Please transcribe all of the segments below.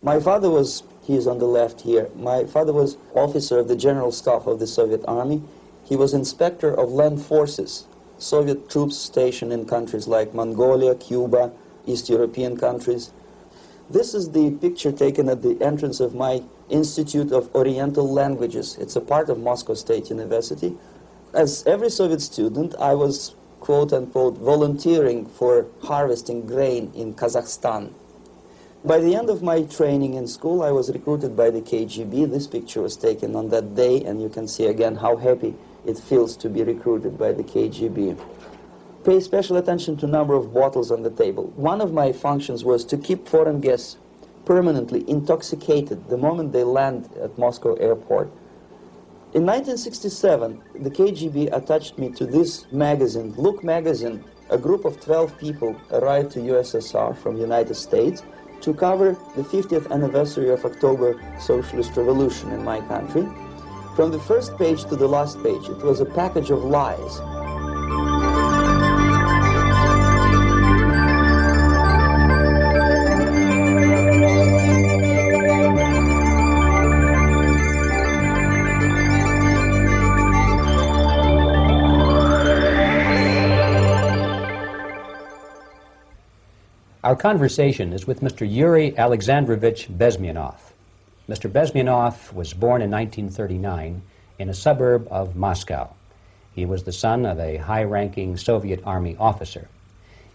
My father was, he is on the left here, my father was officer of the General Staff of the Soviet Army. He was inspector of land forces, Soviet troops stationed in countries like Mongolia, Cuba, East European countries. This is the picture taken at the entrance of my Institute of Oriental Languages. It's a part of Moscow State University. As every Soviet student, I was, quote-unquote, volunteering for harvesting grain in Kazakhstan. By the end of my training in school, I was recruited by the KGB. This picture was taken on that day, and you can see again how happy it feels to be recruited by the KGB. Pay special attention to number of bottles on the table. One of my functions was to keep foreign guests permanently intoxicated the moment they land at Moscow airport. In 1967, the KGB attached me to this magazine, Look magazine. A group of 12 people arrived to USSR from United States to cover the 50th anniversary of October Socialist Revolution in my country. From the first page to the last page, it was a package of lies. Our conversation is with Mr. Yuri Alexandrovich Bezmenov. Mr. Bezmenov was born in 1939 in a suburb of Moscow. He was the son of a high-ranking Soviet Army officer.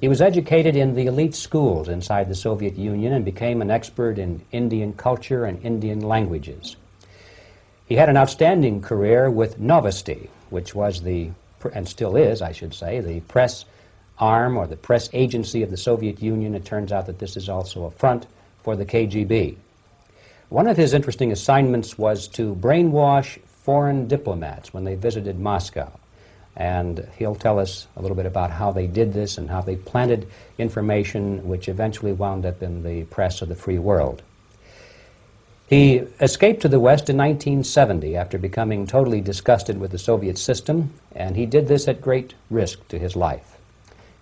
He was educated in the elite schools inside the Soviet Union and became an expert in Indian culture and Indian languages. He had an outstanding career with Novosti, which was the, and still is, I should say, the press arm or the press agency of the Soviet Union. It turns out that this is also a front for the KGB. One of his interesting assignments was to brainwash foreign diplomats when they visited Moscow. And he'll tell us a little bit about how they did this and how they planted information which eventually wound up in the press of the free world. He escaped to the West in 1970 after becoming totally disgusted with the Soviet system, and he did this at great risk to his life.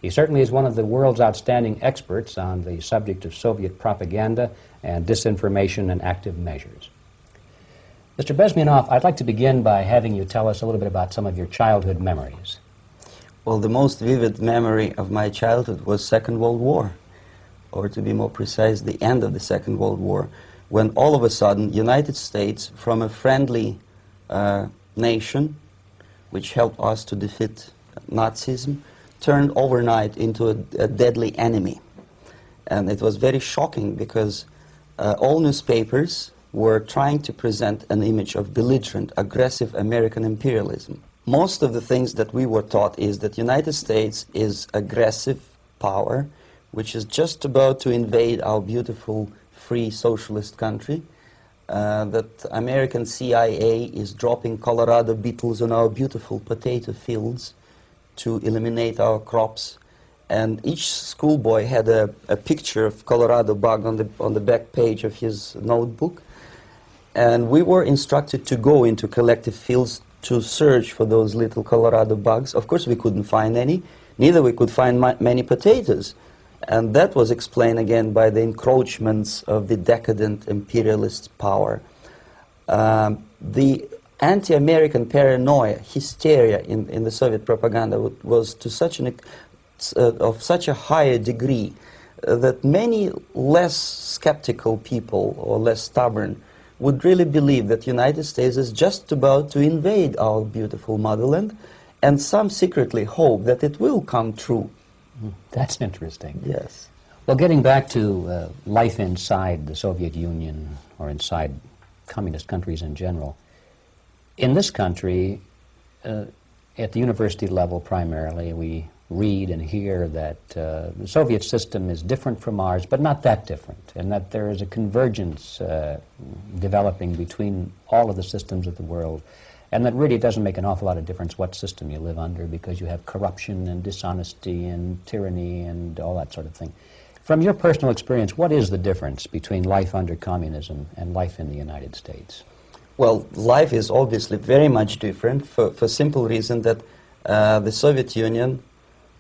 He certainly is one of the world's outstanding experts on the subject of Soviet propaganda and disinformation and active measures. Mr. Bezmenov, I'd like to begin by having you tell us a little bit about some of your childhood memories. Well, the most vivid memory of my childhood was Second World War, or to be more precise, the end of the Second World War, when all of a sudden United States, from a friendly nation, which helped us to defeat Nazism, turned overnight into a deadly enemy. And it was very shocking because all newspapers were trying to present an image of belligerent, aggressive American imperialism. Most of the things that we were taught is that United States is aggressive power, which is just about to invade our beautiful, free, socialist country, that American CIA is dropping Colorado beetles on our beautiful potato fields to eliminate our crops, and each schoolboy had a picture of Colorado bug on the back page of his notebook, and we were instructed to go into collective fields to search for those little Colorado bugs. Of course, we couldn't find any, neither we could find many potatoes, and that was explained again by the encroachments of the decadent imperialist power. The anti-American paranoia, hysteria in the Soviet propaganda was to such of such a higher degree that many less skeptical people or less stubborn would really believe that the United States is just about to invade our beautiful motherland, and some secretly hope that it will come true. That's interesting. Yes. Well, getting back to life inside the Soviet Union or inside communist countries in general, in this country, at the university level primarily, we read and hear that the Soviet system is different from ours, but not that different, and that there is a convergence developing between all of the systems of the world, and that really doesn't make an awful lot of difference what system you live under, because you have corruption and dishonesty and tyranny and all that sort of thing. From your personal experience, what is the difference between life under communism and life in the United States? Well, life is obviously very much different for simple reason that the Soviet Union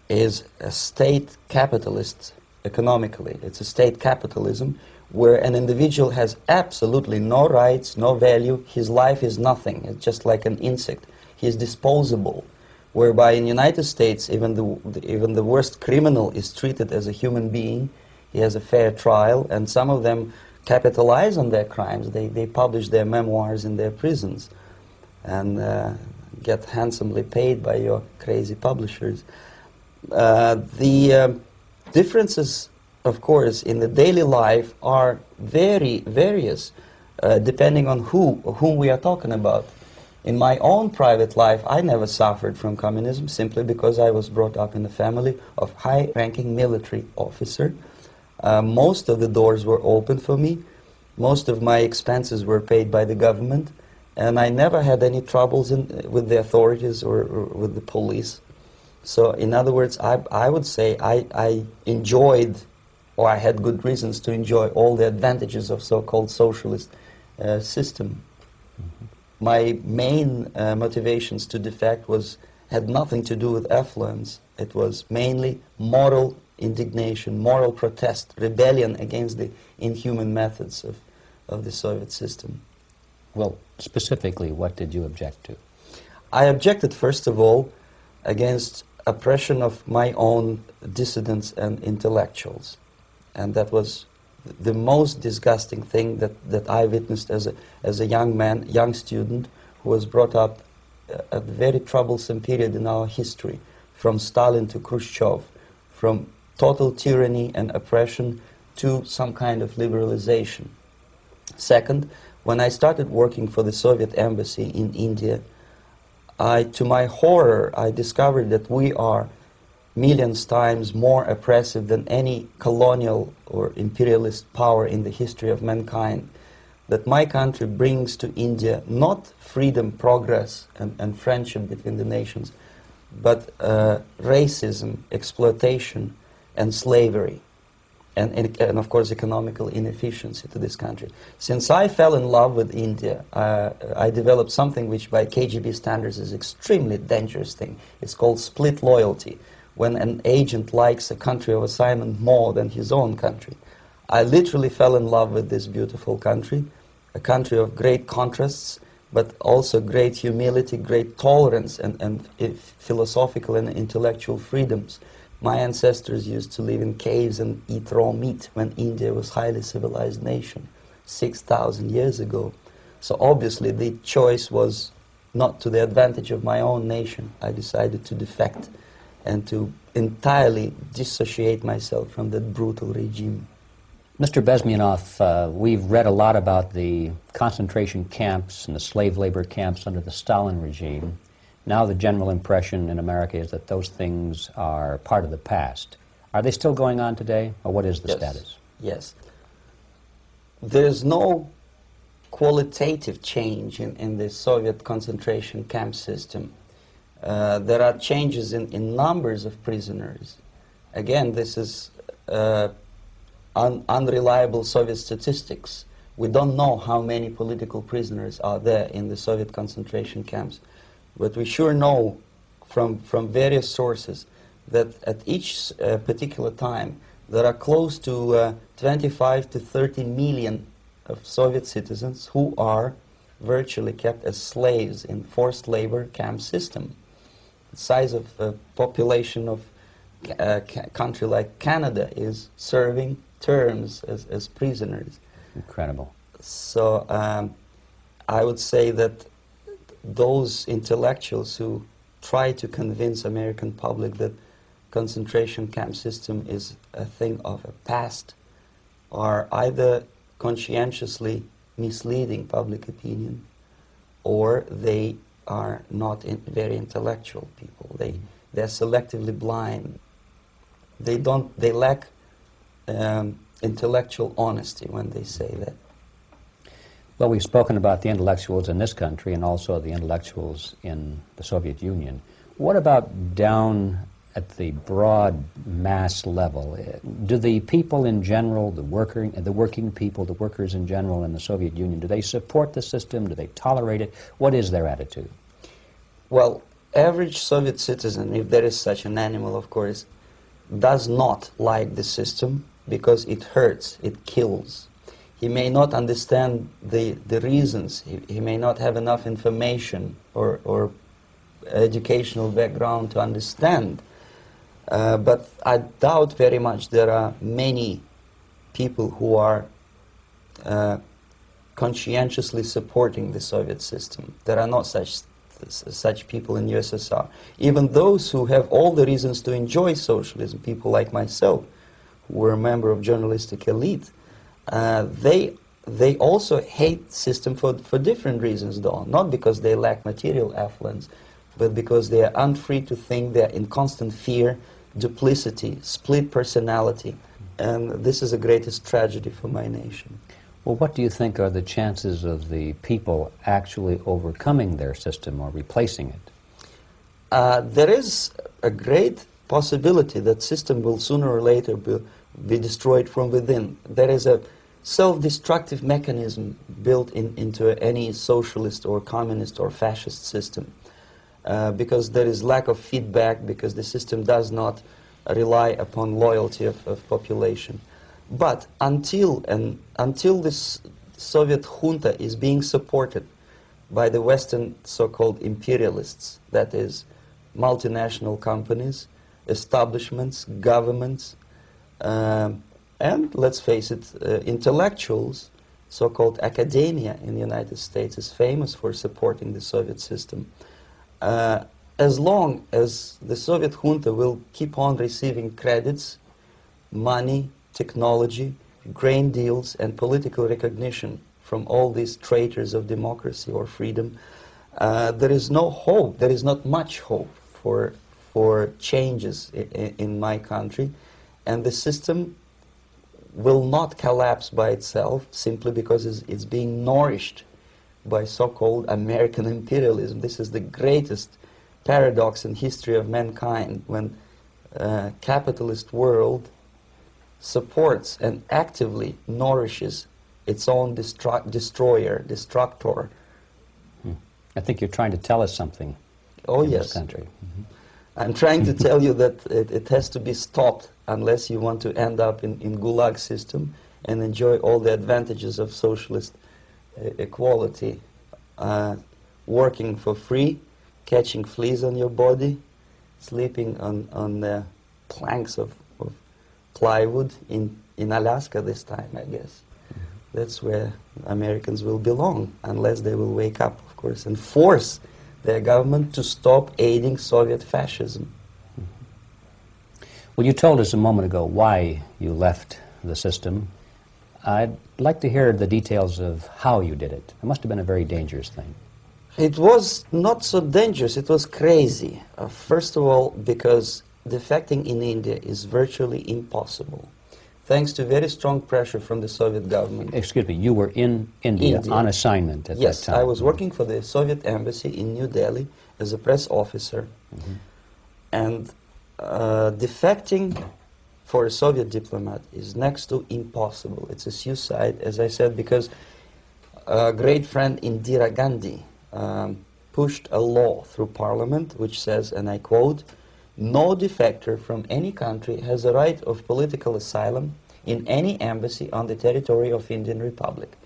is a state capitalist economically. It's a state capitalism where an individual has absolutely no rights, no value, his life is nothing, it's just like an insect. He is disposable, whereby in the United States even the worst criminal is treated as a human being, he has a fair trial, and some of them capitalize on their crimes. They publish their memoirs in their prisons and get handsomely paid by your crazy publishers. The differences, of course, in the daily life are very various, depending on whom we are talking about. In my own private life, I never suffered from communism simply because I was brought up in a family of high-ranking military officer. Most of the doors were open for me. Most of my expenses were paid by the government, and I never had any troubles with the authorities or with the police. So, in other words, I would say I enjoyed, or I had good reasons to enjoy all the advantages of so-called socialist system. Mm-hmm. My main motivations to defect had nothing to do with affluence. It was mainly moral indignation, moral protest, rebellion against the inhuman methods of the Soviet system. Well, specifically, what did you object to? I objected, first of all, against oppression of my own dissidents and intellectuals. And that was the most disgusting thing that I witnessed as a young man, young student, who was brought up at a very troublesome period in our history, from Stalin to Khrushchev, from total tyranny and oppression to some kind of liberalization. Second, when I started working for the Soviet embassy in India, to my horror, I discovered that we are millions times more oppressive than any colonial or imperialist power in the history of mankind. That my country brings to India not freedom, progress, and friendship between the nations, but racism, exploitation, and slavery, and of course economical inefficiency to this country. Since I fell in love with India, I developed something which by KGB standards is extremely dangerous thing. It's called split loyalty, when an agent likes a country of assignment more than his own country. I literally fell in love with this beautiful country, a country of great contrasts, but also great humility, great tolerance, and philosophical and intellectual freedoms. My ancestors used to live in caves and eat raw meat when India was a highly civilized nation 6,000 years ago. So obviously the choice was not to the advantage of my own nation. I decided to defect and to entirely dissociate myself from that brutal regime. Mr. Bezmenov, we've read a lot about the concentration camps and the slave labor camps under the Stalin regime. Now the general impression in America is that those things are part of the past. Are they still going on today, or what is the status? Yes. There's no qualitative change in the Soviet concentration camp system. There are changes in numbers of prisoners. Again, this is unreliable Soviet statistics. We don't know how many political prisoners are there in the Soviet concentration camps. But we sure know from various sources that at each particular time there are close to 25 to 30 million of Soviet citizens who are virtually kept as slaves in forced labor camp system. The size of population of a country like Canada is serving terms as prisoners. Incredible. So I would say that those intellectuals who try to convince American public that concentration camp system is a thing of a past are either conscientiously misleading public opinion, or they are not very intellectual people. They're selectively blind. They lack intellectual honesty when they say that. Well, we've spoken about the intellectuals in this country and also the intellectuals in the Soviet Union. What about down at the broad mass level? Do the people in general, the working people, the workers in general in the Soviet Union, do they support the system? Do they tolerate it? What is their attitude? Well, average Soviet citizen, if there is such an animal, of course, does not like the system because it hurts, it kills. He may not understand the reasons. He may not have enough information or educational background to understand. But I doubt very much there are many people who are conscientiously supporting the Soviet system. There are not such people in USSR. Even those who have all the reasons to enjoy socialism, people like myself, who were a member of journalistic elite, they also hate system for different reasons, though. Not because they lack material affluence, but because they are unfree to think, they are in constant fear, duplicity, split personality. And this is the greatest tragedy for my nation. Well, what do you think are the chances of the people actually overcoming their system or replacing it? There is a great possibility that system will sooner or later be destroyed from within. There is a self-destructive mechanism built into any socialist or communist or fascist system, because there is lack of feedback, because the system does not rely upon loyalty of population. But until this Soviet junta is being supported by the Western so-called imperialists, that is, multinational companies, establishments, governments, and, let's face it, intellectuals, so-called academia in the United States is famous for supporting the Soviet system. As long as the Soviet junta will keep on receiving credits, money, technology, grain deals, and political recognition from all these traitors of democracy or freedom, there is no hope, there is not much hope for changes in my country, and the system will not collapse by itself simply because it's being nourished by so-called American imperialism. This is the greatest paradox in history of mankind, when capitalist world supports and actively nourishes its own destructor. I think you're trying to tell us something in this country. Mm-hmm. I'm trying to tell you that it has to be stopped unless you want to end up in Gulag system and enjoy all the advantages of socialist equality, working for free, catching fleas on your body, sleeping on the planks of plywood in Alaska this time, I guess. That's where Americans will belong, unless they will wake up, of course, and force their government to stop aiding Soviet fascism. Well, you told us a moment ago why you left the system. I'd like to hear the details of how you did it. It must have been a very dangerous thing. It was not so dangerous, it was crazy. First of all, because defecting in India is virtually impossible, thanks to very strong pressure from the Soviet government. Excuse me, you were in India on assignment at that time? Yes, I was working for the Soviet embassy in New Delhi as a press officer. Mm-hmm. And defecting for a Soviet diplomat is next to impossible. It's a suicide, as I said, because a great friend Indira Gandhi pushed a law through parliament which says, and I quote, "No defector from any country has a right of political asylum in any embassy on the territory of Indian Republic,"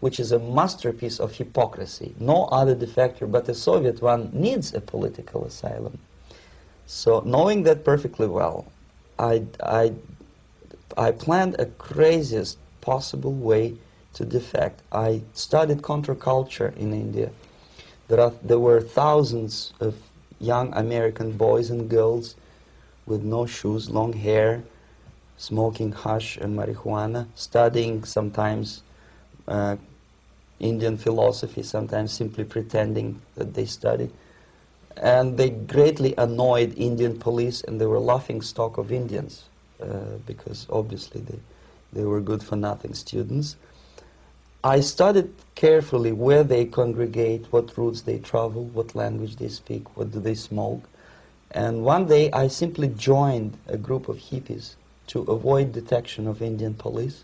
which is a masterpiece of hypocrisy. No other defector but a Soviet one needs a political asylum. So, knowing that perfectly well, I planned a craziest possible way to defect. I studied counterculture in India. There were thousands of young American boys and girls with no shoes, long hair, smoking hash and marijuana, studying sometimes Indian philosophy, sometimes simply pretending that they study. And they greatly annoyed Indian police, and they were laughing stock of Indians because obviously they were good-for-nothing students. I studied carefully where they congregate, what routes they travel, what language they speak, what do they smoke. And one day I simply joined a group of hippies to avoid detection of Indian police.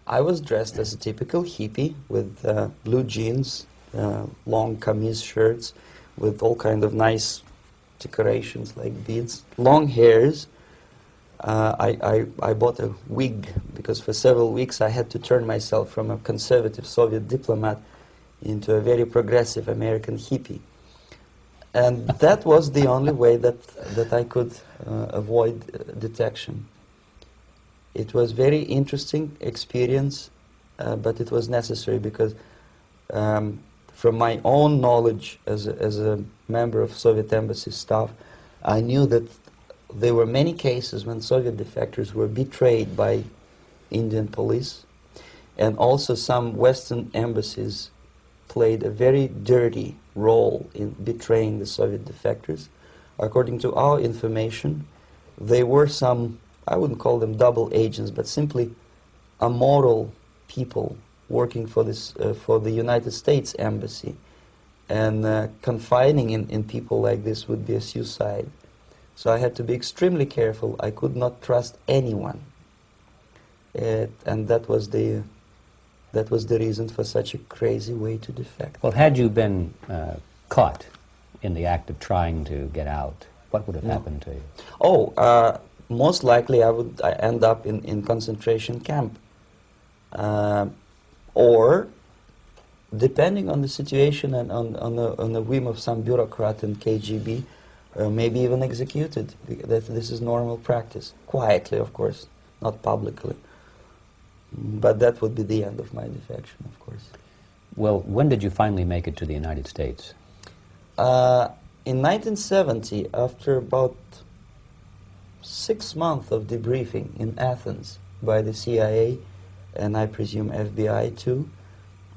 I was dressed as a typical hippie with blue jeans, long kameez shirts, with all kind of nice decorations like beads, long hairs, I bought a wig because for several weeks I had to turn myself from a conservative Soviet diplomat into a very progressive American hippie. And that was the only way that I could avoid detection. It was very interesting experience, but it was necessary because from my own knowledge as a member of Soviet embassy staff, I knew that there were many cases when Soviet defectors were betrayed by Indian police, and also some Western embassies played a very dirty role in betraying the Soviet defectors. According to our information, there were some, I wouldn't call them double agents, but simply immoral people working for this for the United States embassy, and confiding in people like this would be a suicide. So I had to be extremely careful. I could not trust anyone, and that was the reason for such a crazy way to defect. Well, had you been caught in the act of trying to get out, what would have happened to you? Oh, most likely I would end up in concentration camp, or depending on the situation and on the whim of some bureaucrat in KGB, maybe even executed. This is normal practice, quietly, of course, not publicly. But that would be the end of my defection, of course. Well, when did you finally make it to the United States? In 1970, after about 6 months of debriefing in Athens by the CIA, and I presume FBI too,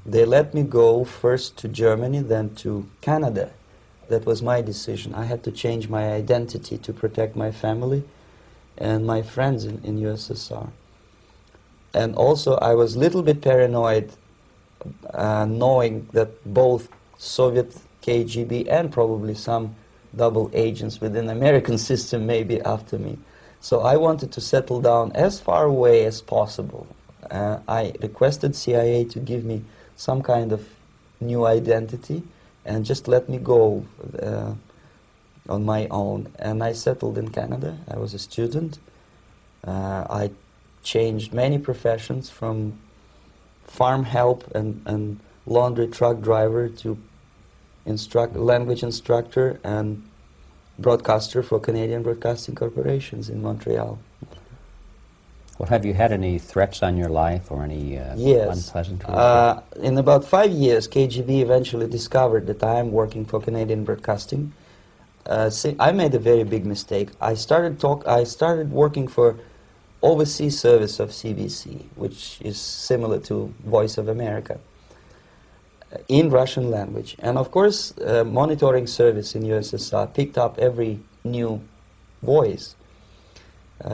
they let me go first to Germany, then to Canada. That was my decision. I had to change my identity to protect my family and my friends in USSR. And also I was a little bit paranoid, knowing that both Soviet KGB and probably some double agents within the American system may be after me. So I wanted to settle down as far away as possible. I requested CIA to give me some kind of new identity and just let me go on my own. And I settled in Canada. I was a student. I changed many professions, from farm help and laundry truck driver to language instructor and broadcaster for Canadian Broadcasting Corporations in Montreal. Well, have you had any threats on your life or any unpleasant in about 5 years, KGB eventually discovered that I am working for Canadian Broadcasting. I made a very big mistake. I started working for overseas service of CBC, which is similar to Voice of America, in Russian language. And of course, monitoring service in USSR picked up every new voice.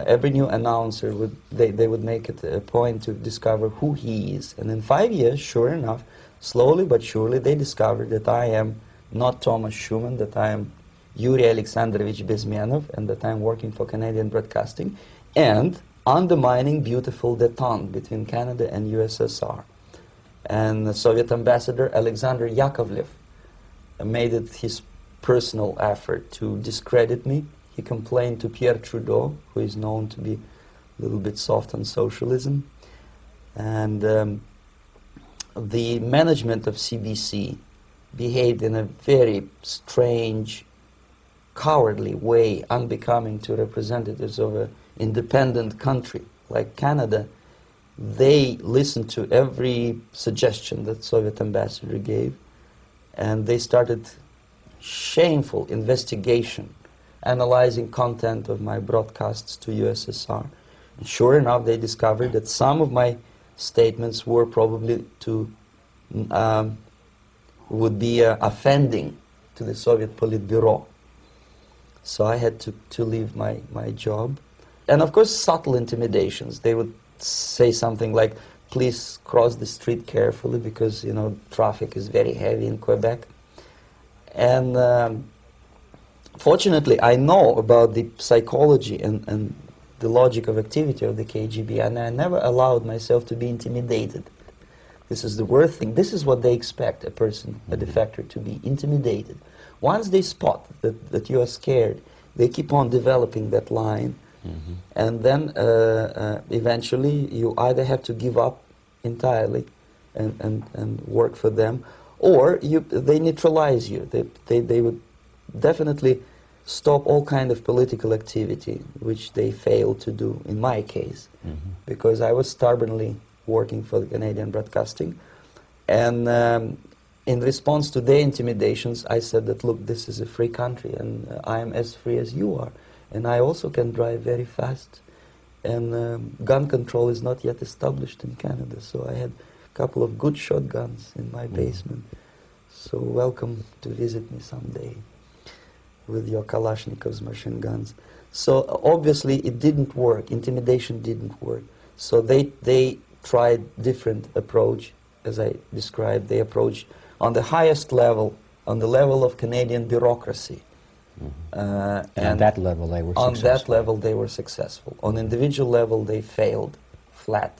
Every new announcer, they would make it a point to discover who he is. And in 5 years, sure enough, slowly but surely, they discovered that I am not Thomas Schumann, that I am Yuri Alexandrovich Bezmenov, and that I am working for Canadian Broadcasting, and undermining beautiful détente between Canada and USSR. And the Soviet ambassador Alexander Yakovlev made it his personal effort to discredit me. He complained to Pierre Trudeau, who is known to be a little bit soft on socialism. And the management of CBC behaved in a very strange, cowardly way, unbecoming to representatives of an independent country like Canada. They listened to every suggestion that Soviet ambassador gave, and they started shameful investigation, analyzing content of my broadcasts to USSR. And sure enough, they discovered that some of my statements were probably would be offending to the Soviet Politburo. So I had to leave my job. And of course, subtle intimidations. They would say something like, please cross the street carefully because, you know, traffic is very heavy in Quebec. And fortunately, I know about the psychology and the logic of activity of the KGB, and I never allowed myself to be intimidated. This is the worst thing. This is what they expect a person, a defector, to be intimidated. Once they spot that you are scared, they keep on developing that line And then eventually you either have to give up entirely and work for them, or they neutralize you. They would definitely stop all kind of political activity, which they failed to do in my case, because I was stubbornly working for the Canadian Broadcasting. And in response to their intimidations, I said that, look, this is a free country, and I am as free as you are. And I also can drive very fast. And gun control is not yet established in Canada, so I had a couple of good shotguns in my basement. So welcome to visit me someday with your Kalashnikovs machine guns. So obviously it didn't work. Intimidation didn't work. So they tried different approach, as I described. They approached on the highest level, on the level of Canadian bureaucracy. And on that level they were successful. On that level they were successful. On individual level they failed flat.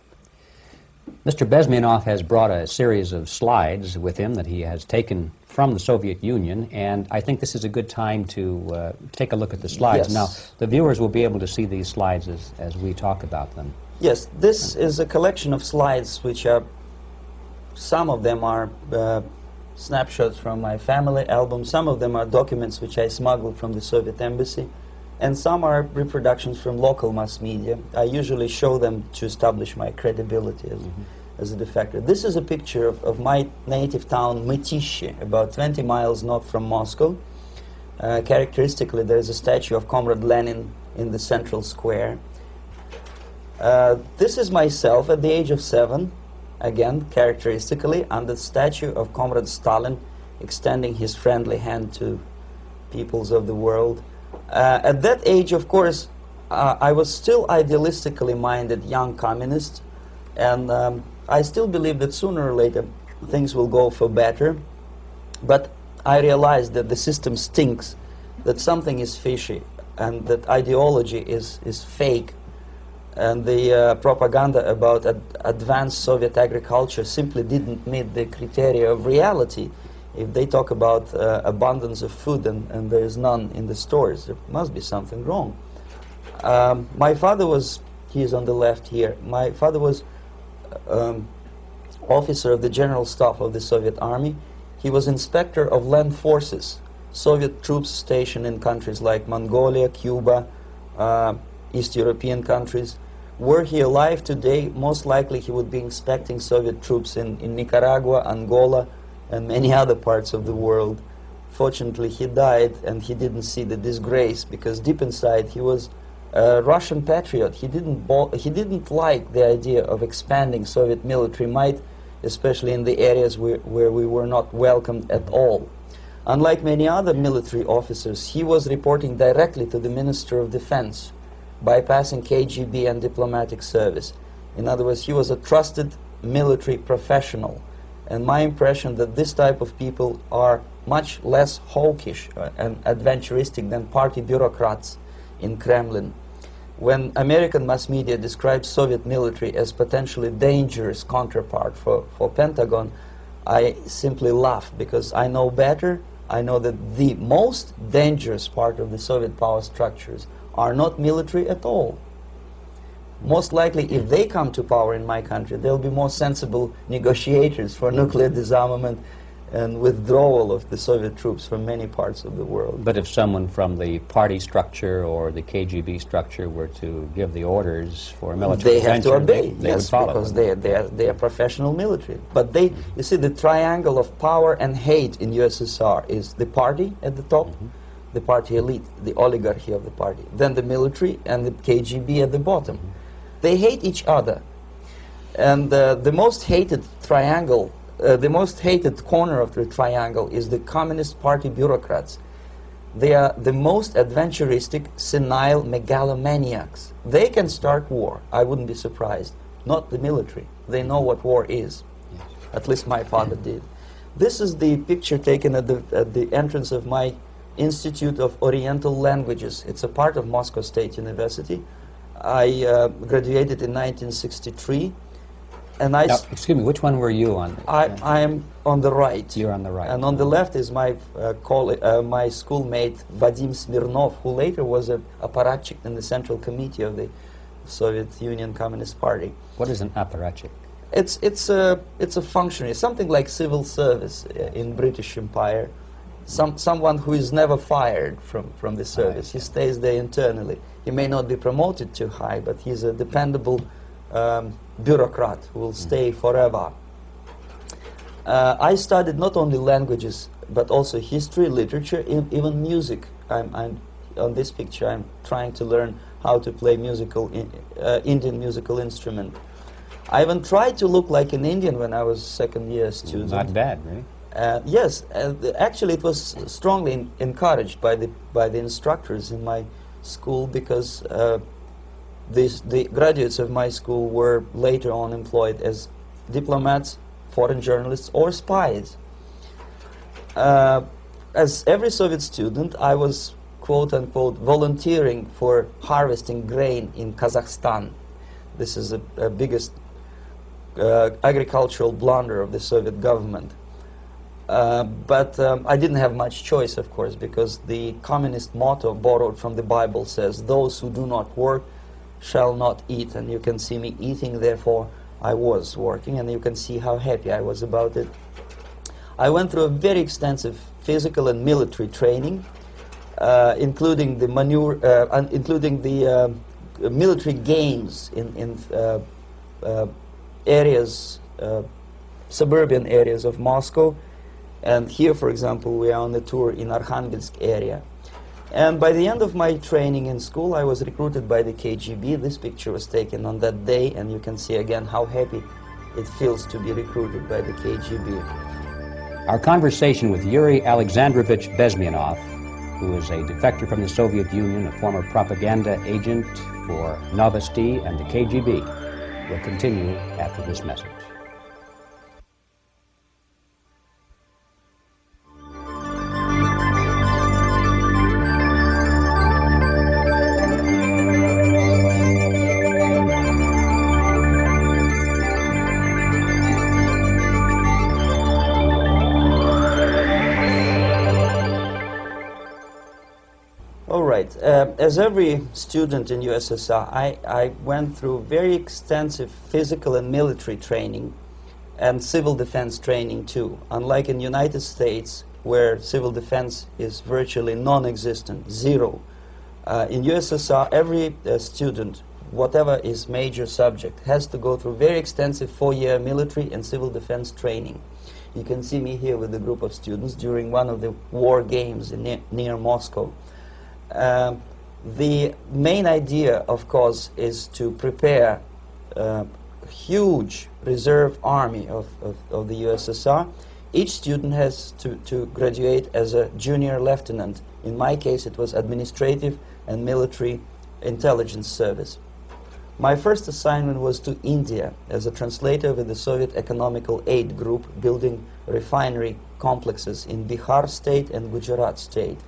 Mr. Bezmenov has brought a series of slides with him that he has taken from the Soviet Union, and I think this is a good time to take a look at the slides. Yes. Now, the viewers will be able to see these slides as we talk about them. Yes, this is a collection of slides which are, some of them are snapshots from my family album, some of them are documents which I smuggled from the Soviet embassy, and some are reproductions from local mass media. I usually show them to establish my credibility as a defector. This is a picture of my native town, Mytishi, about 20 miles north from Moscow. Characteristically, there is a statue of Comrade Lenin in the central square. This is myself at the age of 7, again, characteristically, under the statue of Comrade Stalin, extending his friendly hand to peoples of the world. At that age, of course, I was still idealistically minded young communist, and I still believe that sooner or later things will go for better. But I realized that the system stinks, that something is fishy, and that ideology is fake. And the propaganda about advanced Soviet agriculture simply didn't meet the criteria of reality. If they talk about abundance of food and there is none in the stores, there must be something wrong. My father was, he is on the left here, my father was officer of the General Staff of the Soviet Army. He was inspector of land forces, Soviet troops stationed in countries like Mongolia, Cuba, East European countries. Were he alive today, most likely he would be inspecting Soviet troops in Nicaragua, Angola, and many other parts of the world. Fortunately, he died, and he didn't see the disgrace, because deep inside he was a Russian patriot. He didn't like the idea of expanding Soviet military might, especially in the areas where we were not welcomed at all. Unlike many other military officers, he was reporting directly to the Minister of Defense, bypassing KGB and diplomatic service. In other words, he was a trusted military professional. And my impression that this type of people are much less hawkish and adventuristic than party bureaucrats in Kremlin. When American mass media describes Soviet military as potentially dangerous counterpart for Pentagon, I simply laugh, because I know better. I know that the most dangerous part of the Soviet power structures are not military at all. Most likely, if they come to power in my country, they'll be more sensible negotiators for nuclear disarmament and withdrawal of the Soviet troops from many parts of the world. But if someone from the party structure or the KGB structure were to give the orders for a military they have to obey, they yes, would follow. Because they are professional military. But they, you see, the triangle of power and hate in USSR is the party at the top, the party elite, the oligarchy of the party, then the military and the KGB at the bottom. They hate each other. And the most hated triangle, the most hated corner of the triangle is the Communist Party bureaucrats. They are the most adventuristic, senile megalomaniacs. They can start war, I wouldn't be surprised. Not the military. They know what war is. At least my father did. This is the picture taken at the entrance of my Institute of Oriental Languages. It's a part of Moscow State University. I graduated in 1963. And I Now, excuse me, which one were you on? I am on the right. You're on the right. And on the left is my my schoolmate Vadim Smirnov, who later was a apparatchik in the Central Committee of the Soviet Union Communist Party. What is an apparatchik? It's a functionary, something like civil service in British Empire. Someone who is never fired from the service. He stays there internally. He may not be promoted too high, but he's a dependable bureaucrat who will stay forever. I studied not only languages, but also history, literature, even music. I'm on this picture, I'm trying to learn how to play Indian musical instrument. I even tried to look like an Indian when I was second-year student. Not bad, really. Yes, actually it was strongly encouraged by the instructors in my school, because the graduates of my school were later on employed as diplomats, foreign journalists, or spies. As every Soviet student, I was quote-unquote volunteering for harvesting grain in Kazakhstan. This is the biggest agricultural blunder of the Soviet government. But I didn't have much choice, of course, because the communist motto borrowed from the Bible says, "Those who do not work shall not eat." And you can see me eating, therefore I was working, and you can see how happy I was about it. I went through a very extensive physical and military training, including the military games in areas, suburban areas of Moscow. And here, for example, we are on a tour in Arkhangelsk area. And by the end of my training in school, I was recruited by the KGB. This picture was taken on that day, and you can see again how happy it feels to be recruited by the KGB. Our conversation with Yuri Alexandrovich Bezmenov, who is a defector from the Soviet Union, a former propaganda agent for Novosti and the KGB, will continue after this message. As every student in USSR, I went through very extensive physical and military training and civil defense training too. Unlike in the United States, where civil defense is virtually non-existent, zero. In USSR, every student, whatever his major subject, has to go through very extensive 4-year military and civil defense training. You can see me here with a group of students during one of the war games near Moscow. The main idea, of course, is to prepare a huge reserve army of the USSR. Each student has to graduate as a junior lieutenant. In my case, it was administrative and military intelligence service. My first assignment was to India as a translator with the Soviet Economical Aid Group, building refinery complexes in Bihar state and Gujarat state.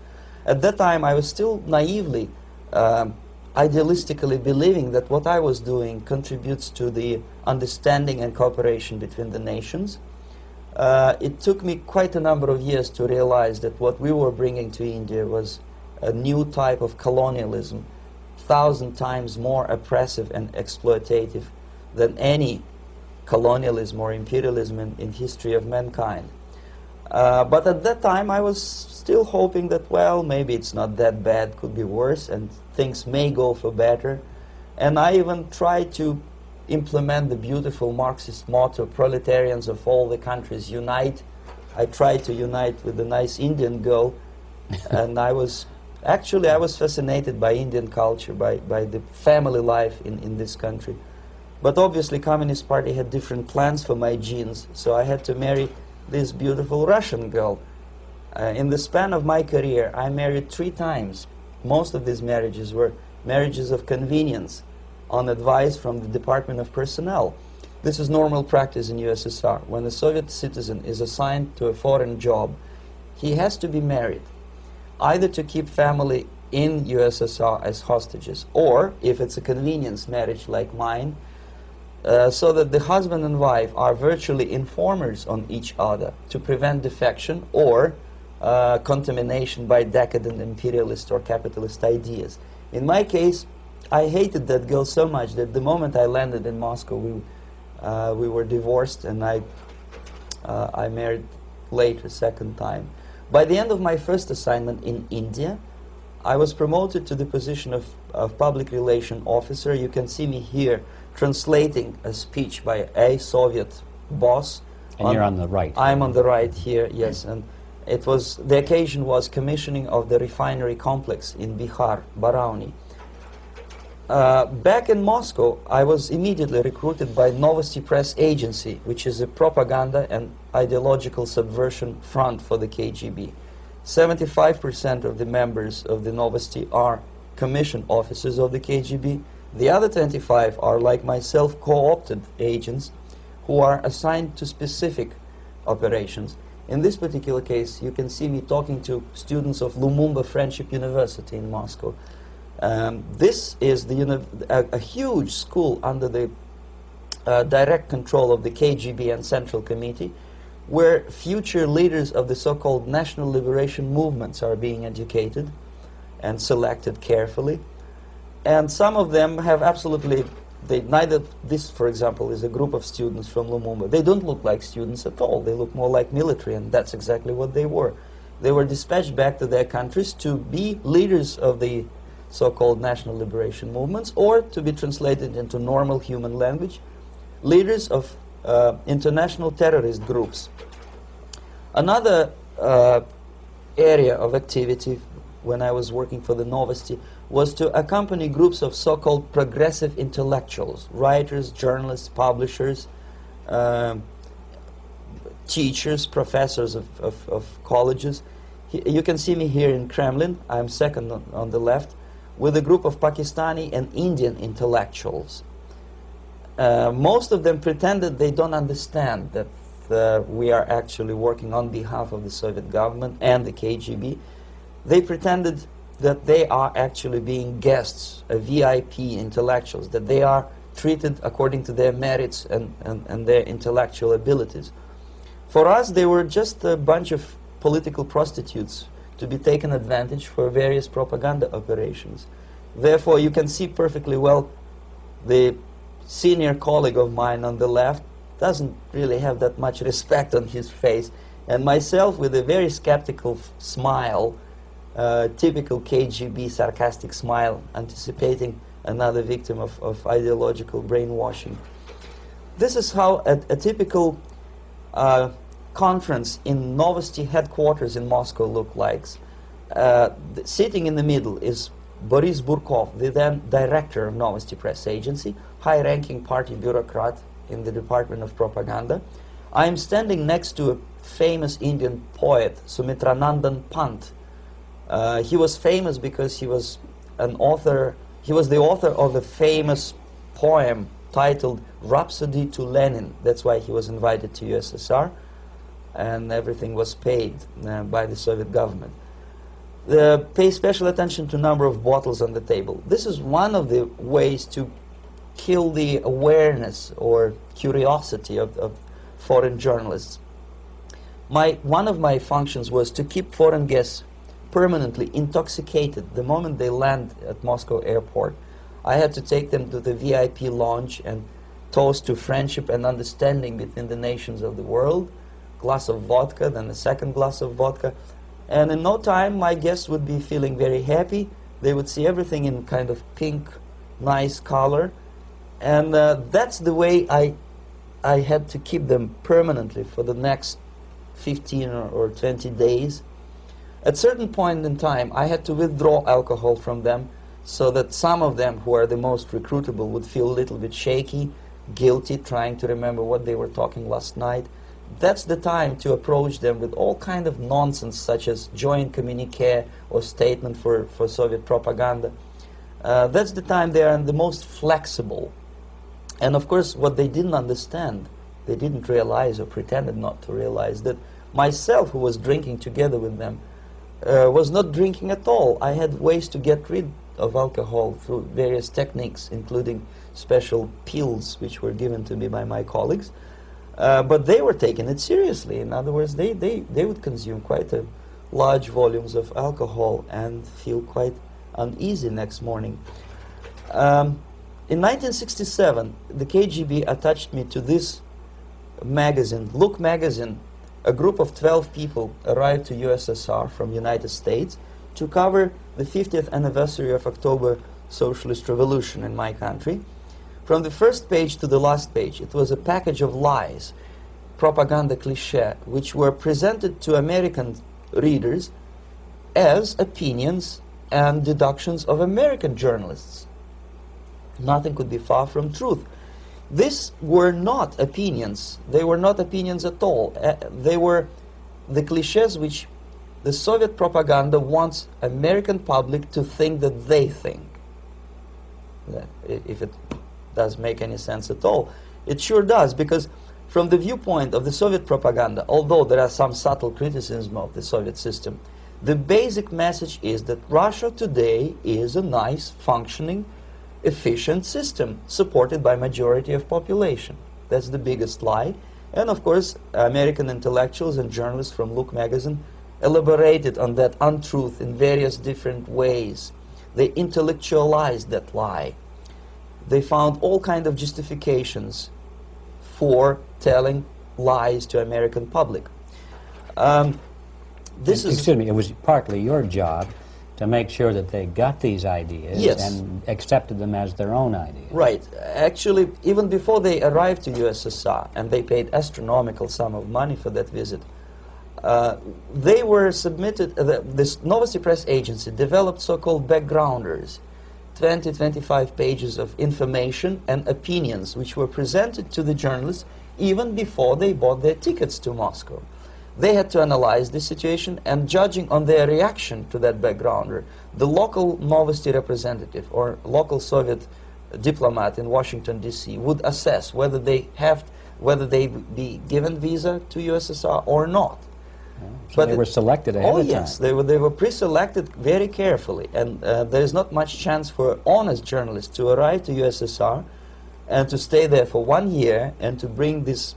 At that time, I was still naively, idealistically believing that what I was doing contributes to the understanding and cooperation between the nations. It took me quite a number of years to realize that what we were bringing to India was a new type of colonialism, 1,000 times more oppressive and exploitative than any colonialism or imperialism in history of mankind. But at that time, I was still hoping that, well, maybe it's not that bad, could be worse, and things may go for better. And I even tried to implement the beautiful Marxist motto, proletarians of all the countries unite. I tried to unite with a nice Indian girl, and I was fascinated by Indian culture, by the family life in this country. But obviously, Communist Party had different plans for my genes, so I had to marry this beautiful Russian girl. In the span of my career, I married 3 times. Most of these marriages were marriages of convenience, on advice from the Department of Personnel. This is normal practice in USSR. When a Soviet citizen is assigned to a foreign job, he has to be married, either to keep family in USSR as hostages, or, if it's a convenience marriage like mine, so that the husband and wife are virtually informers on each other to prevent defection or contamination by decadent imperialist or capitalist ideas. In my case, I hated that girl so much that the moment I landed in Moscow, we were divorced, and I married later, second time. By the end of my first assignment in India, I was promoted to the position of public relation officer. You can see me here translating a speech by a Soviet boss. And you're on the right. I'm on the right here, yes. And it was, the occasion was commissioning of the refinery complex in Bihar, Barauni. Back in Moscow, I was immediately recruited by Novosti Press Agency, which is a propaganda and ideological subversion front for the KGB. 75% of the members of the Novosti are commissioned officers of the KGB. The other 25 are, like myself, co-opted agents who are assigned to specific operations. In this particular case, you can see me talking to students of Lumumba Friendship University in Moscow. This is a huge school under the direct control of the KGB and Central Committee, where future leaders of the so-called national liberation movements are being educated and selected carefully. And some of them have absolutely, this, for example, is a group of students from Lumumba. They don't look like students at all. They look more like military, and that's exactly what they were. They were dispatched back to their countries to be leaders of the so-called national liberation movements, or to be translated into normal human language, leaders of international terrorist groups. Another area of activity when I was working for the Novosti was to accompany groups of so-called progressive intellectuals, writers, journalists, publishers, teachers, professors of colleges. You can see me here in Kremlin. I'm second on the left, with a group of Pakistani and Indian intellectuals. Most of them pretended they don't understand that we are actually working on behalf of the Soviet government and the KGB. They pretended that they are actually being guests, VIP intellectuals, that they are treated according to their merits and their intellectual abilities. For us, they were just a bunch of political prostitutes to be taken advantage for various propaganda operations. Therefore, you can see perfectly well the senior colleague of mine on the left doesn't really have that much respect on his face, and myself with a very skeptical smile, typical KGB sarcastic smile, anticipating another victim of ideological brainwashing. This is how a typical conference in Novosti headquarters in Moscow looked like. Sitting in the middle is Boris Burkov, the then director of Novosti Press Agency, high-ranking party bureaucrat in the Department of Propaganda. I am standing next to a famous Indian poet, Sumitranandan Pant. He was famous because he was an author. He was the author of a famous poem titled Rhapsody to Lenin. That's why he was invited to USSR, and everything was paid by the Soviet government. Pay special attention to number of bottles on the table. This is one of the ways to kill the awareness or curiosity of foreign journalists. One of my functions was to keep foreign guests permanently intoxicated the moment they land at Moscow airport. I had to take them to the VIP lounge and toast to friendship and understanding between the nations of the world. Glass of vodka, then a second glass of vodka. And in no time, my guests would be feeling very happy. They would see everything in kind of pink, nice color. And that's the way I had to keep them permanently for the next 15 or 20 days. At a certain point in time, I had to withdraw alcohol from them so that some of them, who are the most recruitable, would feel a little bit shaky, guilty, trying to remember what they were talking last night. That's the time to approach them with all kind of nonsense, such as joint communique or statement for Soviet propaganda. That's the time they are the most flexible. And of course, what they didn't understand, they didn't realize or pretended not to realize, that myself, who was drinking together with them, was not drinking at all. I had ways to get rid of alcohol through various techniques, including special pills which were given to me by my colleagues. But they were taking it seriously. In other words, they would consume quite large volumes of alcohol and feel quite uneasy next morning. In 1967, the KGB attached me to this magazine, Look magazine. A group of 12 people arrived to USSR from United States to cover the 50th anniversary of October Socialist Revolution in my country. From the first page to the last page, it was a package of lies, propaganda cliché, which were presented to American readers as opinions and deductions of American journalists. Nothing could be far from truth. These were not opinions. They were not opinions at all. They were the clichés which the Soviet propaganda wants American public to think that they think. If it does make any sense at all. It sure does, because from the viewpoint of the Soviet propaganda, although there are some subtle criticisms of the Soviet system, the basic message is that Russia today is a nice, functioning, efficient system supported by majority of population. That's the biggest lie. And of course, American intellectuals and journalists from Look magazine elaborated on that untruth in various different ways. They intellectualized that lie. They found all kinds of justifications for telling lies to American public. Excuse me, it was partly your job to make sure that they got these ideas, yes, and accepted them as their own ideas. Right. Actually, even before they arrived to USSR, and they paid astronomical sum of money for that visit, they were submitted, this Novosti Press Agency developed so-called backgrounders, 20-25 pages of information and opinions which were presented to the journalists even before they bought their tickets to Moscow. They had to analyze the situation, and judging on their reaction to that backgrounder, the local Novosti representative or local Soviet diplomat in Washington, D.C. would assess whether they be given visa to USSR or not. So they were selected ahead of time. Oh yes, they were pre-selected very carefully, and there is not much chance for honest journalists to arrive to USSR and to stay there for 1 year and to bring this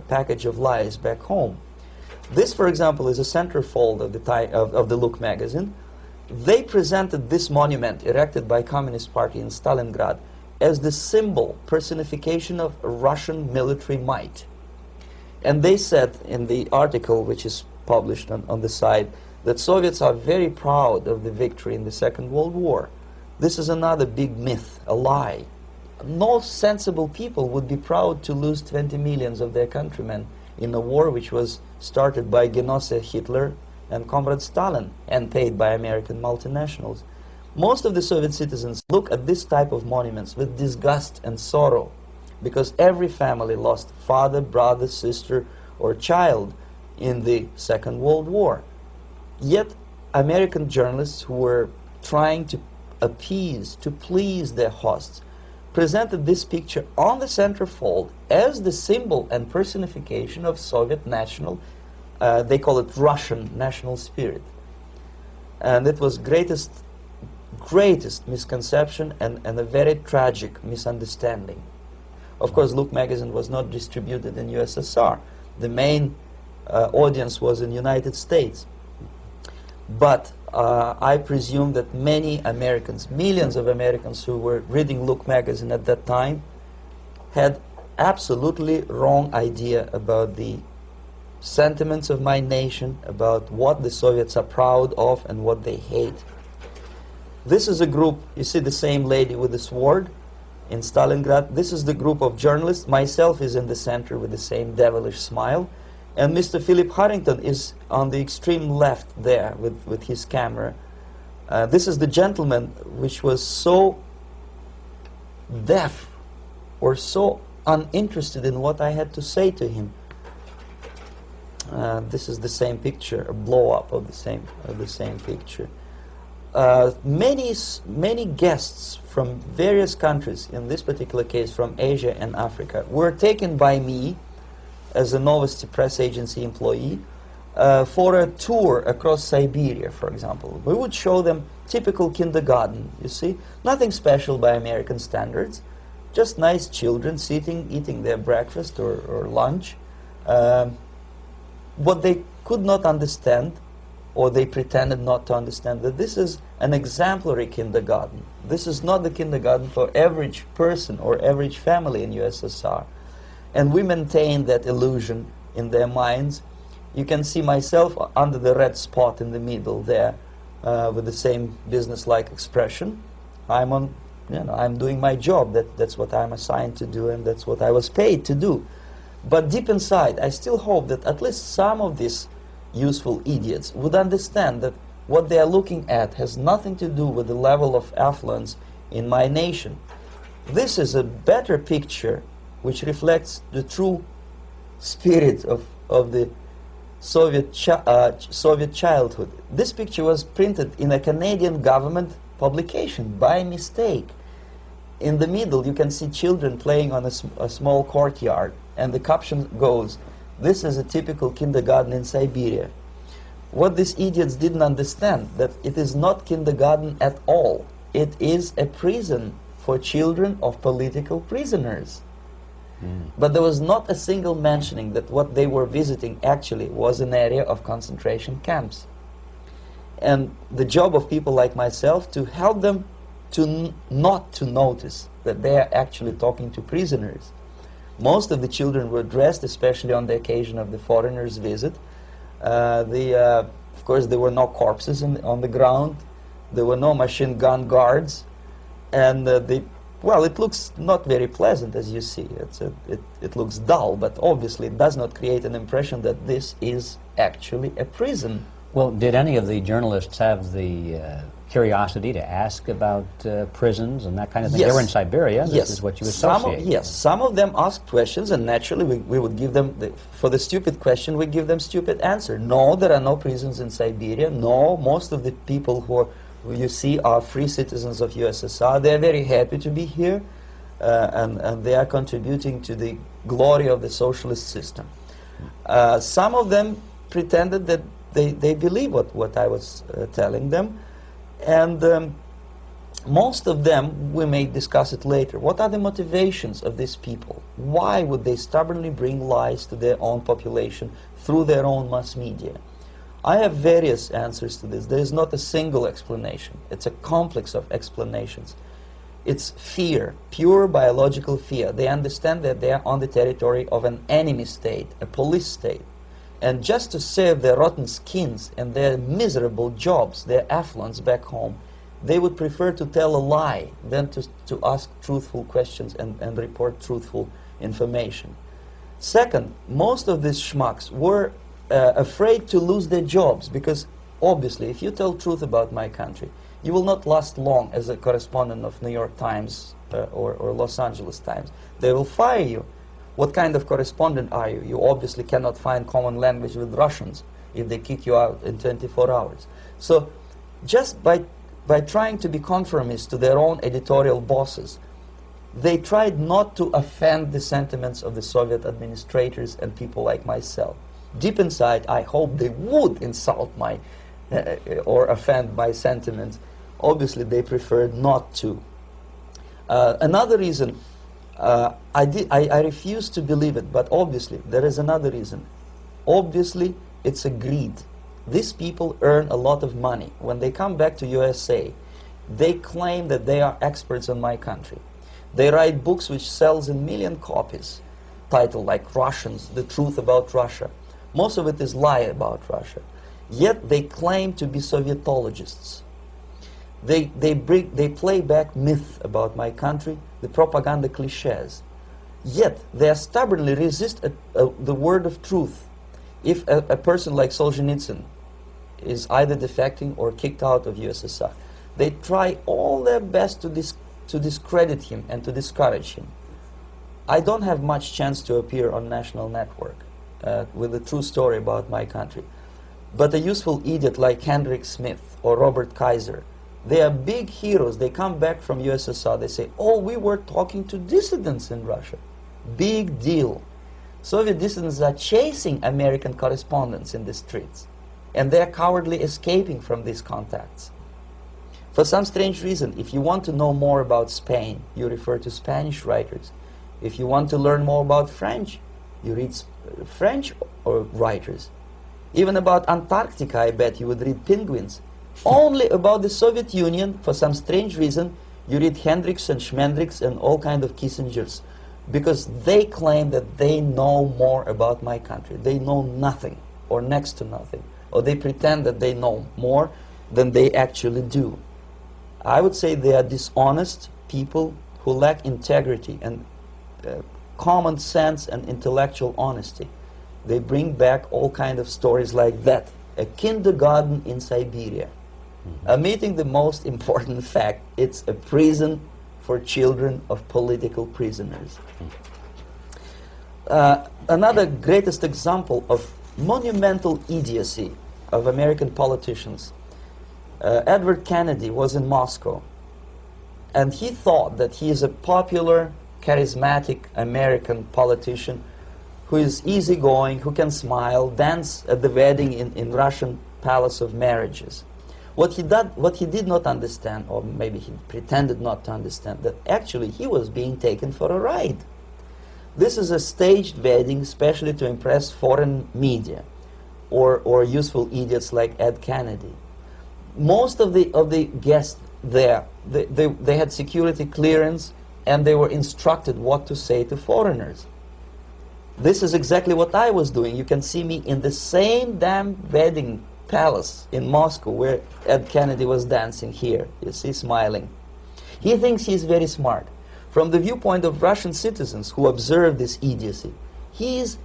package of lies back home. This, for example, is a centerfold of the Look magazine. They presented this monument erected by Communist Party in Stalingrad as the symbol, personification of Russian military might. And they said in the article, which is published on the site, that Soviets are very proud of the victory in the Second World War. This is another big myth, a lie. No sensible people would be proud to lose 20 millions of their countrymen in a war which was started by Genoese Hitler and Comrade Stalin and paid by American multinationals. Most of the Soviet citizens look at this type of monuments with disgust and sorrow, because every family lost father, brother, sister, or child in the Second World War. Yet American journalists who were trying to appease, to please their hosts, presented this picture on the centerfold as the symbol and personification of Soviet national, they call it Russian national spirit. And it was greatest misconception and a very tragic misunderstanding. Of course, Look magazine was not distributed in USSR. The main audience was in United States. But I presume that many Americans, millions of Americans who were reading Look magazine at that time, had absolutely wrong idea about the sentiments of my nation, about what the Soviets are proud of and what they hate. This is a group, you see the same lady with the sword in Stalingrad. This is the group of journalists. Myself is in the center with the same devilish smile. And Mr. Philip Harrington is on the extreme left there with his camera. This is the gentleman which was so deaf or so uninterested in what I had to say to him. This is the same picture, a blow-up of the same picture. Many guests from various countries, in this particular case from Asia and Africa, were taken by me as a Novosti Press Agency employee for a tour across Siberia, for example. We would show them typical kindergarten, you see, nothing special by American standards, just nice children sitting, eating their breakfast or lunch. What they could not understand, or they pretended not to understand, that this is an exemplary kindergarten. This is not the kindergarten for average person or average family in USSR. And we maintain that illusion in their minds. You can see myself under the red spot in the middle there, with the same business-like expression. I'm doing my job. That's what I'm assigned to do, and that's what I was paid to do. But deep inside, I still hope that at least some of these useful idiots would understand that what they are looking at has nothing to do with the level of affluence in my nation. This is a better picture which reflects the true spirit of the Soviet childhood. This picture was printed in a Canadian government publication by mistake. In the middle you can see children playing on a small courtyard, and the caption goes, "This is a typical kindergarten in Siberia." What these idiots didn't understand, that it is not kindergarten at all. It is a prison for children of political prisoners. But there was not a single mentioning that what they were visiting actually was an area of concentration camps. And the job of people like myself to help them to not to notice that they are actually talking to prisoners. Most of the children were dressed, especially on the occasion of the foreigners' visit. Of course, there were no corpses on the ground. There were no machine gun guards. And well, it looks not very pleasant, as you see. It looks dull, but obviously it does not create an impression that this is actually a prison. Well, did any of the journalists have the curiosity to ask about prisons and that kind of thing? Yes. They were in Siberia. This Yes. is what you associate. Yes, some of them asked questions, and naturally we would give them, for the stupid question, we give them stupid answer. No, there are no prisons in Siberia. No, most of the people who you see are free citizens of USSR. They are very happy to be here, and they are contributing to the glory of the socialist system. Some of them pretended that they believe what I was telling them, and most of them, we may discuss it later, what are the motivations of these people? Why would they stubbornly bring lies to their own population through their own mass media? I have various answers to this. There is not a single explanation. It's a complex of explanations. It's fear, pure biological fear. They understand that they are on the territory of an enemy state, a police state. And just to save their rotten skins and their miserable jobs, their affluence back home, they would prefer to tell a lie than to ask truthful questions and report truthful information. Second, most of these schmucks were afraid to lose their jobs, because obviously if you tell truth about my country, you will not last long as a correspondent of New York Times or Los Angeles Times. They will fire you. What kind of correspondent are you? You obviously cannot find common language with Russians if they kick you out in 24 hours. So just by trying to be conformist to their own editorial bosses, they tried not to offend the sentiments of the Soviet administrators and people like myself. Deep inside, I hope they would insult my or offend my sentiments. Obviously, they preferred not to. Another reason, I refuse to believe it, but obviously, there is another reason. Obviously, it's a greed. These people earn a lot of money. When they come back to USA, they claim that they are experts on my country. They write books which sells in million copies, titled like Russians, The Truth About Russia. Most of it is lie about Russia. Yet they claim to be Sovietologists. They play back myth about my country, the propaganda cliches. Yet they stubbornly resist the word of truth. If a person like Solzhenitsyn is either defecting or kicked out of USSR, they try all their best to discredit him and to discourage him. I don't have much chance to appear on national network with a true story about my country. But a useful idiot like Hendrik Smith or Robert Kaiser, they are big heroes. They come back from USSR. They say, oh, we were talking to dissidents in Russia. Big deal. Soviet dissidents are chasing American correspondents in the streets, and they are cowardly escaping from these contacts. For some strange reason, if you want to know more about Spain, you refer to Spanish writers. If you want to learn more about French, you read French writers. Even about Antarctica, I bet you would read Penguins. Only about the Soviet Union, for some strange reason, you read Hendricks and Schmendricks and all kind of Kissingers, because they claim that they know more about my country. They know nothing, or next to nothing, or they pretend that they know more than they actually do. I would say they are dishonest people who lack integrity and common sense and intellectual honesty. They bring back all kind of stories like that. A kindergarten in Siberia. Omitting the most important fact, it's a prison for children of political prisoners. Another greatest example of monumental idiocy of American politicians. Edward Kennedy was in Moscow, and he thought that he is a popular, charismatic American politician who is easygoing, who can smile, dance at the wedding in Russian Palace of Marriages. What he did not understand, or maybe he pretended not to understand, that actually he was being taken for a ride. This is a staged wedding, especially to impress foreign media, or useful idiots like Ed Kennedy. Most of the guests there, they had security clearance, and they were instructed what to say to foreigners. This is exactly what I was doing. You can see me in the same damn wedding palace in Moscow where Ed Kennedy was dancing here. You see, smiling. He thinks he's very smart. From the viewpoint of Russian citizens who observe this idiocy, he's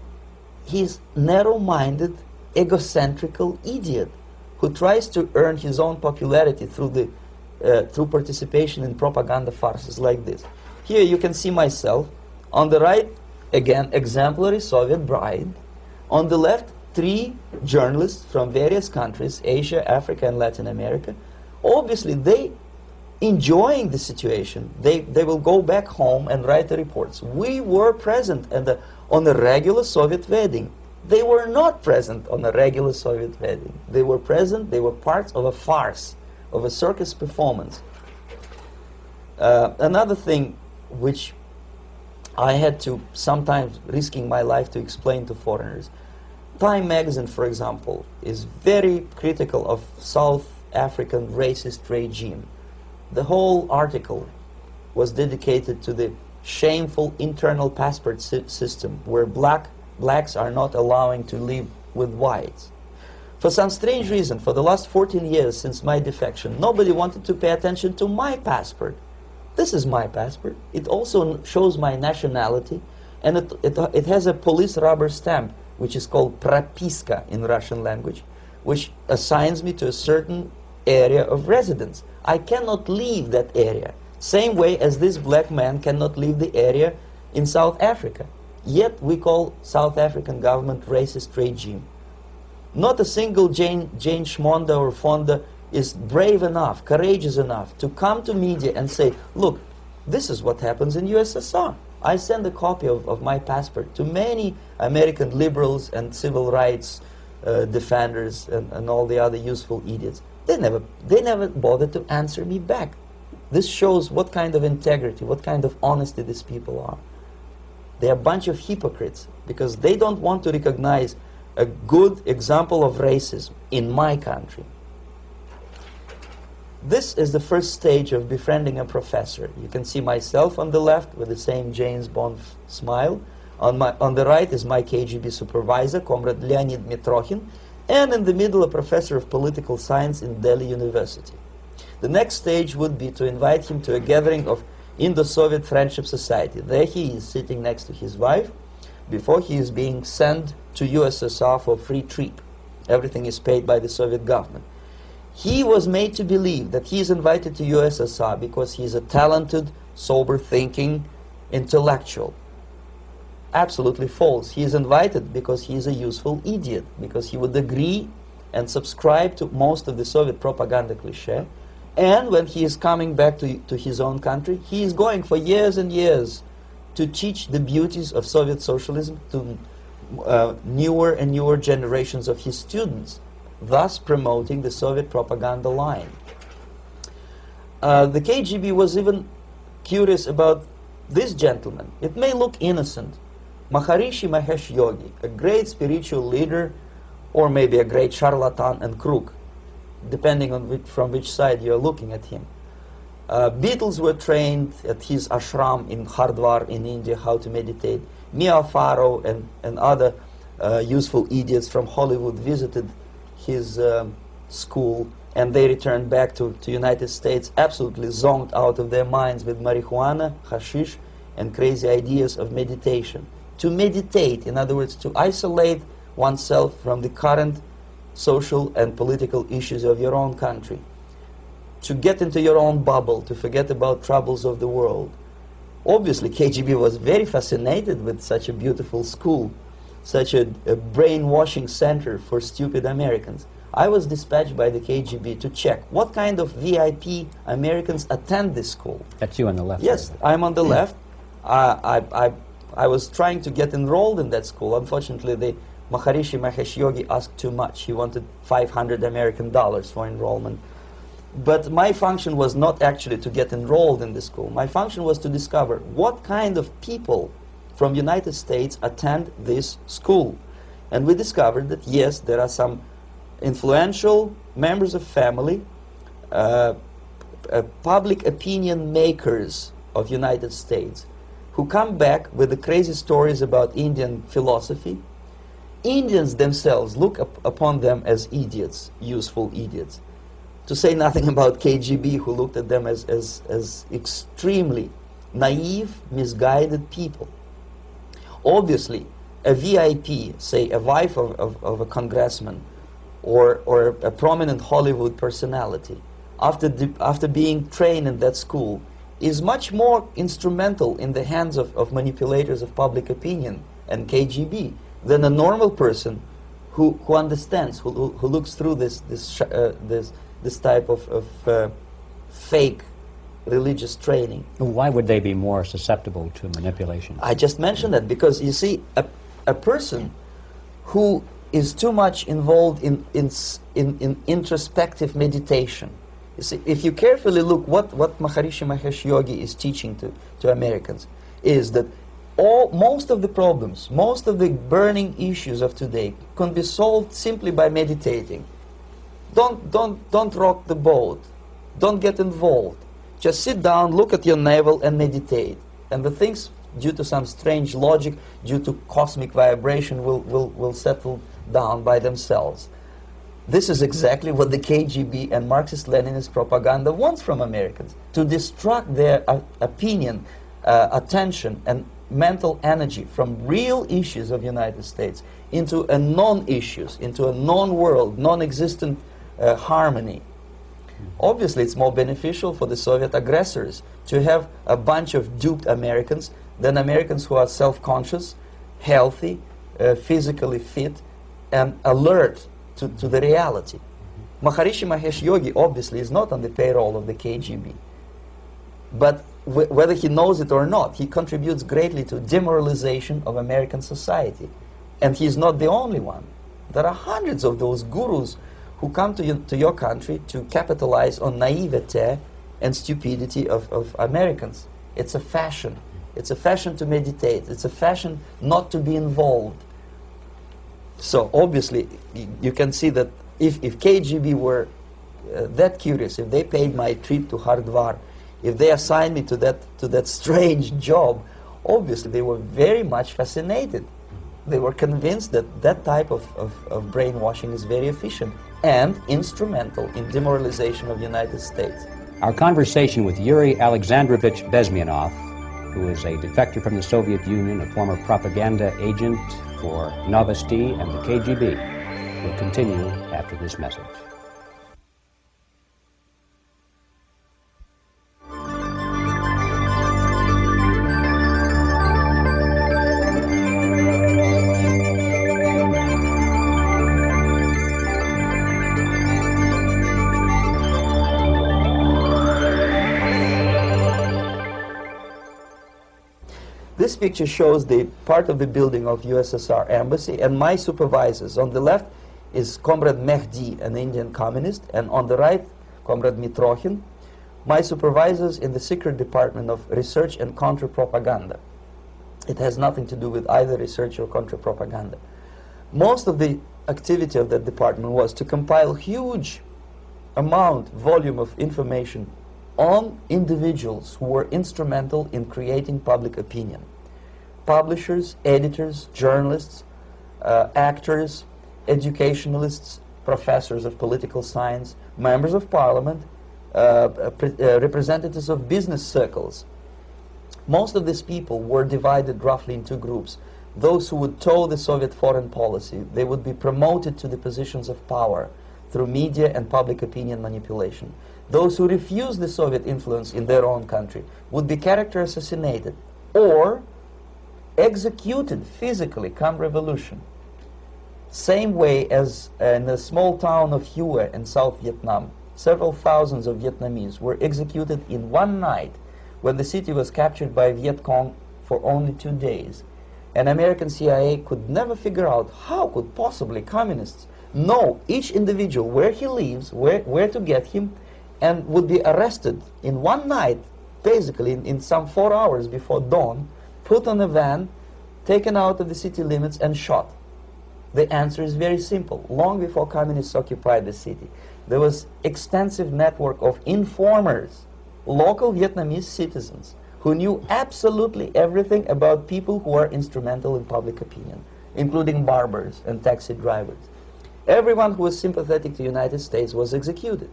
narrow-minded, egocentrical idiot who tries to earn his own popularity through participation in propaganda farces like this. Here you can see myself. On the right, again, exemplary Soviet bride. On the left, 3 journalists from various countries, Asia, Africa, and Latin America. Obviously, they enjoying the situation. They will go back home and write the reports. We were present on a regular Soviet wedding. They were not present on a regular Soviet wedding. They were present, they were parts of a farce, of a circus performance. Another thing which I had to, sometimes risking my life, to explain to foreigners. Time magazine, for example, is very critical of South African racist regime. The whole article was dedicated to the shameful internal passport system where blacks are not allowing to live with whites. For some strange reason, for the last 14 years since my defection, nobody wanted to pay attention to my passport. This is my passport. It also shows my nationality, and it has a police rubber stamp, which is called propiska in Russian language, which assigns me to a certain area of residence. I cannot leave that area, same way as this black man cannot leave the area in South Africa. Yet we call South African government racist regime. Not a single Jane Schmonda or Fonda is brave enough, courageous enough to come to media and say, look, this is what happens in USSR. I send a copy of my passport to many American liberals and civil rights defenders and all the other useful idiots. They never bothered to answer me back. This shows what kind of integrity, what kind of honesty these people are. They are a bunch of hypocrites because they don't want to recognize a good example of racism in my country. This is the first stage of befriending a professor. You can see myself on the left with the same James Bond smile. On the right is my KGB supervisor, Comrade Leonid Mitrokhin, and in the middle a professor of political science in Delhi University. The next stage would be to invite him to a gathering of Indo-Soviet Friendship Society. There he is sitting next to his wife before he is being sent to USSR for free trip. Everything is paid by the Soviet government. He was made to believe that he is invited to USSR because he is a talented, sober-thinking intellectual. Absolutely false. He is invited because he is a useful idiot, because he would agree and subscribe to most of the Soviet propaganda cliché. And when he is coming back to his own country, he is going for years and years to teach the beauties of Soviet socialism to newer and newer generations of his students, thus promoting the Soviet propaganda line. The KGB was even curious about this gentleman. It may look innocent. Maharishi Mahesh Yogi, a great spiritual leader, or maybe a great charlatan and crook, depending on from which side you're looking at him. Beatles were trained at his ashram in Hardwar in India how to meditate. Mia Farrow and other useful idiots from Hollywood visited his school, and they returned back to United States absolutely zonked out of their minds with marijuana, hashish, and crazy ideas of meditation. To meditate, in other words, to isolate oneself from the current social and political issues of your own country. To get into your own bubble, to forget about troubles of the world. Obviously, KGB was very fascinated with such a beautiful school, such a brainwashing center for stupid Americans. I was dispatched by the KGB to check what kind of VIP Americans attend this school. That's you on the left. Yes, I'm on the left. I was trying to get enrolled in that school. Unfortunately, the Maharishi Mahesh Yogi asked too much. He wanted $500 American for enrollment. But my function was not actually to get enrolled in the school. My function was to discover what kind of people from United States attend this school. And we discovered that, yes, there are some influential members of family, public opinion makers of United States, who come back with the crazy stories about Indian philosophy. Indians themselves look upon them as idiots, useful idiots. To say nothing about KGB, who looked at them as extremely naive, misguided people. Obviously, a VIP, say a wife of a congressman, or a prominent Hollywood personality, after being trained in that school, is much more instrumental in the hands of manipulators of public opinion and KGB than a normal person who understands, who looks through this type of fake religious training. Why would they be more susceptible to manipulation? I just mentioned that because, you see, a person who is too much involved in introspective meditation. You see, if you carefully look what Maharishi Mahesh Yogi is teaching to Americans, is that most of the problems, most of the burning issues of today can be solved simply by meditating. Don't rock the boat. Don't get involved. Just sit down, look at your navel, and meditate. And the things, due to some strange logic, due to cosmic vibration, will settle down by themselves. This is exactly what the KGB and Marxist-Leninist propaganda wants from Americans, to distract their opinion, attention, and mental energy from real issues of the United States into a non-issues, into a non-world, non-existent harmony. Obviously, it's more beneficial for the Soviet aggressors to have a bunch of duped Americans than Americans who are self-conscious, healthy, physically fit, and alert to the reality. Maharishi Mahesh Yogi obviously is not on the payroll of the KGB. But whether he knows it or not, he contributes greatly to demoralization of American society. And he's not the only one. There are hundreds of those gurus who come to your country to capitalize on naivete and stupidity of Americans. It's a fashion. It's a fashion to meditate. It's a fashion not to be involved. So obviously, you can see that if KGB were that curious, if they paid my trip to Hardwar, if they assigned me to that strange job, obviously they were very much fascinated. They were convinced that that type of brainwashing is very efficient and instrumental in demoralization of the United States. Our conversation with Yuri Alexandrovich Bezmenov, who is a defector from the Soviet Union, a former propaganda agent for Novosti and the KGB, will continue after this message. This picture shows the part of the building of USSR embassy, and my supervisors. On the left is Comrade Mehdi, an Indian communist, and on the right, Comrade Mitrokhin, my supervisors in the secret department of research and counter-propaganda. It has nothing to do with either research or counter-propaganda. Most of the activity of that department was to compile huge volume of information on individuals who were instrumental in creating public opinion. Publishers, editors, journalists, actors, educationalists, professors of political science, members of parliament, representatives of business circles. Most of these people were divided roughly in two groups. Those who would toe the Soviet foreign policy, they would be promoted to the positions of power through media and public opinion manipulation. Those who refused the Soviet influence in their own country would be character assassinated or executed physically come revolution. Same way as in the small town of Hue in South Vietnam, several thousands of Vietnamese were executed in one night when the city was captured by Viet Cong for only 2 days. And American CIA could never figure out how could possibly communists know each individual, where he lives, where to get him, and would be arrested in one night, basically in some 4 hours before dawn, put on a van, taken out of the city limits and shot. The answer is very simple. Long before communists occupied the city, there was extensive network of informers, local Vietnamese citizens, who knew absolutely everything about people who are instrumental in public opinion, including barbers and taxi drivers. Everyone who was sympathetic to the United States was executed.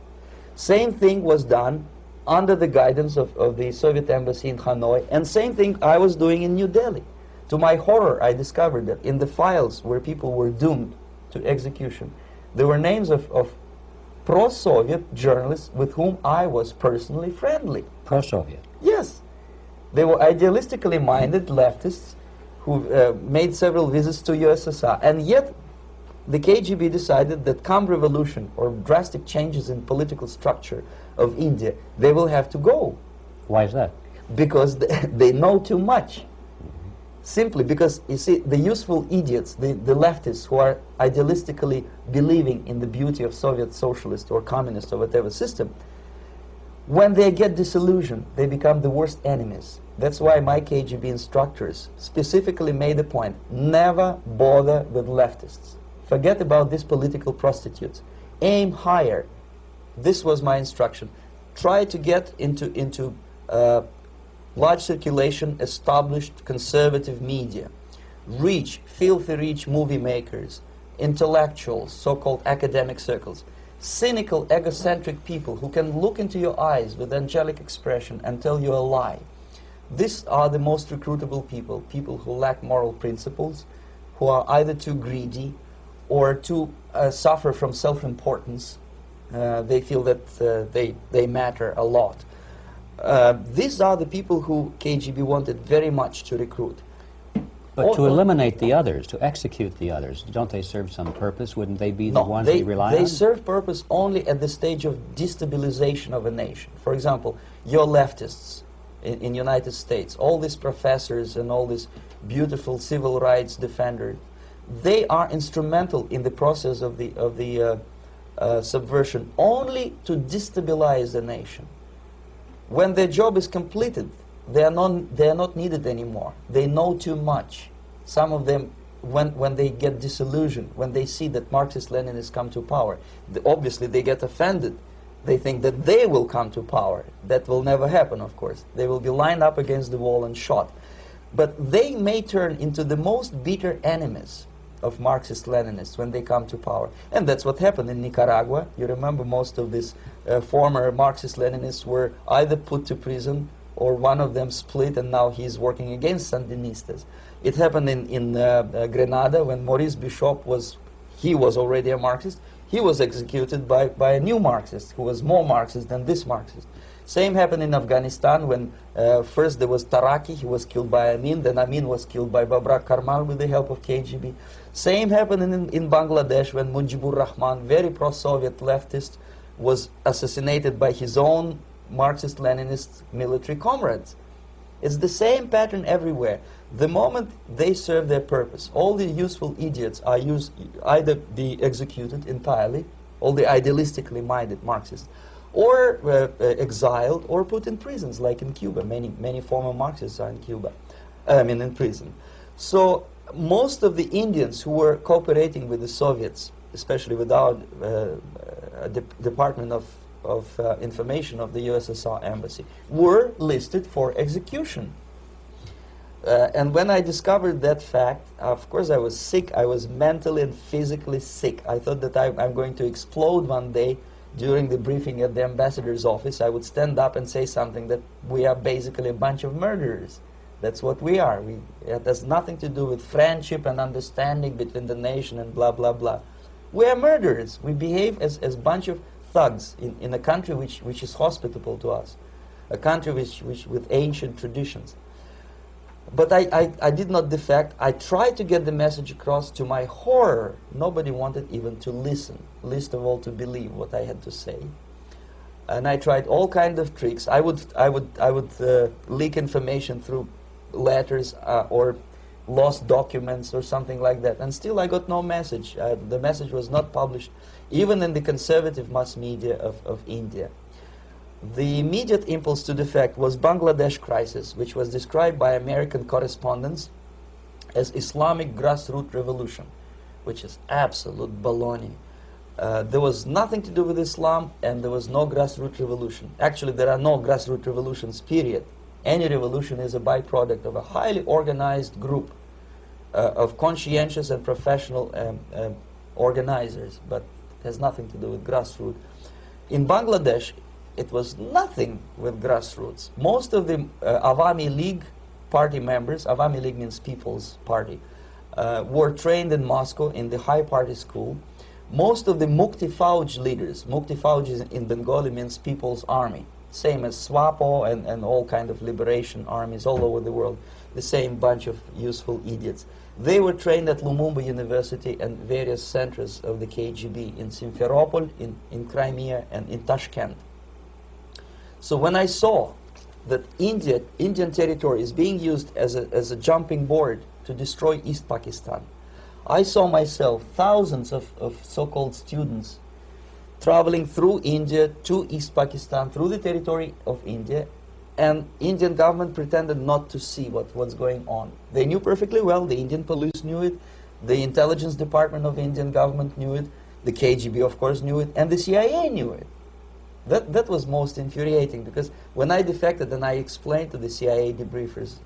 Same thing was done under the guidance of the Soviet embassy in Hanoi, and same thing I was doing in New Delhi. To my horror, I discovered that in the files where people were doomed to execution, there were names of pro-Soviet journalists with whom I was personally friendly. Pro-Soviet? Yes. They were idealistically minded leftists who made several visits to USSR, and yet the KGB decided that come revolution or drastic changes in political structure of India, they will have to go. Why is that? Because they know too much. Simply because, you see, the useful idiots, the leftists who are idealistically believing in the beauty of Soviet socialist or communist or whatever system, when they get disillusioned, they become the worst enemies. That's why my KGB instructors specifically made the point, never bother with leftists. Forget about these political prostitutes. Aim higher. This was my instruction. Try to get into large circulation, established conservative media. Rich, filthy rich movie makers, intellectuals, so-called academic circles. Cynical, egocentric people who can look into your eyes with angelic expression and tell you a lie. These are the most recruitable people, people who lack moral principles, who are either too greedy or too suffer from self-importance. They feel that they matter a lot. These are the people who KGB wanted very much to recruit. But to eliminate the others, to execute the others, don't they serve some purpose? Wouldn't they be the ones we rely on? They serve purpose only at the stage of destabilization of a nation. For example, your leftists in the United States, all these professors and all these beautiful civil rights defenders, they are instrumental in the process of the subversion only to destabilize the nation. When their job is completed, they are not needed anymore. They know too much. Some of them, when they get disillusioned, when they see that Marxist-Leninists come to power, obviously they get offended. They think that they will come to power. That will never happen, of course. They will be lined up against the wall and shot. But they may turn into the most bitter enemies of Marxist-Leninists when they come to power. And that's what happened in Nicaragua. You remember most of these former Marxist-Leninists were either put to prison or one of them split, and now he's working against Sandinistas. It happened in Grenada when Maurice Bishop was already a Marxist. He was executed by a new Marxist who was more Marxist than this Marxist. Same happened in Afghanistan when first there was Taraki, he was killed by Amin, then Amin was killed by Babrak Karmal with the help of KGB. Same happened in Bangladesh when Mujibur Rahman, very pro-Soviet leftist, was assassinated by his own Marxist-Leninist military comrades. It's the same pattern everywhere. The moment they serve their purpose, all the useful idiots are either be executed entirely, all the idealistically minded Marxists, or exiled or put in prisons, like in Cuba. Many former Marxists are in Cuba, in prison. So most of the Indians who were cooperating with the Soviets, especially with our Department of Information of the USSR Embassy, were listed for execution. And when I discovered that fact, of course I was sick. I was mentally and physically sick. I thought that I'm going to explode one day during the briefing at the ambassador's office. I would stand up and say something that we are basically a bunch of murderers. That's what we are. It has nothing to do with friendship and understanding between the nation and blah, blah, blah. We are murderers. We behave as a bunch of thugs in a country which is hospitable to us, a country which with ancient traditions. But I did not defect. I tried to get the message across. To my horror, nobody wanted even to listen, least of all to believe what I had to say. And I tried all kinds of tricks. I would leak information through letters or lost documents or something like that. And still I got no message. The message was not published, even in the conservative mass media of India. The immediate impulse to defect was Bangladesh crisis, which was described by American correspondents as Islamic grassroots revolution, which is absolute baloney. There was nothing to do with Islam, and there was no grassroots revolution. Actually, there are no grassroots revolutions, period. Any revolution is a byproduct of a highly organized group of conscientious and professional organizers, but it has nothing to do with grassroots. In Bangladesh, it was nothing with grassroots. Most of the Awami League party members, Awami League means People's Party, were trained in Moscow in the High Party School. Most of the Mukti Fauj leaders, Mukti Fauj in Bengali means People's Army, same as SWAPO and all kind of liberation armies all over the world, the same bunch of useful idiots. They were trained at Lumumba University and various centers of the KGB in Simferopol, in Crimea, and in Tashkent. So when I saw that Indian territory is being used as a jumping board to destroy East Pakistan, I saw myself thousands of so-called students traveling through India to East Pakistan, through the territory of India, and Indian government pretended not to see what's going on. They knew perfectly well, the Indian police knew it, the intelligence department of the Indian government knew it, the KGB of course knew it, and the CIA knew it. That was most infuriating, because when I defected and I explained to the CIA debriefers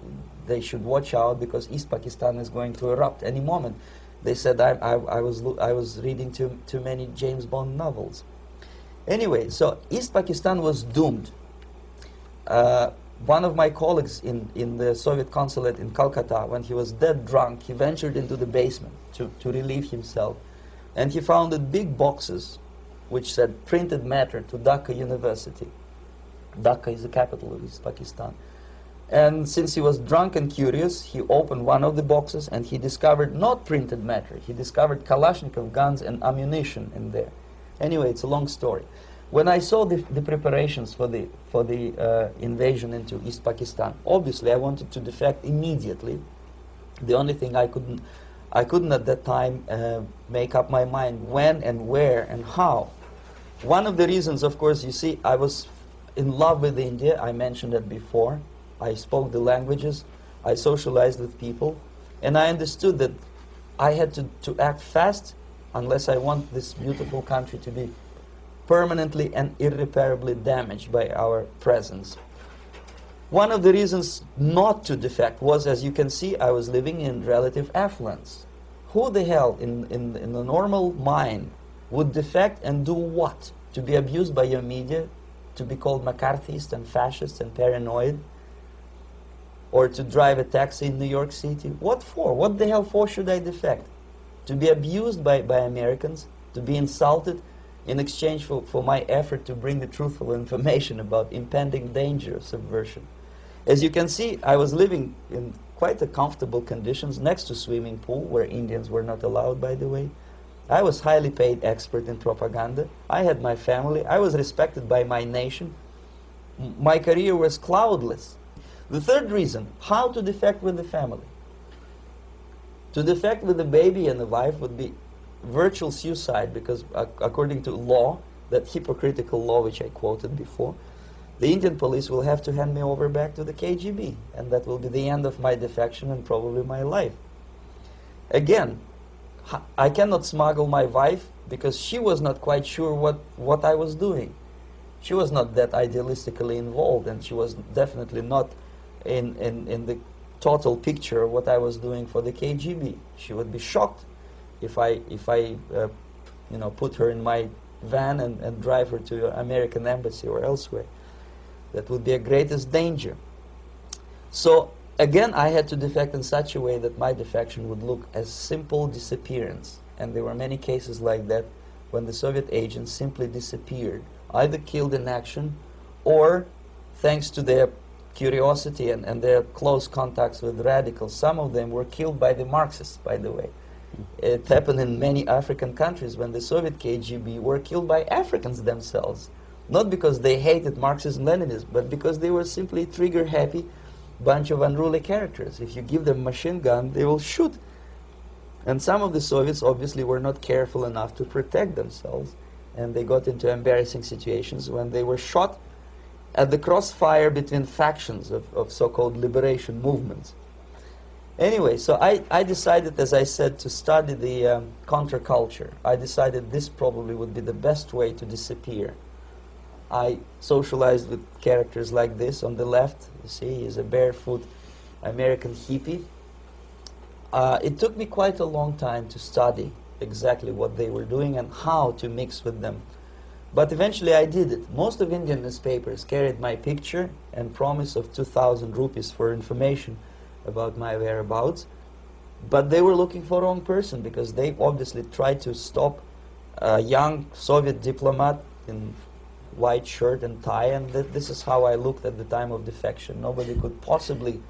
they should watch out because East Pakistan is going to erupt any moment, they said I was reading too many James Bond novels. Anyway, so East Pakistan was doomed. One of my colleagues in the Soviet consulate in Calcutta, when he was dead drunk, he ventured into the basement to relieve himself, and he found big boxes which said printed matter to Dhaka University. Dhaka is the capital of East Pakistan. And since he was drunk and curious, he opened one of the boxes and he discovered not printed matter. He discovered Kalashnikov guns and ammunition in there. Anyway, it's a long story. When I saw the preparations for the invasion into East Pakistan, obviously I wanted to defect immediately. The only thing I couldn't at that time make up my mind when and where and how. One of the reasons, of course, you see, I was in love with India. I mentioned that before. I spoke the languages. I socialized with people. And I understood that I had to act fast unless I want this beautiful country to be permanently and irreparably damaged by our presence. One of the reasons not to defect was, as you can see, I was living in relative affluence. Who the hell in the normal mind would defect and do what? To be abused by your media, to be called McCarthyist and fascist and paranoid, or to drive a taxi in New York City? What for? What the hell for should I defect? To be abused by Americans, to be insulted in exchange for my effort to bring the truthful information about impending danger of subversion. As you can see, I was living in quite a comfortable conditions next to swimming pool, where Indians were not allowed, by the way. I was highly paid expert in propaganda. I had my family. I was respected by my nation. My career was cloudless. The third reason, how to defect with the family. To defect with the baby and the wife would be virtual suicide, because according to law, that hypocritical law which I quoted before, the Indian police will have to hand me over back to the KGB, and that will be the end of my defection and probably my life. Again, I cannot smuggle my wife because she was not quite sure what I was doing. She was not that idealistically involved, and she was definitely not in the total picture of what I was doing for the KGB. She would be shocked if I put her in my van and drive her to the American embassy or elsewhere. That would be a greatest danger. So again, I had to defect in such a way that my defection would look as simple disappearance. And there were many cases like that when the Soviet agents simply disappeared, either killed in action or, thanks to their curiosity and their close contacts with radicals, some of them were killed by the Marxists, by the way. It happened in many African countries when the Soviet KGB were killed by Africans themselves. Not because they hated Marxism, Leninism, but because they were simply trigger-happy bunch of unruly characters. If you give them a machine gun, they will shoot. And some of the Soviets obviously were not careful enough to protect themselves, and they got into embarrassing situations when they were shot at the crossfire between factions of so-called liberation movements. Anyway, so I decided, as I said, to study the counterculture. I decided this probably would be the best way to disappear. I socialized with characters like this. On the left, you see, is a barefoot American hippie. It took me quite a long time to study exactly what they were doing and how to mix with them. But eventually I did it. Most of Indian newspapers carried my picture and promise of 2,000 rupees for information about my whereabouts. But they were looking for the wrong person, because they obviously tried to stop a young Soviet diplomat in white shirt and tie, and this is how I looked at the time of defection. Nobody could possibly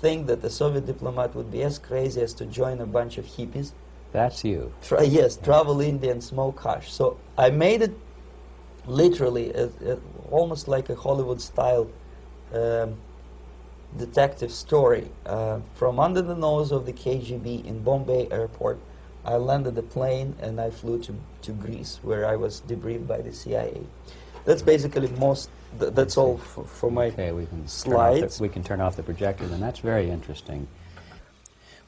think that a Soviet diplomat would be as crazy as to join a bunch of hippies. That's you. Yes, travel India and smoke hash. So I made it literally almost like a Hollywood-style detective story. From under the nose of the KGB in Bombay airport, I landed the plane and I flew to Greece, where I was debriefed by the CIA. That's basically that's all for my slides. We can turn off the projector, and that's very interesting.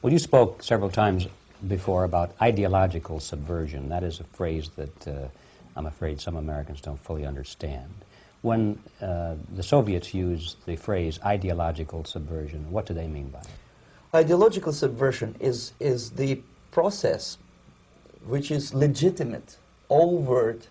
Well, you spoke several times before about ideological subversion. That is a phrase that I'm afraid some Americans don't fully understand. When the Soviets use the phrase ideological subversion, what do they mean by it? Ideological subversion is the process which is legitimate, overt,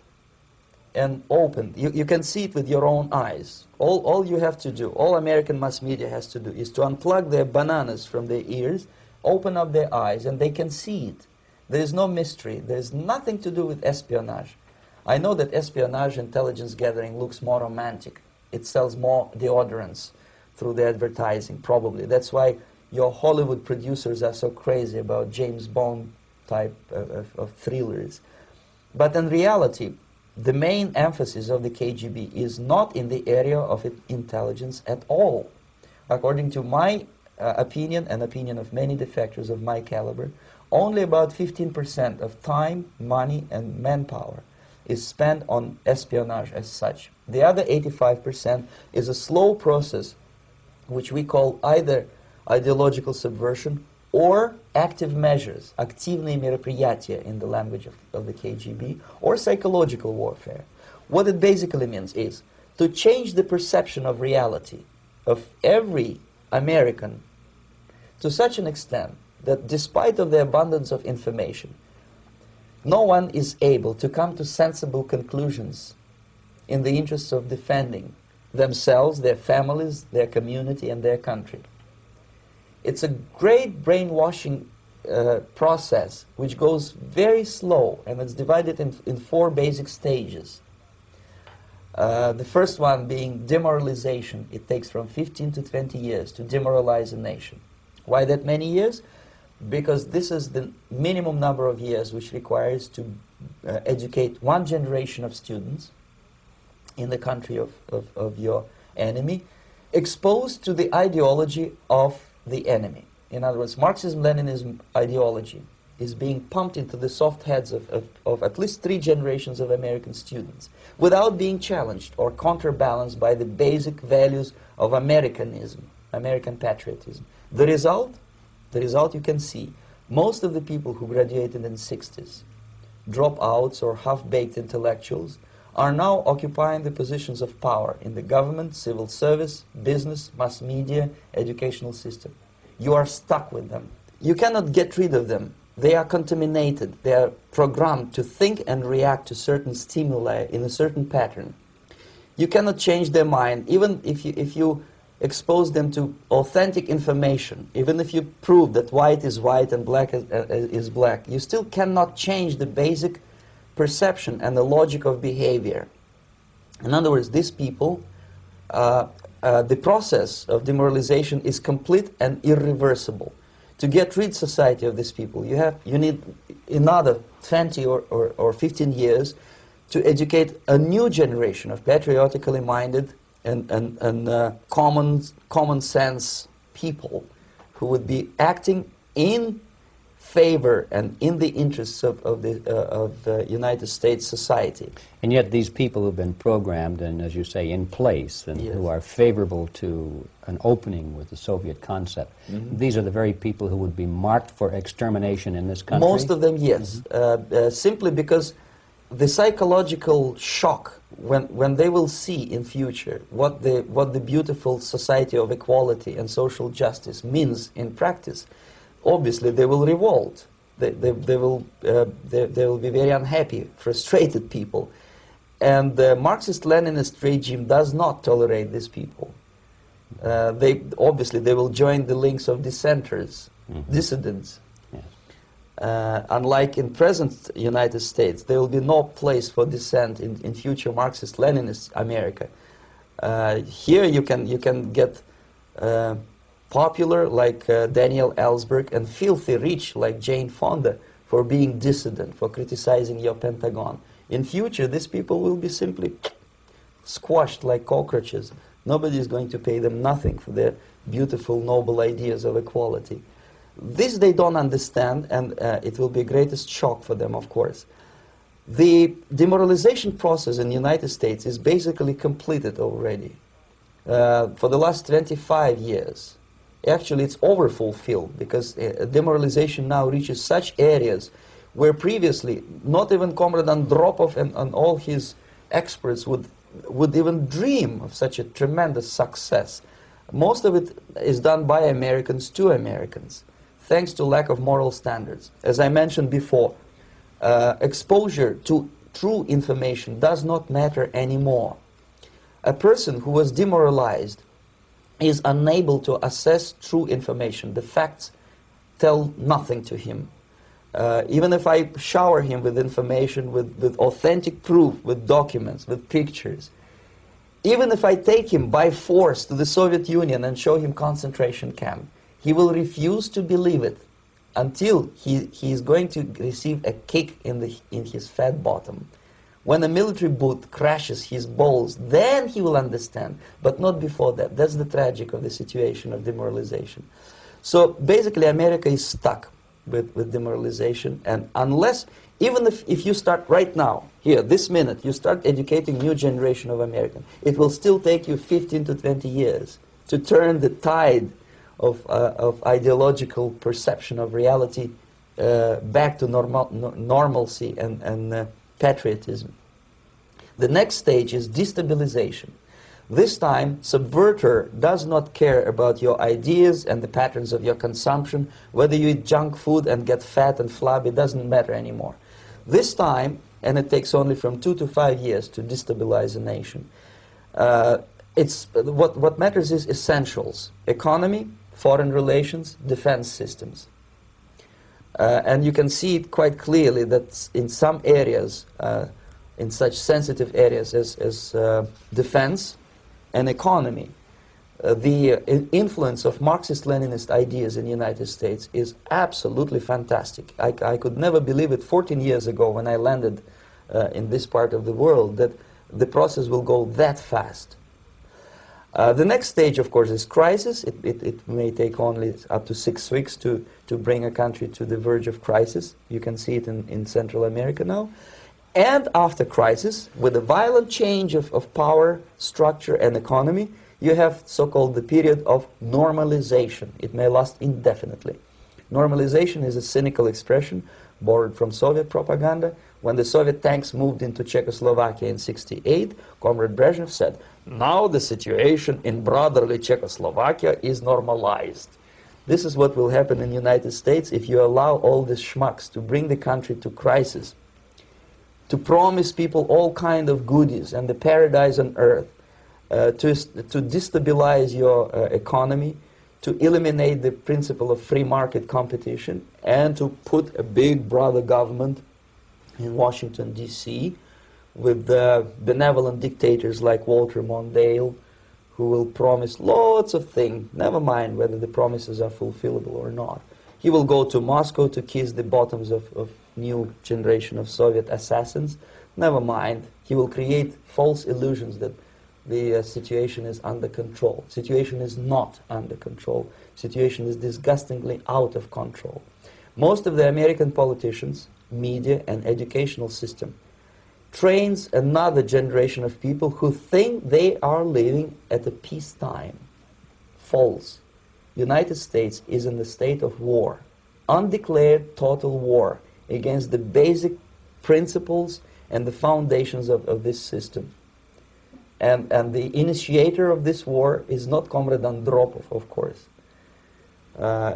and open. You can see it with your own eyes. All you have to do, all American mass media has to do, is to unplug their bananas from their ears, open up their eyes, and they can see it. There is no mystery. There is nothing to do with espionage. I know that espionage intelligence gathering looks more romantic. It sells more deodorants through the advertising, probably. That's why your Hollywood producers are so crazy about James Bond type of thrillers. But in reality, the main emphasis of the KGB is not in the area of intelligence at all. According to my opinion and opinion of many defectors of my caliber, only about 15% of time, money, and manpower is spent on espionage as such. The other 85% is a slow process which we call either ideological subversion or active measures, активные мероприятия in the language of the KGB, or psychological warfare. What it basically means is to change the perception of reality of every American to such an extent that despite of the abundance of information, no one is able to come to sensible conclusions in the interests of defending themselves, their families, their community, and their country. It's a great brainwashing process which goes very slow, and it's divided in 4 basic stages. The first one being demoralization. It takes from 15 to 20 years to demoralize a nation. Why that many years? Because this is the minimum number of years which requires to educate one generation of students in the country of your enemy. exposed to the ideology of the enemy. In other words, Marxism-Leninism ideology is being pumped into the soft heads of at least 3 generations of American students without being challenged or counterbalanced by the basic values of Americanism, American patriotism. The result you can see. Most of the people who graduated in the 60s, dropouts or half-baked intellectuals, are now occupying the positions of power in the government, civil service, business, mass media, educational system. You are stuck with them. You cannot get rid of them. They are contaminated. They are programmed to think and react to certain stimuli in a certain pattern. You cannot change their mind, even if you expose them to authentic information, even if you prove that white is white and black is black. You still cannot change the basic perception and the logic of behavior. In other words, these people, the process of demoralization is complete and irreversible. To get rid society of these people, you need another 20 or 15 years to educate a new generation of patriotically minded and common sense people who would be acting in favor and in the interests of the United States society. And yet these people who've been programmed and, as you say, in place and Yes. who are favorable to an opening with the Soviet concept, these are the very people who would be marked for extermination in this country? Most of them, yes. Simply because the psychological shock when they will see in future what the beautiful society of equality and social justice means in practice, obviously they will revolt. They will be very unhappy, frustrated people. And the Marxist-Leninist regime does not tolerate these people. Obviously they will join the links of dissenters, dissidents. Unlike in present United States, there will be no place for dissent in future Marxist-Leninist America. Here you can get popular like Daniel Ellsberg and filthy rich like Jane Fonda for being dissident, for criticizing your Pentagon. In future, these people will be simply squashed like cockroaches. Nobody is going to pay them nothing for their beautiful, noble ideas of equality. This they don't understand, and it will be a greatest shock for them, of course. The demoralization process in the United States is basically completed already. For the last 25 years. Actually, it's overfulfilled because demoralization now reaches such areas where previously not even Comrade Andropov and all his experts would even dream of such a tremendous success. Most of it is done by Americans to Americans, thanks to lack of moral standards. As I mentioned before, exposure to true information does not matter anymore. A person who was demoralized is unable to assess true information. The facts tell nothing to him. Even if I shower him with information, with authentic proof, with documents, with pictures, even if I take him by force to the Soviet Union and show him concentration camp, he will refuse to believe it until he is going to receive a kick in his fat bottom. When a military boot crashes his balls, then he will understand, but not before that. That's the tragic of the situation of demoralization. So basically America is stuck with demoralization, and unless, even if you start right now, here, this minute, you start educating new generation of Americans, it will still take you 15 to 20 years to turn the tide of ideological perception of reality back to normalcy and patriotism. The next stage is destabilization. This time, subverter does not care about your ideas and the patterns of your consumption. Whether you eat junk food and get fat and flabby, doesn't matter anymore. This time, and it takes only from 2 to 5 years to destabilize a nation, what matters is essentials: economy, foreign relations, defense systems. And you can see it quite clearly that in some areas, in such sensitive areas as defense and economy, the influence of Marxist-Leninist ideas in the United States is absolutely fantastic. I could never believe it 14 years ago when I landed in this part of the world that the process will go that fast. The next stage, of course, is crisis. It may take only up to 6 weeks to bring a country to the verge of crisis. You can see it in Central America now. And after crisis, with a violent change of power, structure, and economy, you have so-called the period of normalization. It may last indefinitely. Normalization is a cynical expression borrowed from Soviet propaganda. When the Soviet tanks moved into Czechoslovakia in '68, Comrade Brezhnev said, "Now the situation in brotherly Czechoslovakia is normalized." This is what will happen in the United States if you allow all these schmucks to bring the country to crisis, to promise people all kind of goodies and the paradise on earth, to destabilize your economy, to eliminate the principle of free market competition, and to put a big brother government in Washington, D.C., with benevolent dictators like Walter Mondale, who will promise lots of things, never mind whether the promises are fulfillable or not. He will go to Moscow to kiss the bottoms of new generation of Soviet assassins, never mind. He will create false illusions that the situation is under control. Situation is not under control. Situation is disgustingly out of control. Most of the American politicians, media, and educational system trains another generation of people who think they are living at a peacetime. False. United States is in the state of war, undeclared total war against the basic principles and the foundations of this system. And the initiator of this war is not Comrade Andropov, of course.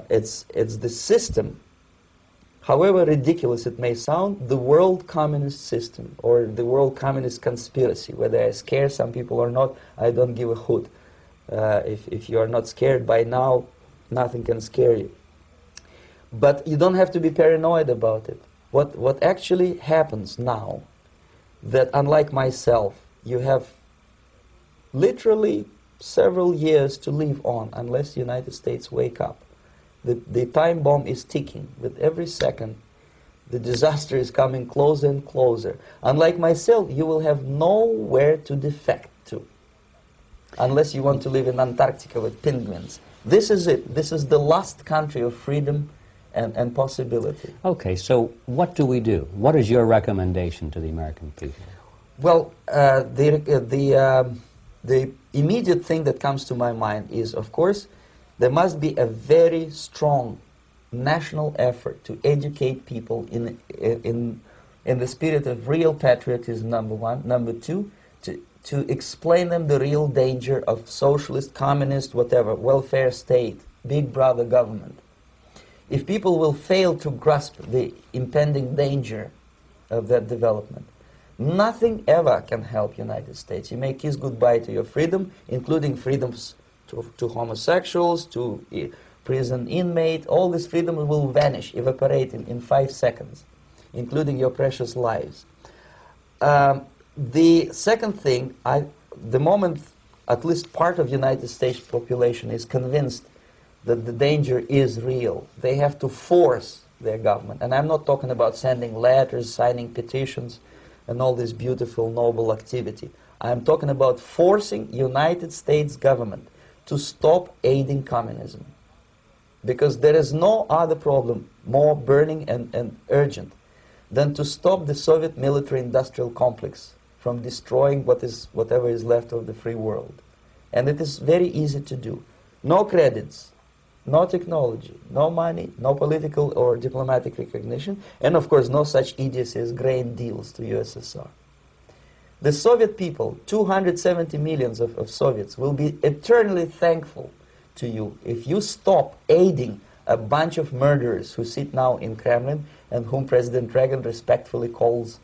It's the system. However ridiculous it may sound, the world communist system or the world communist conspiracy, whether I scare some people or not, I don't give a hoot. If you are not scared by now, nothing can scare you. But you don't have to be paranoid about it. What actually happens now, that unlike myself, you have literally several years to live on unless the United States wake up. The time bomb is ticking. With every second, the disaster is coming closer and closer. Unlike myself, you will have nowhere to defect to, unless you want to live in Antarctica with penguins. This is it. This is the last country of freedom and possibility. Okay, so what do we do? What is your recommendation to the American people? Well, the immediate thing that comes to my mind is, of course, there must be a very strong national effort to educate people in the spirit of real patriotism, number one. Number two, to explain them the real danger of socialist, communist, whatever, welfare state, big brother government. If people will fail to grasp the impending danger of that development, nothing ever can help United States. You may kiss goodbye to your freedom, including freedoms to homosexuals, to prison inmate. All these freedoms will vanish, evaporate in 5 seconds, including your precious lives. The second thing, the moment at least part of United States population is convinced that the danger is real, they have to force their government. And I'm not talking about sending letters, signing petitions, and all this beautiful, noble activity. I'm talking about forcing United States government to stop aiding communism. Because there is no other problem more burning and urgent than to stop the Soviet military-industrial complex from destroying whatever is left of the free world. And it is very easy to do. No credits, no technology, no money, no political or diplomatic recognition, and of course no such idiocy as grain deals to USSR. The Soviet people, 270 millions of Soviets, will be eternally thankful to you if you stop aiding a bunch of murderers who sit now in Kremlin and whom President Reagan respectfully calls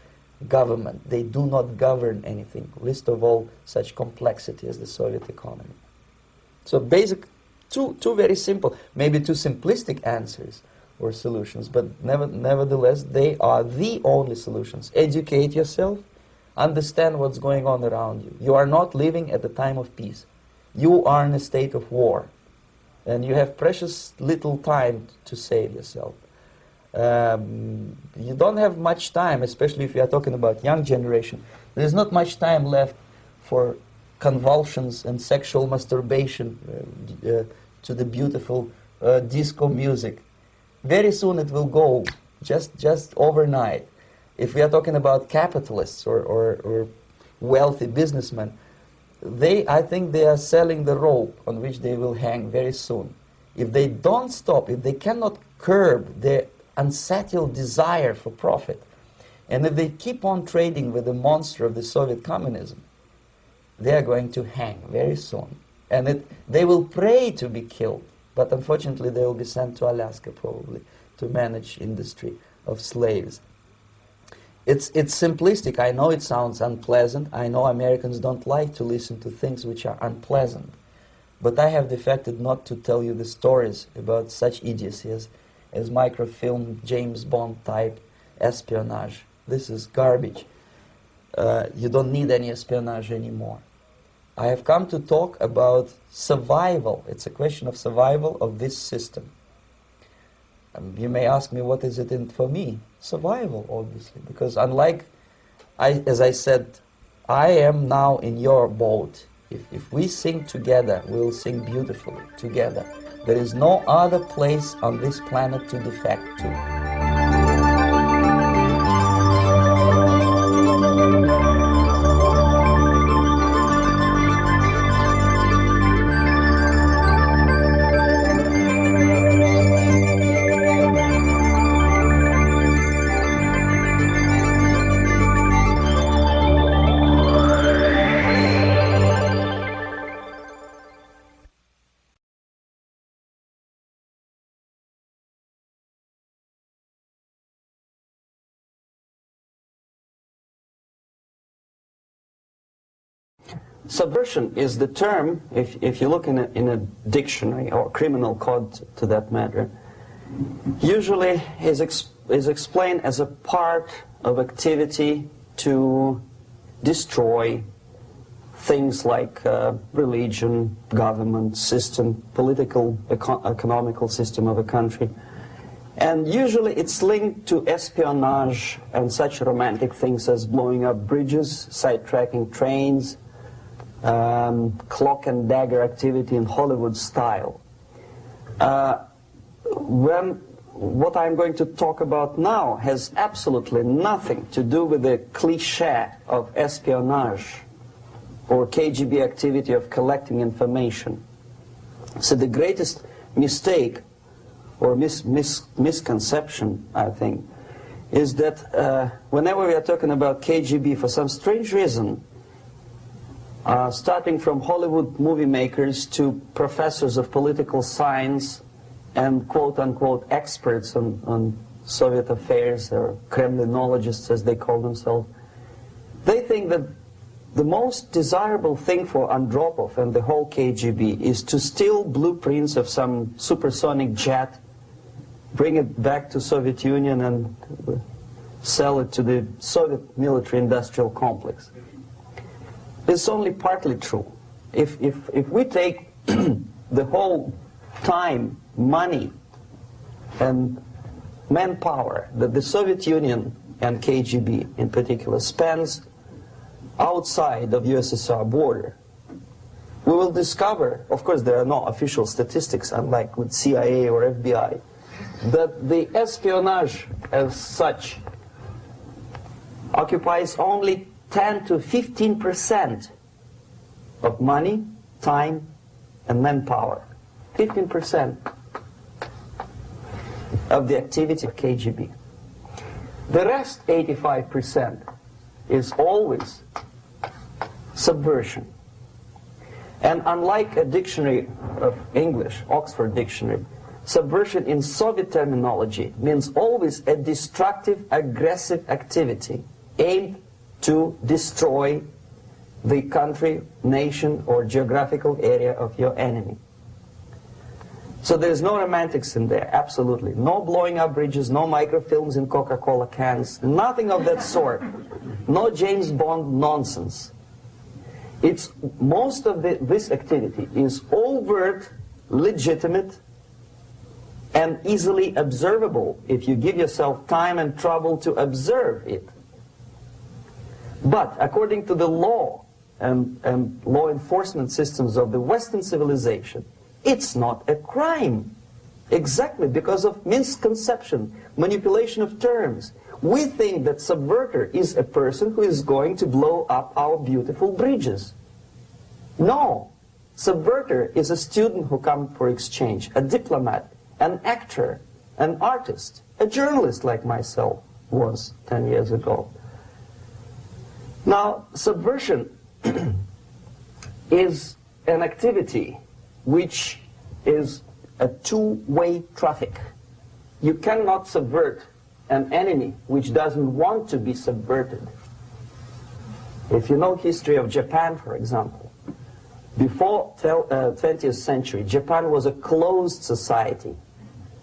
government. They do not govern anything, least of all such complexity as the Soviet economy. So basic, two very simple, maybe too simplistic answers or solutions, but nevertheless they are the only solutions. Educate yourself, understand what's going on around you. You are not living at the time of peace. You are in a state of war, and you have precious little time to save yourself. You don't have much time, especially if you are talking about young generation. There's not much time left for convulsions and sexual masturbation to the beautiful disco music. Very soon it will go, just overnight. If we are talking about capitalists or wealthy businessmen, I think they are selling the rope on which they will hang very soon. If they don't stop, if they cannot curb their unsettled desire for profit, and if they keep on trading with the monster of the Soviet communism, they are going to hang very soon. And they will pray to be killed, but unfortunately they will be sent to Alaska probably to manage industry of slaves. It's simplistic. I know it sounds unpleasant. I know Americans don't like to listen to things which are unpleasant. But I have defected not to tell you the stories about such idiocy as microfilm, James Bond type espionage. This is garbage. You don't need any espionage anymore. I have come to talk about survival. It's a question of survival of this system. You may ask me, what is it in for me? Survival, obviously, because unlike, as I said, I am now in your boat. If we sing together, we'll sing beautifully together. There is no other place on this planet to defect to. Subversion is the term, if you look in a dictionary or criminal code to that matter, usually is explained as a part of activity to destroy things like religion, government, system, political, economical system of a country. And usually it's linked to espionage and such romantic things as blowing up bridges, sidetracking trains, cloak and dagger activity in Hollywood style. What I'm going to talk about now has absolutely nothing to do with the cliché of espionage or KGB activity of collecting information. So the greatest mistake or misconception, I think, is that whenever we are talking about KGB, for some strange reason, starting from Hollywood movie makers to professors of political science and quote-unquote experts on Soviet affairs, or Kremlinologists as they call themselves, they think that the most desirable thing for Andropov and the whole KGB is to steal blueprints of some supersonic jet, bring it back to Soviet Union and sell it to the Soviet military-industrial complex. It's only partly true. If we take the whole time, money, and manpower that the Soviet Union and KGB in particular spends outside of USSR border, we will discover, of course there are no official statistics unlike with CIA or FBI, that the espionage as such occupies only 10 to 15% of money, time, and manpower. 15% of the activity of KGB. The rest, 85%, is always subversion. And unlike a dictionary of English, Oxford Dictionary, subversion in Soviet terminology means always a destructive, aggressive activity aimed to destroy the country, nation, or geographical area of your enemy. So there's no romantics in there, absolutely. No blowing up bridges, no microfilms in Coca-Cola cans, nothing of that sort. No James Bond nonsense. Most of this activity is overt, legitimate, and easily observable if you give yourself time and trouble to observe it. But according to the law and law enforcement systems of the Western civilization, it's not a crime. Exactly because of misconception, manipulation of terms. We think that subverter is a person who is going to blow up our beautiful bridges. No. Subverter is a student who comes for exchange, a diplomat, an actor, an artist, a journalist like myself was 10 years ago. Now, subversion is an activity which is a two-way traffic. You cannot subvert an enemy which doesn't want to be subverted. If you know history of Japan, for example, before 20th century, Japan was a closed society.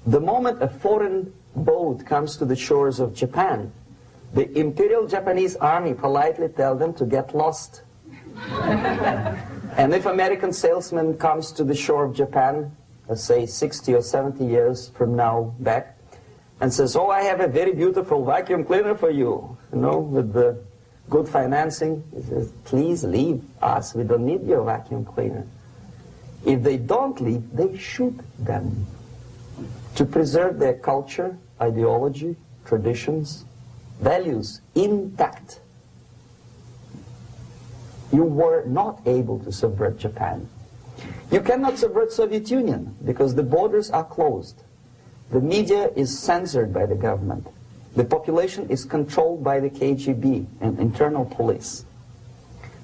The moment a foreign boat comes to the shores of Japan, the Imperial Japanese Army politely tell them to get lost. And if American salesman comes to the shore of Japan, let's say 60 or 70 years from now back, and says, oh, I have a very beautiful vacuum cleaner for you, with the good financing, he says, please leave us, we don't need your vacuum cleaner. If they don't leave, they shoot them to preserve their culture, ideology, traditions, values intact. You were not able to subvert Japan. You cannot subvert Soviet Union because the borders are closed. The media is censored by the government. The population is controlled by the KGB and internal police.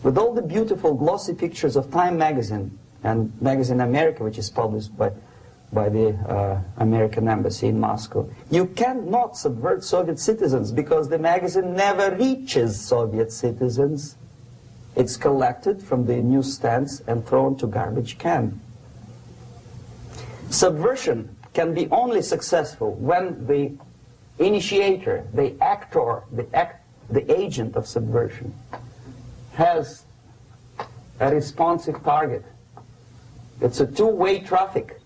With all the beautiful glossy pictures of Time magazine and Magazine America, which is published by the American embassy in Moscow, you cannot subvert Soviet citizens because the magazine never reaches Soviet citizens. It's collected from the newsstands and thrown to garbage can. Subversion can be only successful when the initiator, the actor, the agent of subversion has a responsive target. It's a two-way traffic.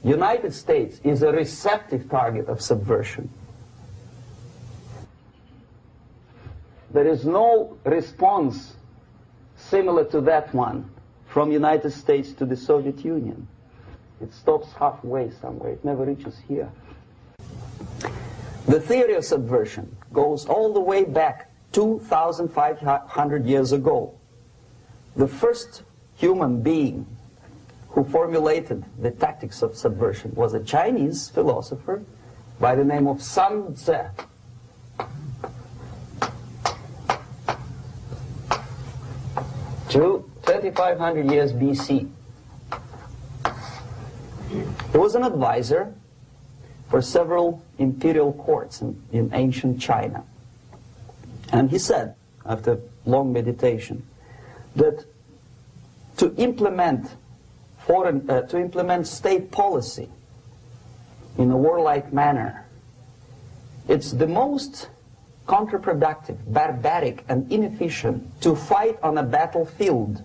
United States is a receptive target of subversion. There is no response similar to that one from United States to the Soviet Union. It stops halfway somewhere. It never reaches here. The theory of subversion goes all the way back 2,500 years ago. The first human being who formulated the tactics of subversion was a Chinese philosopher by the name of Sun Tzu. 2,500 years BC. He was an advisor for several imperial courts in ancient China. And he said, after long meditation, that to implement state policy in a warlike manner, it's the most counterproductive, barbaric, and inefficient to fight on a battlefield.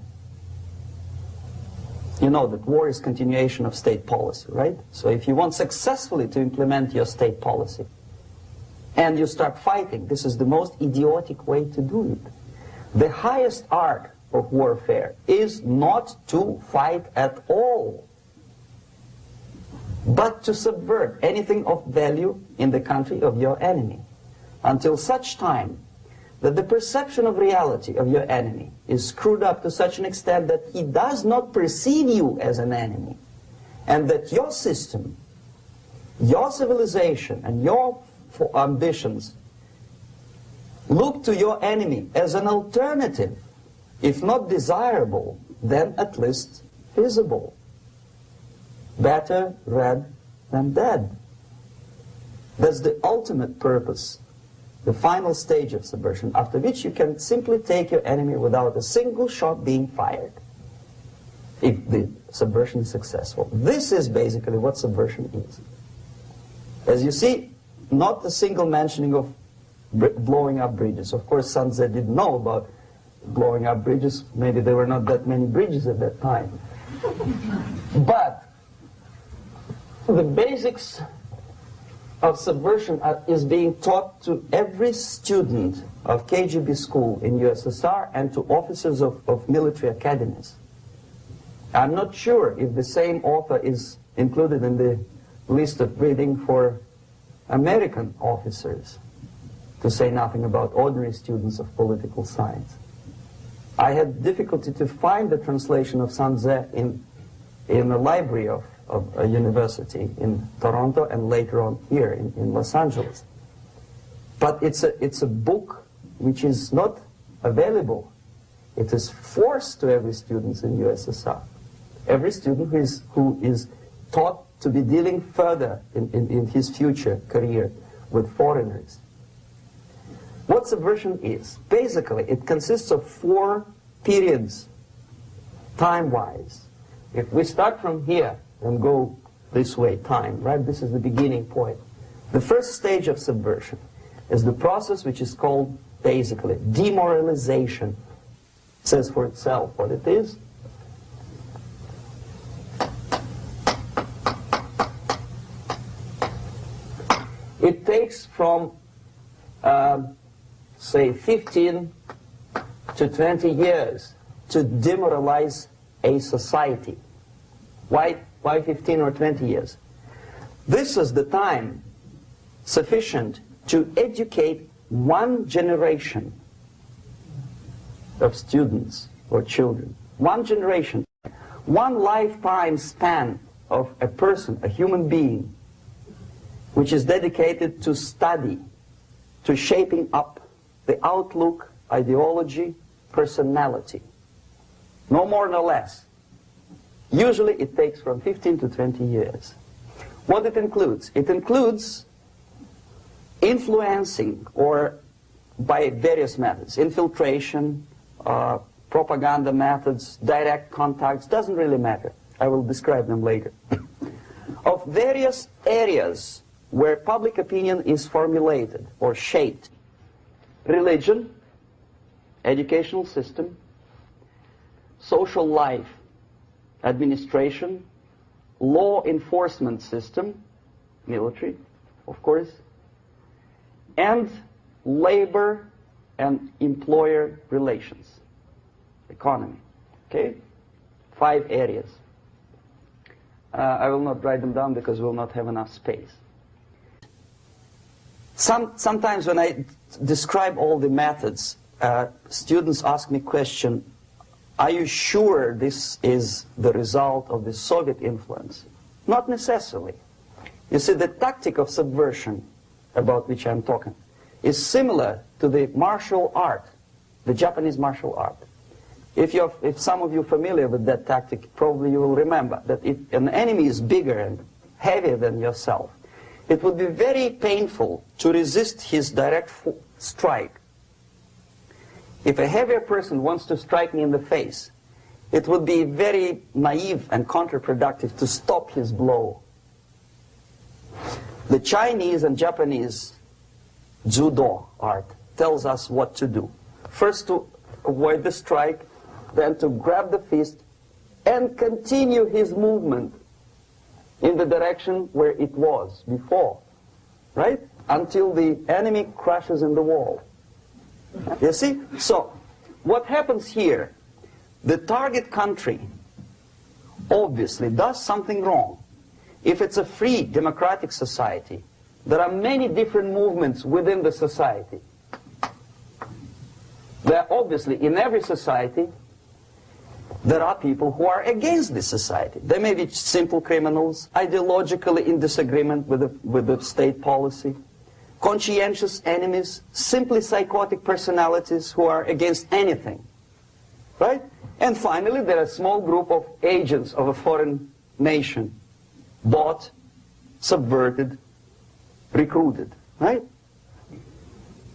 You know that war is continuation of state policy, right? So if you want successfully to implement your state policy, and you start fighting, this is the most idiotic way to do it. The highest art of warfare is not to fight at all, but to subvert anything of value in the country of your enemy, until such time that the perception of reality of your enemy is screwed up to such an extent that he does not perceive you as an enemy, and that your system, your civilization, and your ambitions look to your enemy as an alternative, if not desirable, then at least feasible. Better red than dead. That's the ultimate purpose, the final stage of subversion, after which you can simply take your enemy without a single shot being fired, if the subversion is successful. This is basically what subversion is. As you see, not a single mentioning of blowing up bridges. Of course, Sun Tzu didn't know about blowing up bridges. Maybe there were not that many bridges at that time. But the basics of subversion is being taught to every student of KGB school in USSR and to officers of military academies. I'm not sure if the same author is included in the list of reading for American officers, to say nothing about ordinary students of political science. I had difficulty to find the translation of Sun Tzu in the library of a university in Toronto and later on here in Los Angeles. But it's a book which is not available. It is forced to every student in USSR. Every student who is taught to be dealing further in his future career with foreigners. What subversion is? Basically, it consists of 4 periods, time-wise. If we start from here and go this way, time, right? This is the beginning point. The first stage of subversion is the process which is called, basically, demoralization. It says for itself what it is. It takes from, say, 15 to 20 years to demoralize a society. Why 15 or 20 years? This is the time sufficient to educate one generation of students or children. One generation. One lifetime span of a person, a human being, which is dedicated to study, to shaping up the outlook, ideology, personality. No more, no less. Usually it takes from 15 to 20 years. What it includes? It includes influencing, or by various methods, infiltration, propaganda methods, direct contacts, doesn't really matter. I will describe them later. Of various areas where public opinion is formulated or shaped. Religion, educational system, social life, administration, law enforcement system, military, of course, and labor and employer relations, economy. Okay? 5 areas. I will not write them down because we will not have enough space. Sometimes when I describe all the methods, students ask me question, are you sure this is the result of the Soviet influence? Not necessarily. You see, the tactic of subversion, about which I'm talking, is similar to the martial art, the Japanese martial art. If some of you are familiar with that tactic, probably you will remember that if an enemy is bigger and heavier than yourself, it would be very painful to resist his direct strike. If a heavier person wants to strike me in the face, it would be very naive and counterproductive to stop his blow. The Chinese and Japanese judo art tells us what to do. First to avoid the strike, then to grab the fist and continue his movement in the direction where it was before, right? Until the enemy crashes in the wall. You see? So, what happens here? The target country obviously does something wrong. If it's a free democratic society, there are many different movements within the society. There are obviously, in every society, there are people who are against this society. They may be simple criminals, ideologically in disagreement with the state policy, conscientious enemies, simply psychotic personalities who are against anything, right? And finally, there are a small group of agents of a foreign nation, bought, subverted, recruited, right?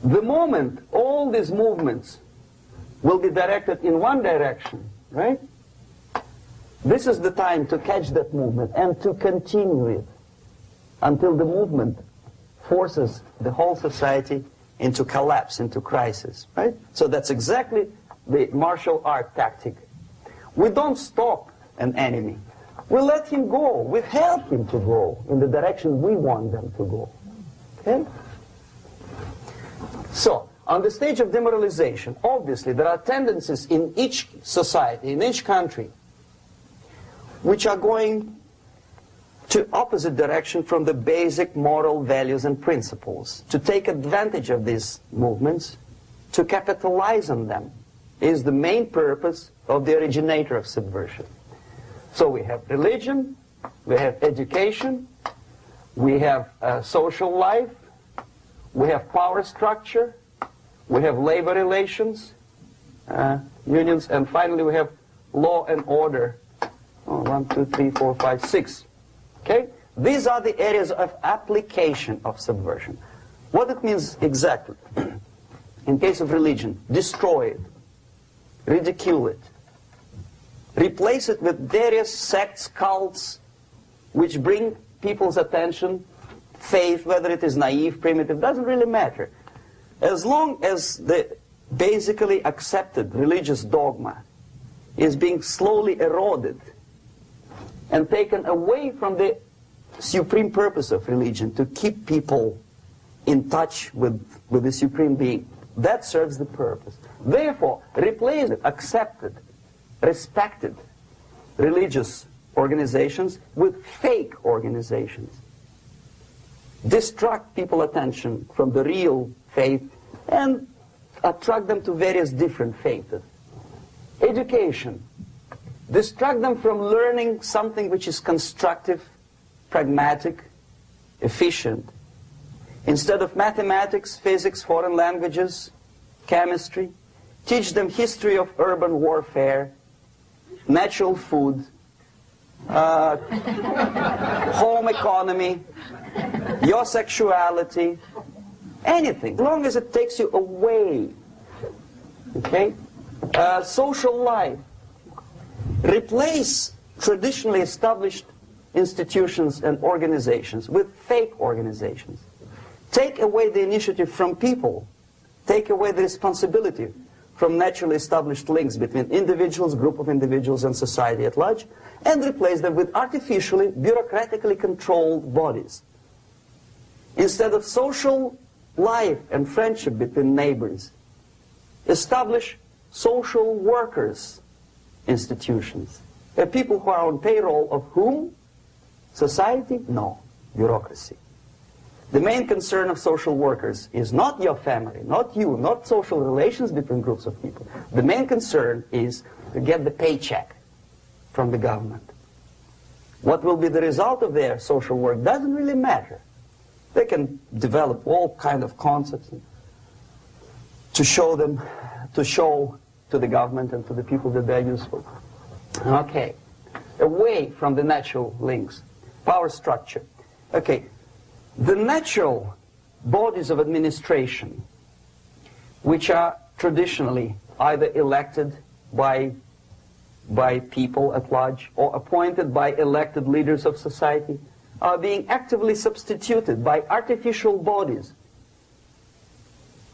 The moment all these movements will be directed in one direction, right? This is the time to catch that movement and to continue it until the movement forces the whole society into collapse, into crisis, right? So that's exactly the martial art tactic. We don't stop an enemy. We let him go. We help him to go in the direction we want them to go. Okay? So, on the stage of demoralization, obviously there are tendencies in each society, in each country, which are going to opposite direction from the basic moral values and principles. To take advantage of these movements, to capitalize on them, is the main purpose of the originator of subversion. So we have religion, we have education, we have social life, we have power structure, we have labor relations, unions, and finally we have law and order. 1, 2, 3, 4, 5, 6. Okay? These are the areas of application of subversion. What it means exactly? In case of religion, destroy it, ridicule it, replace it with various sects, cults, which bring people's attention, faith, whether it is naive, primitive, doesn't really matter. As long as the basically accepted religious dogma is being slowly eroded and taken away from the supreme purpose of religion, to keep people in touch with the supreme being, that serves the purpose. Therefore, replace it, accepted, respected religious organizations with fake organizations. Distract people's attention from the real faith and attract them to various different faiths. Education. Distract them from learning something which is constructive, pragmatic, efficient. Instead of mathematics, physics, foreign languages, chemistry, teach them history of urban warfare, natural food, home economy, your sexuality, anything, as long as it takes you away. Okay? Social life. Replace traditionally established institutions and organizations with fake organizations. Take away the initiative from people. Take away the responsibility from naturally established links between individuals, group of individuals, and society at large, and replace them with artificially, bureaucratically controlled bodies. Instead of social life and friendship between neighbors, establish social workers institutions. There are people who are on payroll of whom? Society? No. Bureaucracy. The main concern of social workers is not your family, not you, not social relations between groups of people. The main concern is to get the paycheck from the government. What will be the result of their social work doesn't really matter. They can develop all kind of concepts to show to the government and to the people that they're useful. Okay. Away from the natural links. Power structure. Okay. The natural bodies of administration, which are traditionally either elected by people at large or appointed by elected leaders of society, are being actively substituted by artificial bodies.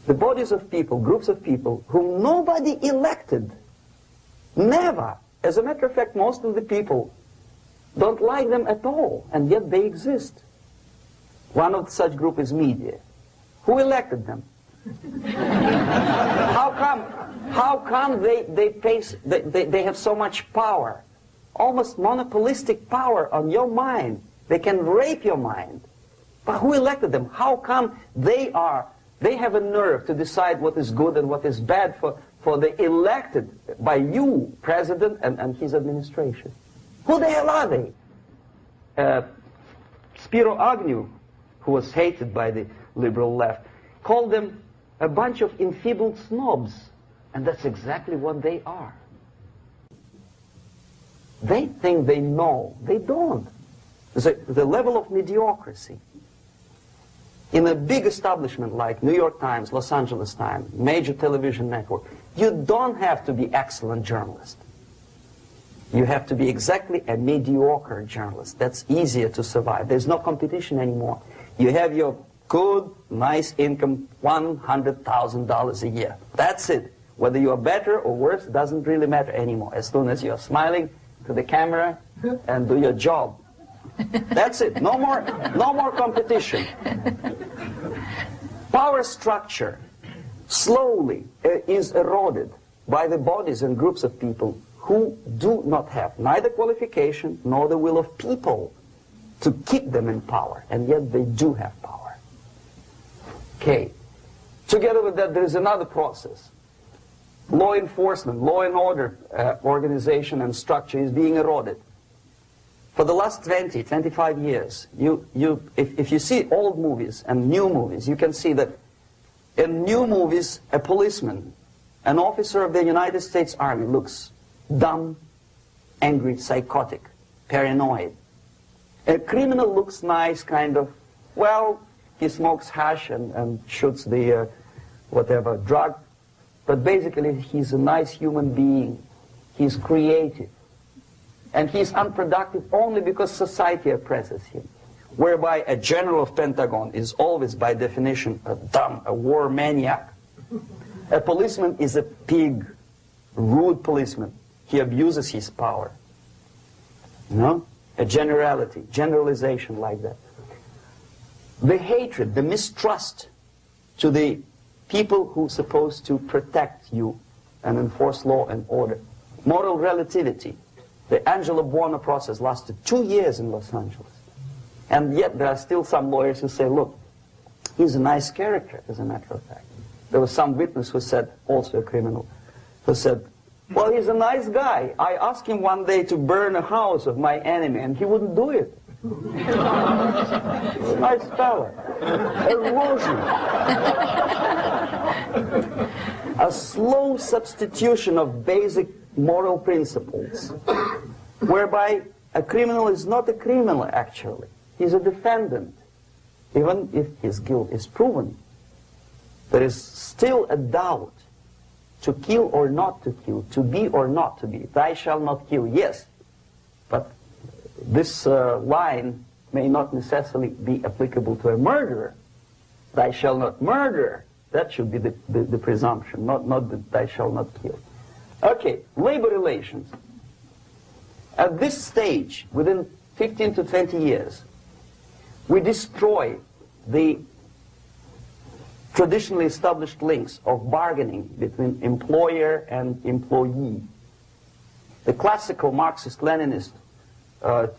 The bodies of people, groups of people, whom nobody elected. Never. As a matter of fact, most of the people don't like them at all, and yet they exist. One of such group is media. Who elected them? How come they have so much power? Almost monopolistic power on your mind. They can rape your mind. But who elected them? How come they have a nerve to decide what is good and what is bad for the elected by you, president, and his administration? Who the hell are they? Spiro Agnew, who was hated by the liberal left, called them a bunch of enfeebled snobs. And that's exactly what they are. They think they know. They don't. The level of mediocrity. In a big establishment like New York Times, Los Angeles Times, major television network, you don't have to be excellent journalist. You have to be exactly a mediocre journalist. That's easier to survive. There's no competition anymore. You have your good, nice income, $100,000 a year. That's it. Whether you are better or worse doesn't really matter anymore. As soon as you're smiling to the camera and do your job. That's it. No more competition. Power structure slowly is eroded by the bodies and groups of people who do not have neither qualification nor the will of people to keep them in power, and yet they do have power. Okay. Together with that, there is another process. Law enforcement, law and order organization and structure is being eroded. For the last 20, 25 years, if you see old movies and new movies, you can see that in new movies, a policeman, an officer of the United States Army looks dumb, angry, psychotic, paranoid. A criminal looks nice, kind of, well, he smokes hash and shoots the whatever drug, but basically he's a nice human being. He's creative. And he's unproductive only because society oppresses him. Whereby a general of Pentagon is always, by definition, a dumb, a war maniac. A policeman is a pig, rude policeman. He abuses his power. You know? A generality, generalization like that. The hatred, the mistrust to the people who are supposed to protect you and enforce law and order. Moral relativity. The Angelo Buono process lasted 2 years in Los Angeles. And yet there are still some lawyers who say, look, he's a nice character, as a matter of fact. There was some witness who said, also a criminal, who said, well, he's a nice guy. I asked him one day to burn a house of my enemy, and he wouldn't do it. He's a nice fella. Erosion. A slow substitution of basic moral principles, whereby a criminal is not a criminal, actually. He's a defendant. Even if his guilt is proven, there is still a doubt to kill or not to kill, to be or not to be. Thou shalt not kill, yes, but this line may not necessarily be applicable to a murderer. Thou shalt not murder. That should be the presumption, not that thou shalt not kill. Okay, labor relations. At this stage, within 15 to 20 years, we destroy the traditionally established links of bargaining between employer and employee. The classical Marxist-Leninist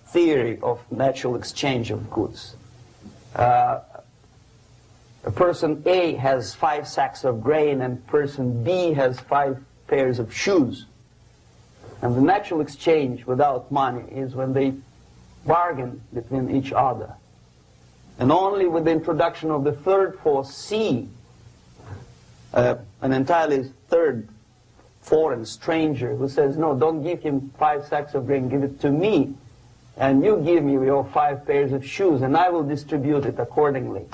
theory of natural exchange of goods. A person A has 5 sacks of grain and person B has 5 pairs of shoes. And the natural exchange without money is when they bargain between each other. And only with the introduction of the third force, C, an entirely third foreign stranger who says, no, don't give him 5 sacks of grain, give it to me. And you give me your 5 pairs of shoes, and I will distribute it accordingly.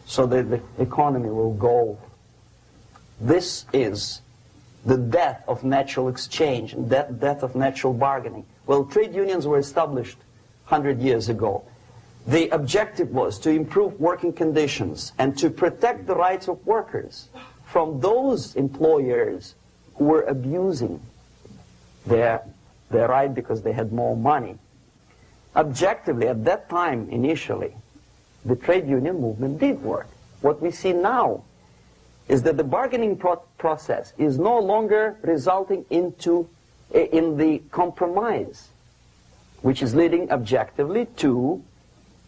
So that the economy will go. This is the death of natural exchange, and death of natural bargaining. Well, trade unions were established 100 years ago. The objective was to improve working conditions and to protect the rights of workers from those employers who were abusing their right because they had more money. Objectively, at that time, initially, the trade union movement did work. What we see now is that the bargaining process is no longer resulting in the compromise, which is leading objectively to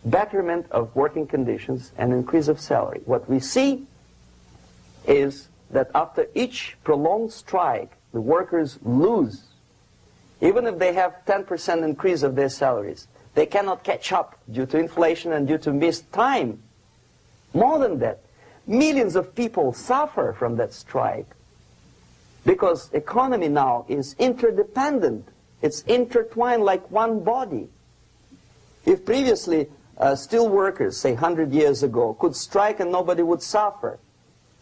betterment of working conditions and increase of salary. What we see is that after each prolonged strike, the workers lose. Even if they have 10% increase of their salaries, they cannot catch up due to inflation and due to missed time. More than that, millions of people suffer from that strike because economy now is interdependent. It's intertwined like one body. If previously steel workers, say 100 years ago, could strike and nobody would suffer,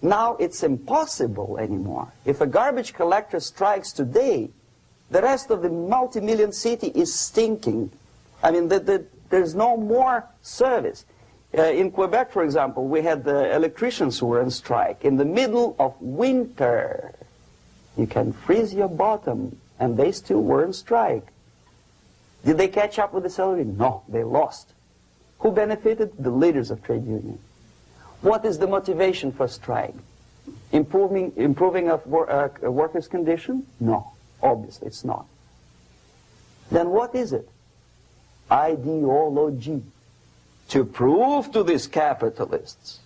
now it's impossible anymore. If a garbage collector strikes today, the rest of the multi-million city is stinking. I mean, there's no more service. In Quebec, for example, we had the electricians who were on strike in the middle of winter. You can freeze your bottom, and they still were on strike. Did they catch up with the salary? No, they lost. Who benefited? The leaders of trade unions. What is the motivation for strike? Improving of workers' condition? No, obviously it's not. Then what is it? Ideology. To prove to these capitalists.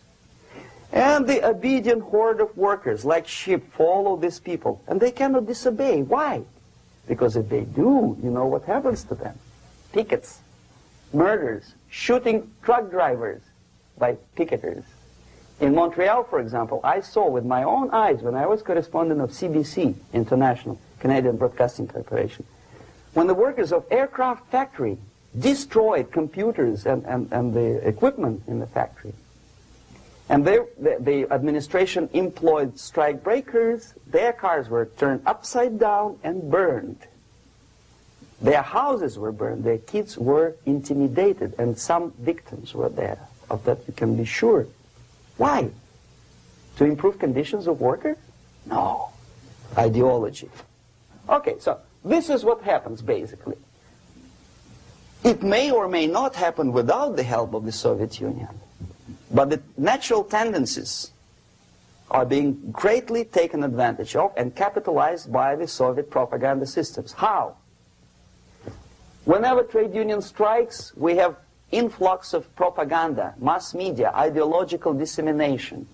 And the obedient horde of workers, like sheep, follow these people. And they cannot disobey. Why? Because if they do, you know what happens to them? Pickets, murders, shooting truck drivers by picketers. In Montreal, for example, I saw with my own eyes when I was correspondent of CBC International, Canadian Broadcasting Corporation, when the workers of aircraft factory destroyed computers and the equipment in the factory. And the administration employed strike breakers. Their cars were turned upside down and burned. Their houses were burned. Their kids were intimidated. And some victims were there. Of that you can be sure. Why? To improve conditions of workers? No. Ideology. Okay, so this is what happens basically. It may or may not happen without the help of the Soviet Union. But the natural tendencies are being greatly taken advantage of and capitalized by the Soviet propaganda systems. How? Whenever trade union strikes, we have influx of propaganda, mass media, ideological dissemination.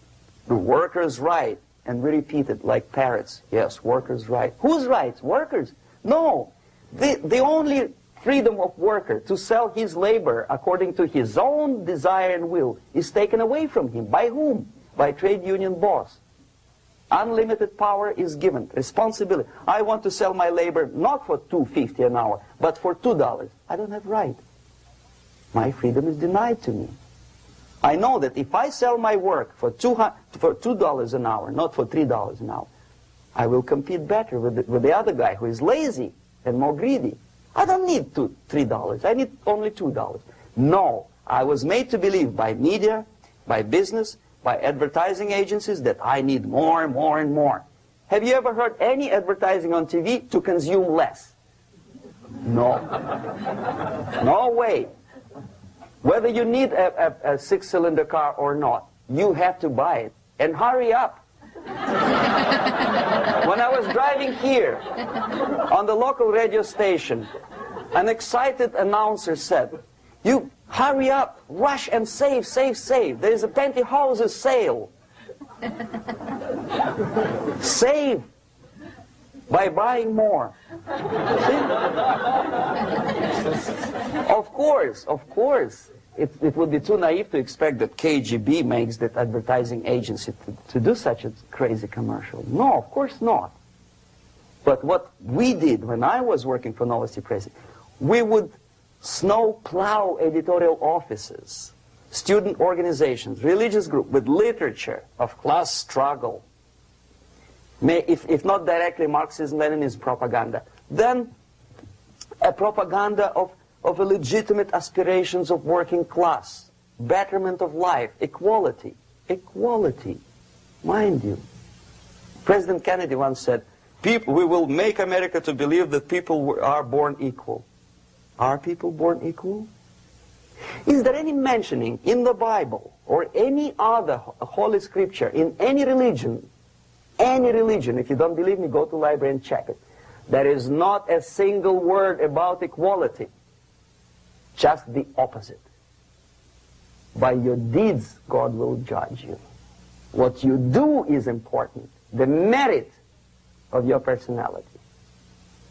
The workers' right, and we repeat it like parrots. Yes, workers' right. Whose rights? Workers? No. The only freedom of worker to sell his labor according to his own desire and will is taken away from him. By whom? By trade union boss. Unlimited power is given. Responsibility. I want to sell my labor not for $2.50 an hour, but for $2. I don't have right. My freedom is denied to me. I know that if I sell my work for $2 an hour, not for $3 an hour, I will compete better with the other guy who is lazy and more greedy. I don't need $3. I need only $2. No, I was made to believe by media, by business, by advertising agencies that I need more and more and more. Have you ever heard any advertising on TV to consume less? No. No way. Whether you need a six-cylinder car or not, you have to buy it. And hurry up. When I was driving here on the local radio station, an excited announcer said, "You hurry up, rush and save, save, save. There is a pantyhose sale." Save by buying more. Of course. It would be too naive to expect that KGB makes that advertising agency to do such a crazy commercial. No, of course not. But what we did when I was working for Novosti Press, we would snow plow editorial offices, student organizations, religious groups with literature of class struggle. If not directly Marxism-Leninism propaganda, then a propaganda of a legitimate aspirations of working class, betterment of life, equality. Equality, mind you. President Kennedy once said, we will make America to believe that people are born equal. Are people born equal? Is there any mentioning in the Bible or any other holy scripture in any religion, if you don't believe me, go to the library and check it, there is not a single word about equality. Just the opposite. By your deeds, God will judge you. What you do is important. The merit of your personality.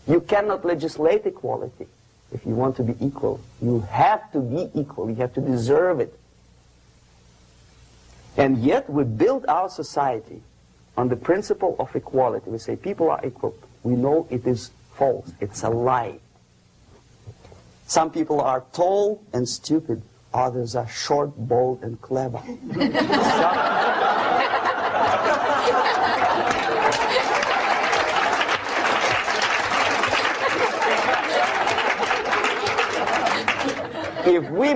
You cannot legislate equality. If you want to be equal, you have to be equal. You have to deserve it. And yet we build our society on the principle of equality. We say people are equal. We know it is false. It's a lie. Some people are tall and stupid. Others are short, bold, and clever. If we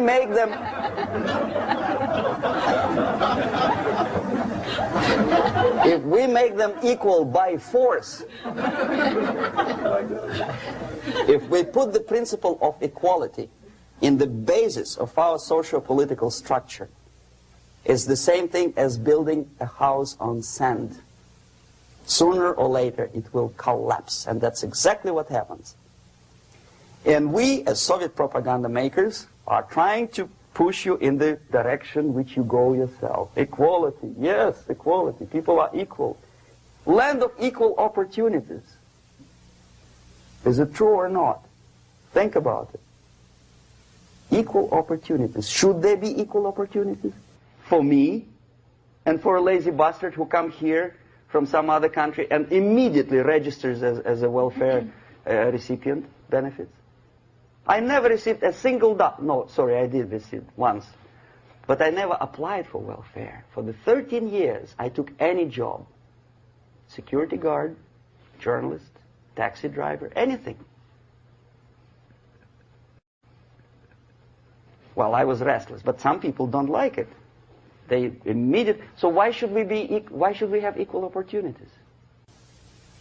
make them equal by force, If we put the principle of equality in the basis of our socio-political structure, it's the same thing as building a house on sand. Sooner or later it will collapse, and that's exactly what happens. And we, as Soviet propaganda makers, are trying to push you in the direction which you go yourself. Equality, yes, equality. People are equal. Land of equal opportunities. Is it true or not? Think about it. Equal opportunities. Should there be equal opportunities? For me, and for a lazy bastard who come here from some other country and immediately registers as a welfare recipient benefits? I never received a single dollar. No, sorry, I did receive once. But I never applied for welfare. For the 13 years, I took any job. Security guard, journalist, taxi driver, anything. Well, I was restless, but some people don't like it. They immediately. So why should we have equal opportunities?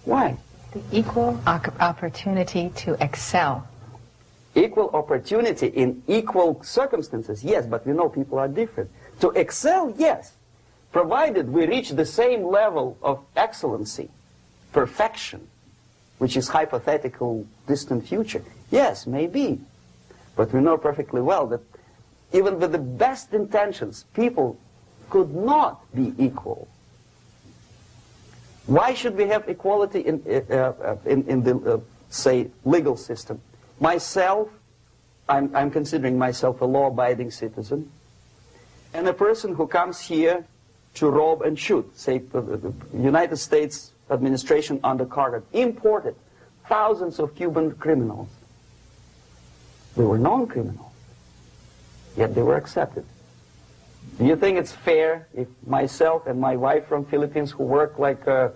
Why? The equal opportunity to excel. Equal opportunity in equal circumstances, yes, but we know people are different. To excel, yes, provided we reach the same level of excellency, perfection, which is hypothetical, distant future. Yes, maybe. But we know perfectly well that even with the best intentions, people could not be equal. Why should we have equality in the, say, legal system? Myself, I'm considering myself a law-abiding citizen, and a person who comes here to rob and shoot, say, the United States administration under Carter imported thousands of Cuban criminals. They were non-criminals, yet they were accepted. Do you think it's fair if myself and my wife from Philippines, who work like a,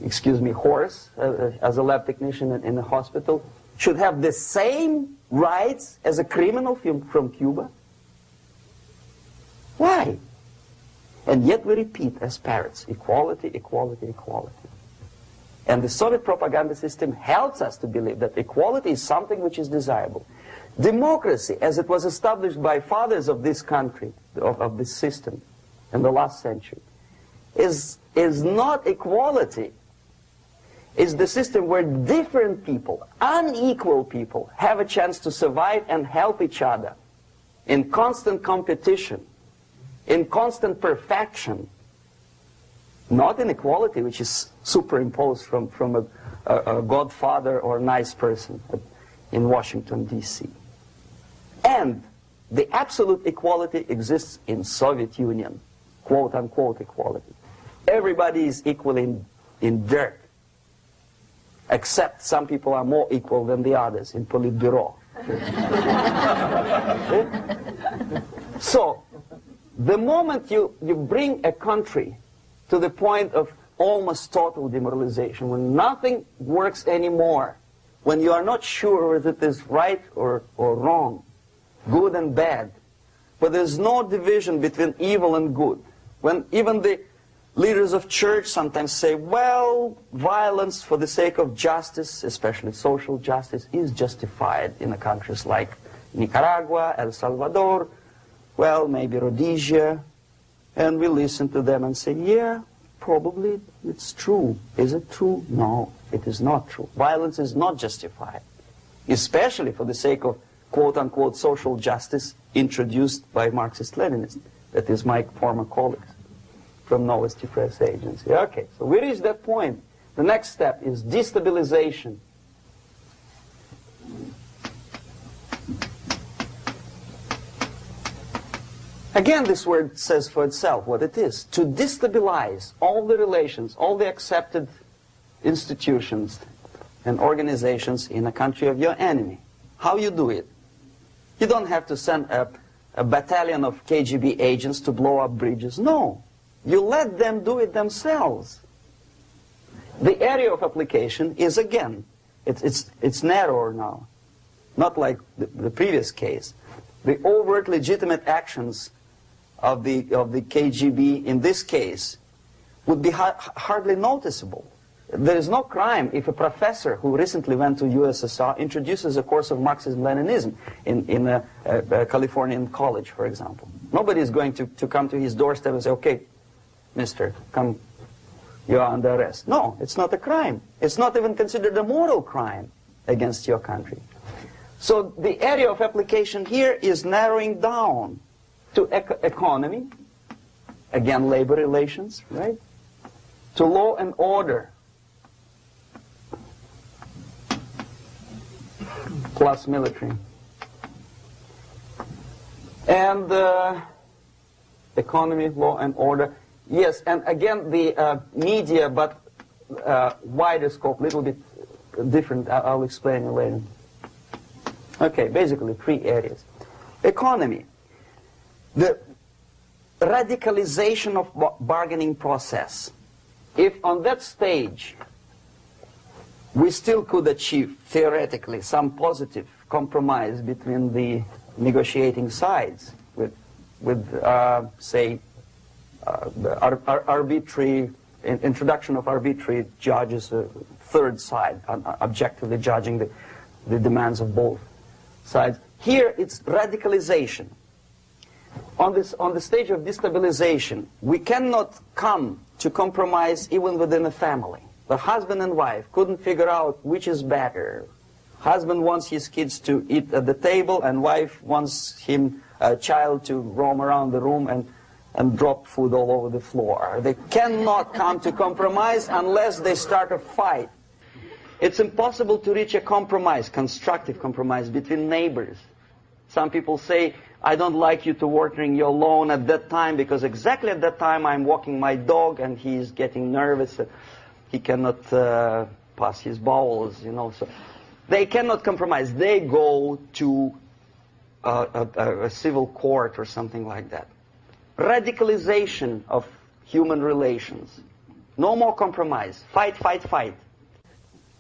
excuse me, horse as a lab technician in a hospital, should have the same rights as a criminal from Cuba? Why? And yet we repeat as parrots, equality, equality, equality. And the Soviet propaganda system helps us to believe that equality is something which is desirable. Democracy, as it was established by fathers of this country, of this system in the last century, is not equality. Is the system where different people, unequal people, have a chance to survive and help each other in constant competition, in constant perfection, not in equality, which is superimposed from a godfather or a nice person in Washington, D.C. And the absolute equality exists in Soviet Union, quote-unquote equality. Everybody is equal in dirt, except some people are more equal than the others in Politburo. So, the moment you bring a country to the point of almost total demoralization, when nothing works anymore, when you are not sure whether it is right or wrong, good and bad, but there's no division between evil and good, when even the leaders of church sometimes say, well, violence for the sake of justice, especially social justice, is justified in countries like Nicaragua, El Salvador, well, maybe Rhodesia, and we listen to them and say, yeah, probably it's true. Is it true? No, it is not true. Violence is not justified, especially for the sake of quote-unquote social justice introduced by Marxist-Leninists, that is my former colleagues from Novosti Press Agency. Okay, so we reached that point. The next step is destabilization. Again, this word says for itself what it is. To destabilize all the relations, all the accepted institutions and organizations in a country of your enemy. How you do it? You don't have to send a battalion of KGB agents to blow up bridges. No. You let them do it themselves. The area of application is, again, it's narrower now. Not like the previous case. The overt legitimate actions of the KGB in this case would be hardly noticeable. There is no crime if a professor who recently went to USSR introduces a course of Marxism-Leninism in a Californian college, for example. Nobody is going to come to his doorstep and say, okay, mister, come, you are under arrest. No, it's not a crime. It's not even considered a moral crime against your country. So the area of application here is narrowing down to economy, again, labor relations, right? To law and order, plus military. And economy, law and order. Yes, and again the media, but wider scope, little bit different. I'll explain it later. Okay, basically 3 areas. Economy. The radicalization of bargaining process. If on that stage we still could achieve, theoretically, some positive compromise between the negotiating sides with say, arbitrary, introduction of arbitrary judges, third side, objectively judging the demands of both sides. Here it's radicalization. On the stage of destabilization, we cannot come to compromise even within a family. The husband and wife couldn't figure out which is better. Husband wants his kids to eat at the table, and wife wants a child to roam around the room and drop food all over the floor. They cannot come to compromise unless they start a fight. It's impossible to reach a compromise, constructive compromise, between neighbors. Some people say, I don't like you to watering your lawn at that time because exactly at that time I'm walking my dog and he's getting nervous. He cannot pass his bowels, you know. So they cannot compromise. They go to a civil court or something like that. Radicalization of human relations. No more compromise. Fight, fight, fight.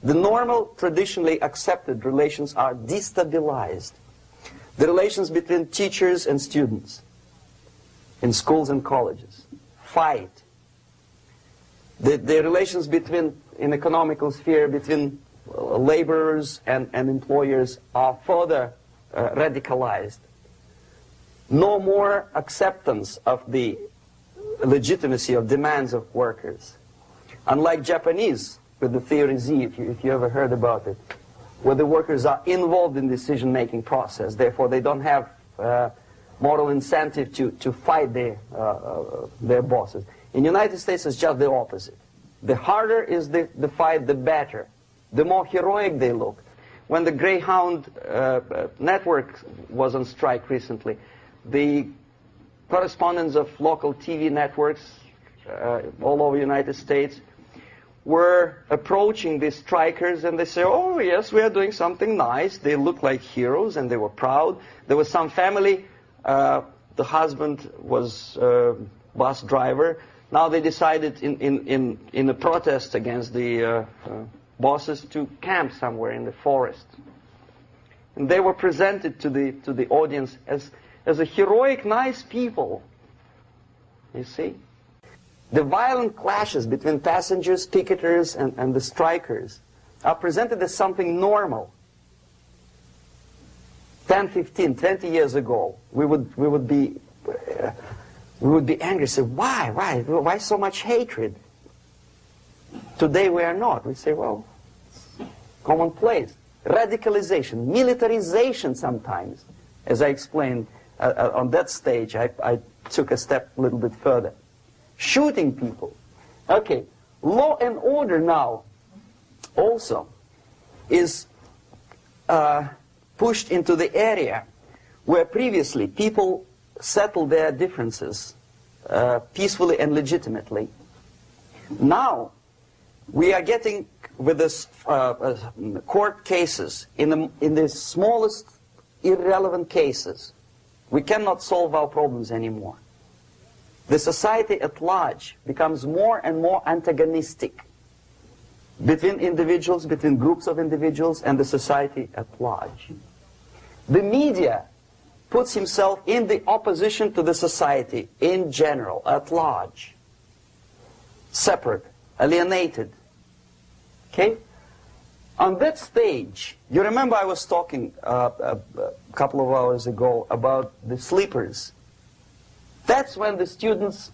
The normal, traditionally accepted relations are destabilized. The relations between teachers and students in schools and colleges. Fight. The relations in economical sphere between laborers and employers are further radicalized. No more acceptance of the legitimacy of demands of workers. Unlike Japanese, with the theory Z, if you ever heard about it, where the workers are involved in the decision-making process, therefore they don't have moral incentive to fight their bosses. In the United States, it's just the opposite. The harder is the fight, the better. The more heroic they look. When the Greyhound network was on strike recently, the correspondents of local TV networks all over the United States were approaching these strikers, and they say, oh yes, we are doing something nice. They look like heroes and they were proud. There was some family, the husband was bus driver. Now they decided in a protest against the bosses to camp somewhere in the forest. And they were presented to the audience as a heroic, nice people. You see? The violent clashes between passengers, picketers, and the strikers are presented as something normal. 10, 15, 20 years ago, we would be angry, say, why so much hatred? Today we are not. We say, well, commonplace. Radicalization, militarization sometimes. As I explained on that stage, I took a step a little bit further. Shooting people. Okay, law and order now also is pushed into the area where previously people settled their differences peacefully and legitimately. Now we are getting with this court cases in the smallest irrelevant cases. We cannot solve our problems anymore. The society at large becomes more and more antagonistic between individuals, between groups of individuals, and the society at large. The media puts himself in the opposition to the society in general, at large. Separate, alienated, Okay? On that stage, you remember I was talking a couple of hours ago about the sleepers. That's when the students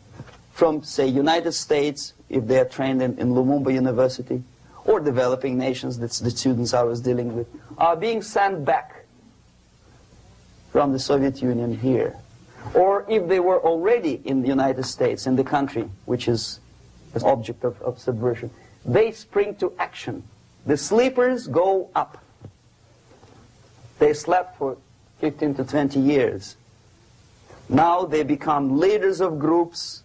from, say, United States, if they are trained in Lumumba University, or developing nations, that's the students I was dealing with, are being sent back from the Soviet Union here. Or if they were already in the United States, in the country which is the object of subversion, they spring to action. The sleepers go up. They slept for 15 to 20 years. Now they become leaders of groups,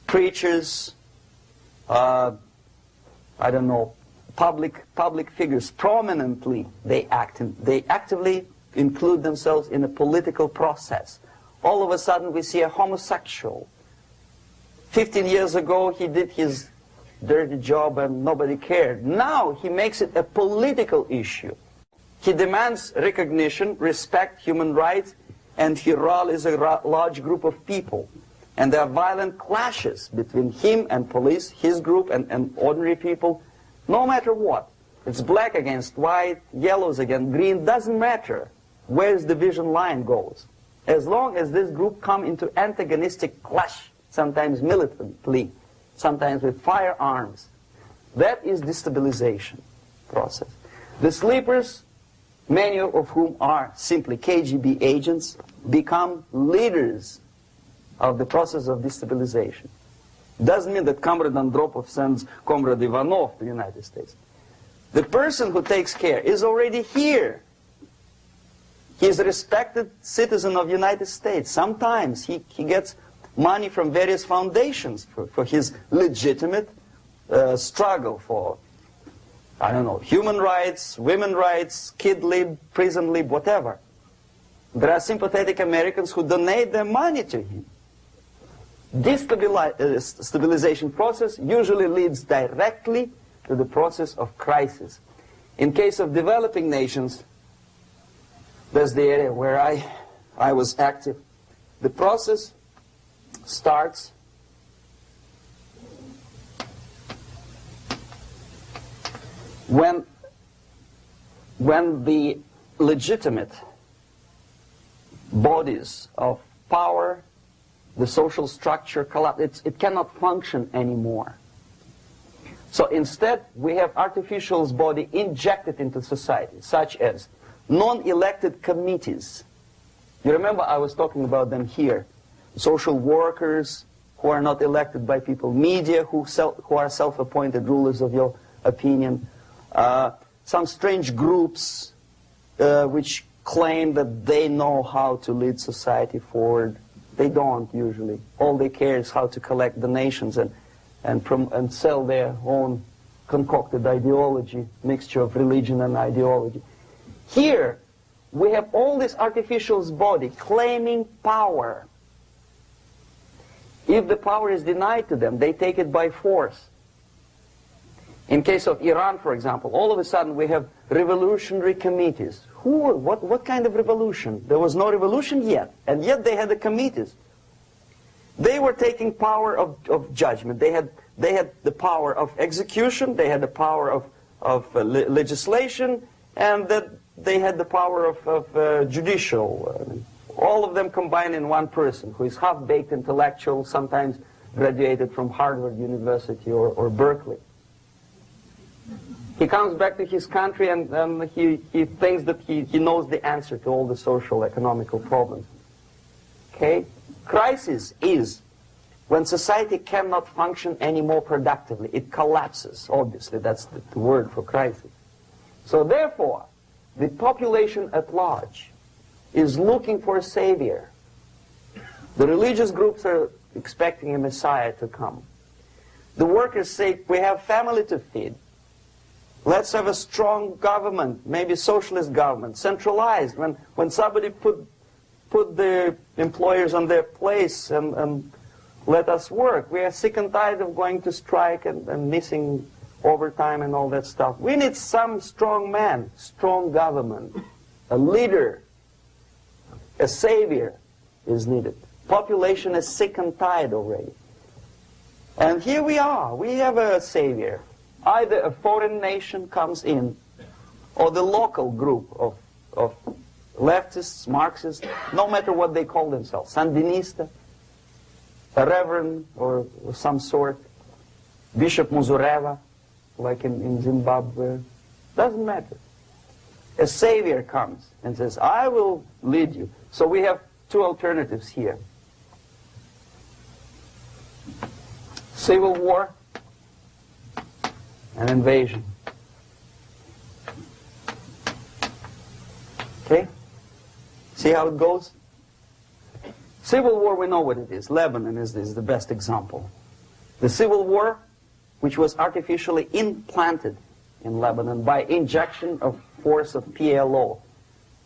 preachers, I don't know, public figures. Prominently they actively include themselves in a political process. All of a sudden we see a homosexual. 15 years ago he did his dirty job and nobody cared. Now he makes it a political issue. He demands recognition, respect, human rights, and he rallies a large group of people. And there are violent clashes between him and police, his group and ordinary people, no matter what. It's black against white, yellows against green, doesn't matter where the division line goes. As long as this group come into antagonistic clash, sometimes militantly, sometimes with firearms, that is destabilization process. The sleepers, many of whom are simply KGB agents, become leaders of the process of destabilization. Doesn't mean that Comrade Andropov sends Comrade Ivanov to the United States. The person who takes care is already here. He is a respected citizen of the United States. Sometimes he gets money from various foundations for his legitimate struggle for, I don't know, human rights, women's rights, kid lib, prison lib, whatever. There are sympathetic Americans who donate their money to him. This stabilization process usually leads directly to the process of crisis. In case of developing nations, that's the area where I was active. The process starts when the legitimate bodies of power, the social structure collapse. It cannot function anymore. So instead, we have artificial body injected into society, such as non-elected committees. You remember I was talking about them here. Social workers who are not elected by people, media who are self-appointed rulers of your opinion, some strange groups which claim that they know how to lead society forward. They don't usually. All they care is how to collect donations and sell their own concocted ideology, mixture of religion and ideology. Here, we have all this artificial body claiming power. If the power is denied to them, they take it by force. In case of Iran, for example, all of a sudden we have revolutionary committees. What kind of revolution? There was no revolution yet, and yet they had the committees. They were taking power of judgment. They had the power of execution, they had the power of legislation, and that they had the power of judicial. All of them combined in one person, who is half-baked intellectual, sometimes graduated from Harvard University or Berkeley. He comes back to his country and he thinks that he knows the answer to all the social, economical problems. Okay? Crisis is when society cannot function any more productively. It collapses, obviously. That's the word for crisis. So therefore, the population at large is looking for a savior. The religious groups are expecting a Messiah to come. The workers say, we have family to feed. Let's have a strong government, maybe socialist government, centralized, when somebody put the employers on their place and let us work. We are sick and tired of going to strike and missing overtime and all that stuff. We need some strong man, strong government, a leader, a savior is needed. Population is sick and tired already. And here we are. We have a savior. either a foreign nation comes in, or the local group of leftists, Marxists, no matter what they call themselves, Sandinista, a reverend or some sort, Bishop Muzureva, like in Zimbabwe, doesn't matter. A savior comes and says, I will lead you. So we have two alternatives here. Civil war and invasion. Okay? See how it goes? Civil war, we know what it is. Lebanon is the best example. The civil war, which was artificially implanted in Lebanon by injection of force of PLO,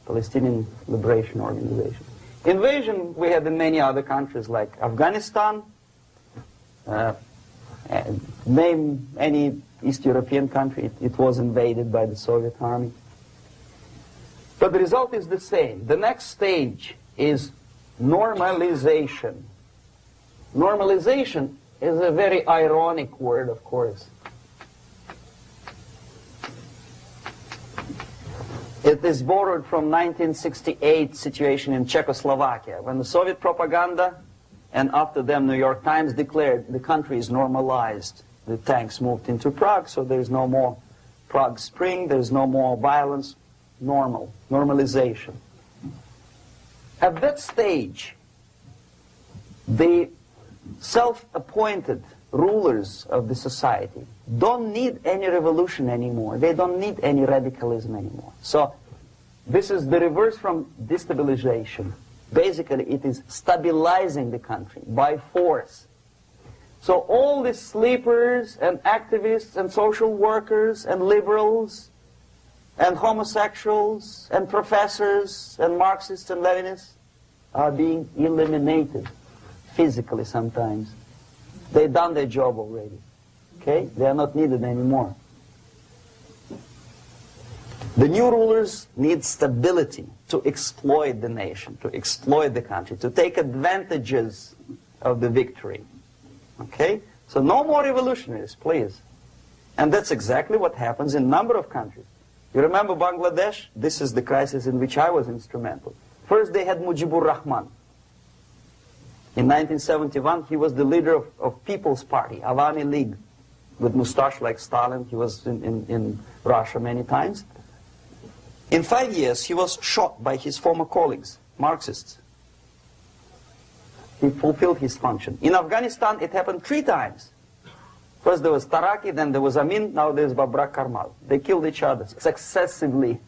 Palestinian Liberation Organization. Invasion we had in many other countries like Afghanistan, name any East European country, it was invaded by the Soviet army. But the result is the same. The next stage is normalization. Normalization is a very ironic word, of course. It is borrowed from 1968 situation in Czechoslovakia, when the Soviet propaganda, and after them New York Times, declared the country is normalized. The tanks moved into Prague, so there's no more Prague Spring, there's no more violence. Normalization. At that stage, the self-appointed rulers of the society don't need any revolution anymore. They don't need any radicalism anymore. So this is the reverse from destabilization. Basically, it is stabilizing the country by force. So all the sleepers and activists and social workers and liberals and homosexuals and professors and Marxists and Leninists are being eliminated physically sometimes. They've done their job already. Okay? They are not needed anymore. The new rulers need stability to exploit the nation, to exploit the country, to take advantages of the victory. Okay? So no more revolutionaries, please. And that's exactly what happens in a number of countries. You remember Bangladesh? This is the crisis in which I was instrumental. First they had Mujibur Rahman. In 1971, he was the leader of People's Party, Awami League, with mustache like Stalin. He was in Russia many times. In 5 years, he was shot by his former colleagues, Marxists. He fulfilled his function. In Afghanistan, it happened 3 times. First there was Taraki, then there was Amin, now there's Babrak Karmal. They killed each other successively,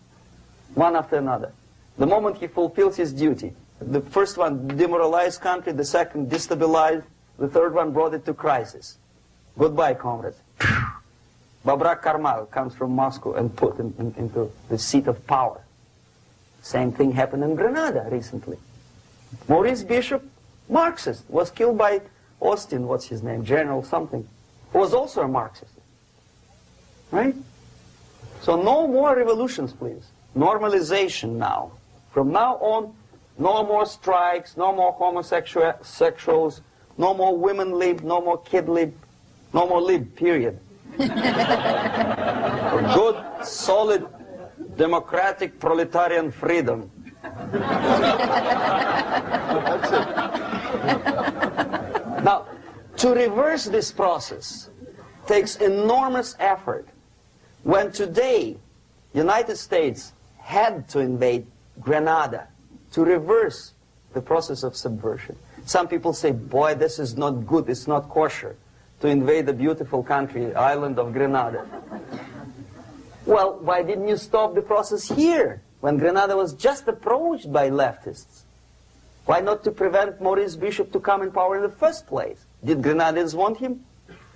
one after another. The moment he fulfills his duty, the first one demoralized country, the second destabilized, the third one brought it to crisis. Goodbye, comrades. Babrak Karmal comes from Moscow and put into the seat of power. Same thing happened in Grenada recently. Maurice Bishop, Marxist, was killed by Austin, what's his name, General something, who was also a Marxist. Right? So no more revolutions, please. Normalization now. From now on, no more strikes, no more homosexuals, no more women lib, no more kid lib, no more lib, period. A good, solid, democratic, proletarian freedom. That's it. Now, to reverse this process takes enormous effort. When today, United States had to invade Grenada to reverse the process of subversion. Some people say, boy, this is not good, it's not kosher to invade the beautiful country, island of Grenada. Well, why didn't you stop the process here, when Grenada was just approached by leftists? Why not to prevent Maurice Bishop to come in power in the first place? Did Grenadians want him?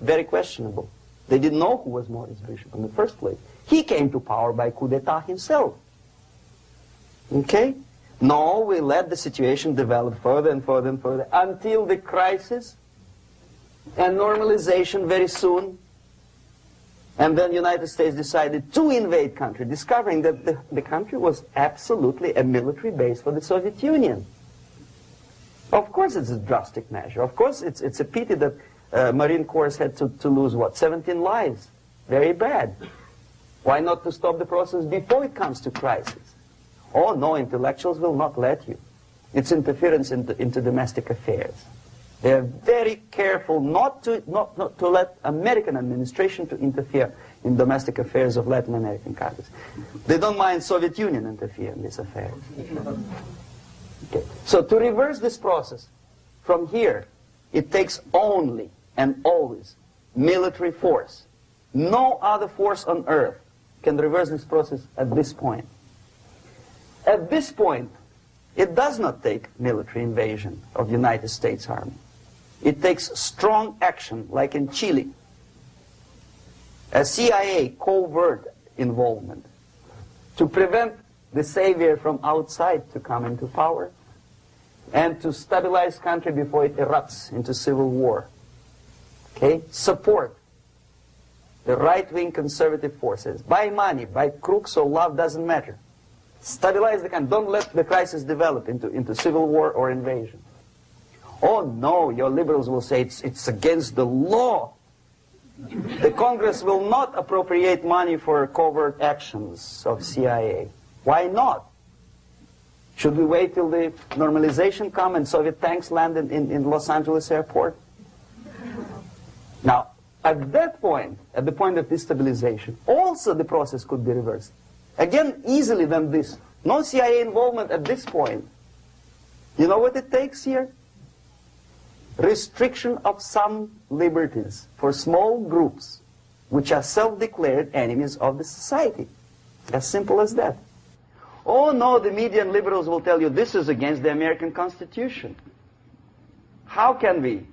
Very questionable. They didn't know who was Maurice Bishop in the first place. He came to power by coup d'etat himself. Okay? No, we let the situation develop further and further and further until the crisis and normalization very soon. And then the United States decided to invade country, discovering that the country was absolutely a military base for the Soviet Union. Of course it's a drastic measure. Of course it's a pity that Marine Corps had to lose, what, 17 lives Very bad. Why not to stop the process before it comes to crisis? Oh no, intellectuals will not let you. It's interference into domestic affairs. They are very careful not to let American administration to interfere in domestic affairs of Latin American countries. They don't mind Soviet Union interfere in these affairs. Okay. So to reverse this process from here, it takes only and always military force. No other force on earth can reverse this process at this point. At this point, it does not take military invasion of the United States Army. It takes strong action, like in Chile. A CIA covert involvement to prevent the savior from outside to come into power and to stabilize country before it erupts into civil war. Okay? Support the right-wing conservative forces. By money, by crooks or love, doesn't matter. Stabilize the country. Don't let the crisis develop into civil war or invasion. Oh no, your liberals will say it's against the law. The Congress will not appropriate money for covert actions of CIA. Why not? Should we wait till the normalization come and Soviet tanks land in Los Angeles airport? Now, at that point, at the point of destabilization, also the process could be reversed. Again, easily than this. No CIA involvement at this point. You know what it takes here? Restriction of some liberties for small groups which are self-declared enemies of the society. As simple as that. Oh no, the media and liberals will tell you this is against the American Constitution. How can we,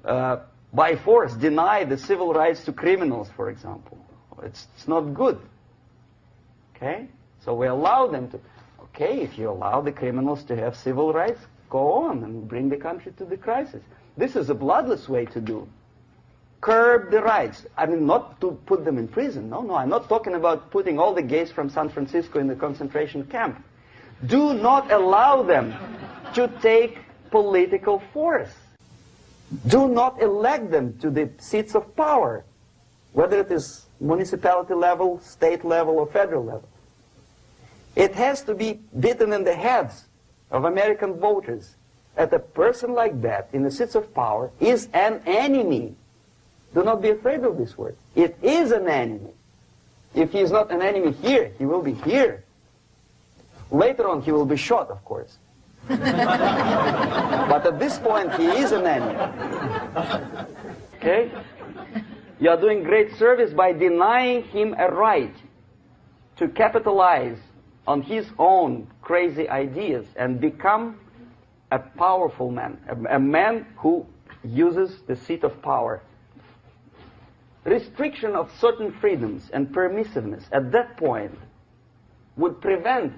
by force, deny the civil rights to criminals, for example? It's not good. Okay? So we allow them to. Okay, if you allow the criminals to have civil rights, go on and bring the country to the crisis. This is a bloodless way to do. Curb the rights. I mean, not to put them in prison. No, I'm not talking about putting all the gays from San Francisco in the concentration camp. Do not allow them to take political force. Do not elect them to the seats of power, whether it is municipality level, state level, or federal level. It has to be beaten in the heads of American voters that a person like that in the seats of power is an enemy. Do not be afraid of this word. It is an enemy. If he is not an enemy here, he will be here. Later on, he will be shot, of course. But at this point, he is an enemy. Okay? You are doing great service by denying him a right to capitalize on his own crazy ideas and become a powerful man, a man who uses the seat of power. Restriction of certain freedoms and permissiveness at that point would prevent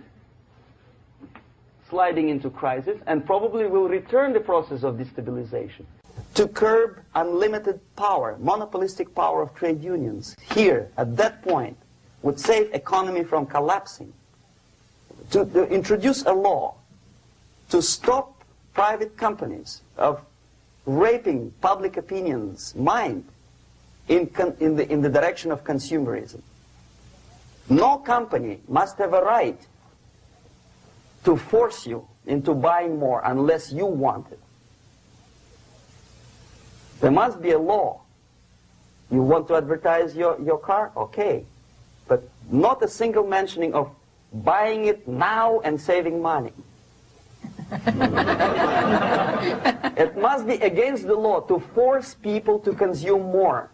sliding into crisis and probably will return the process of destabilization. To curb unlimited power, monopolistic power of trade unions, here, at that point, would save economy from collapsing. To introduce a law to stop private companies of raping public opinion's mind in the direction of consumerism. No company must have a right to force you into buying more unless you want it. There must be a law. You want to advertise your car? Okay. But not a single mentioning of buying it now and saving money. It must be against the law to force people to consume more.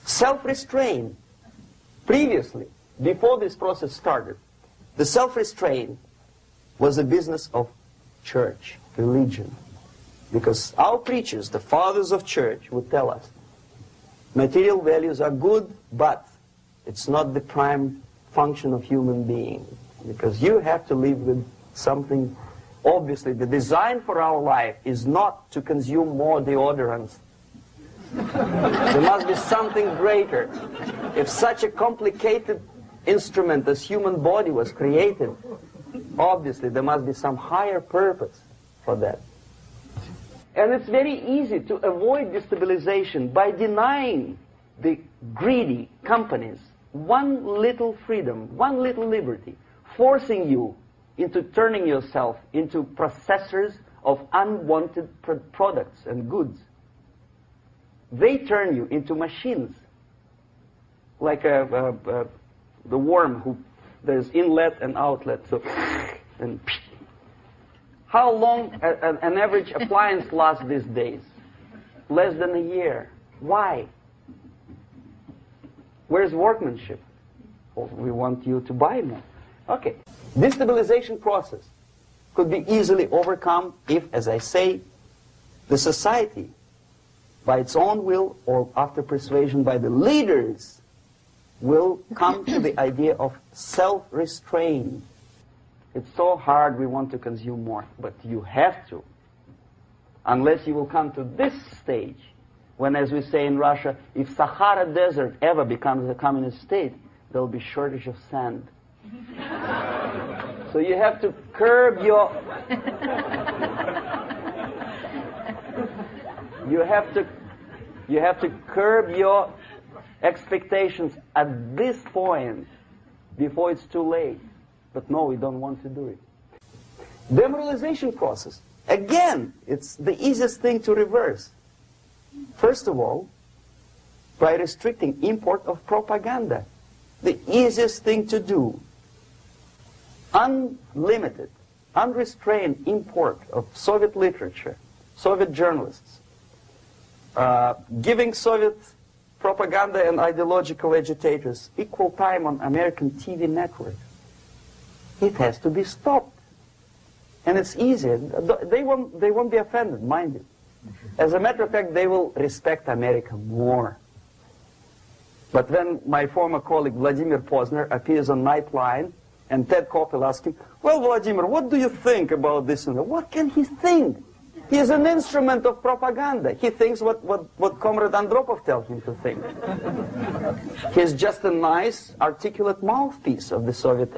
Self-restraint. Previously, before this process started, the self-restraint was a business of church, religion. Because our preachers, the fathers of church, would tell us, material values are good, but it's not the prime function of human being. Because you have to live with something. Obviously, the design for our life is not to consume more deodorants. There must be something greater. If such a complicated instrument as human body was created, obviously there must be some higher purpose for that. And it's very easy to avoid destabilization by denying the greedy companies one little freedom, one little liberty, forcing you into turning yourself into processors of unwanted products and goods. They turn you into machines, like the worm who there's inlet and outlet. So, and how long an average appliance lasts these days? Less than a year. Why? Where's workmanship? Well, we want you to buy more. Okay. Destabilization process could be easily overcome if, as I say, the society, by its own will or after persuasion by the leaders, will come to the idea of self-restraint. It's so hard, we want to consume more, but you have to. Unless you will come to this stage, when, as we say in Russia, if Sahara Desert ever becomes a communist state, there will be shortage of sand. So you have to curb your... you have to curb your expectations at this point before it's too late. But no, we don't want to do it. Demoralization process. Again, it's the easiest thing to reverse. First of all, by restricting import of propaganda. The easiest thing to do. Unlimited, unrestrained import of Soviet literature, Soviet journalists, giving Soviet propaganda and ideological agitators equal time on American TV networks. It has to be stopped. And it's easy. They won't be offended, mind you. As a matter of fact, they will respect America more. But when my former colleague Vladimir Posner appears on Nightline and Ted Koppel asks him, well, Vladimir, what do you think about this and that? What can he think? He is an instrument of propaganda. He thinks what Comrade Andropov tells him to think. He's just a nice, articulate mouthpiece of the Soviet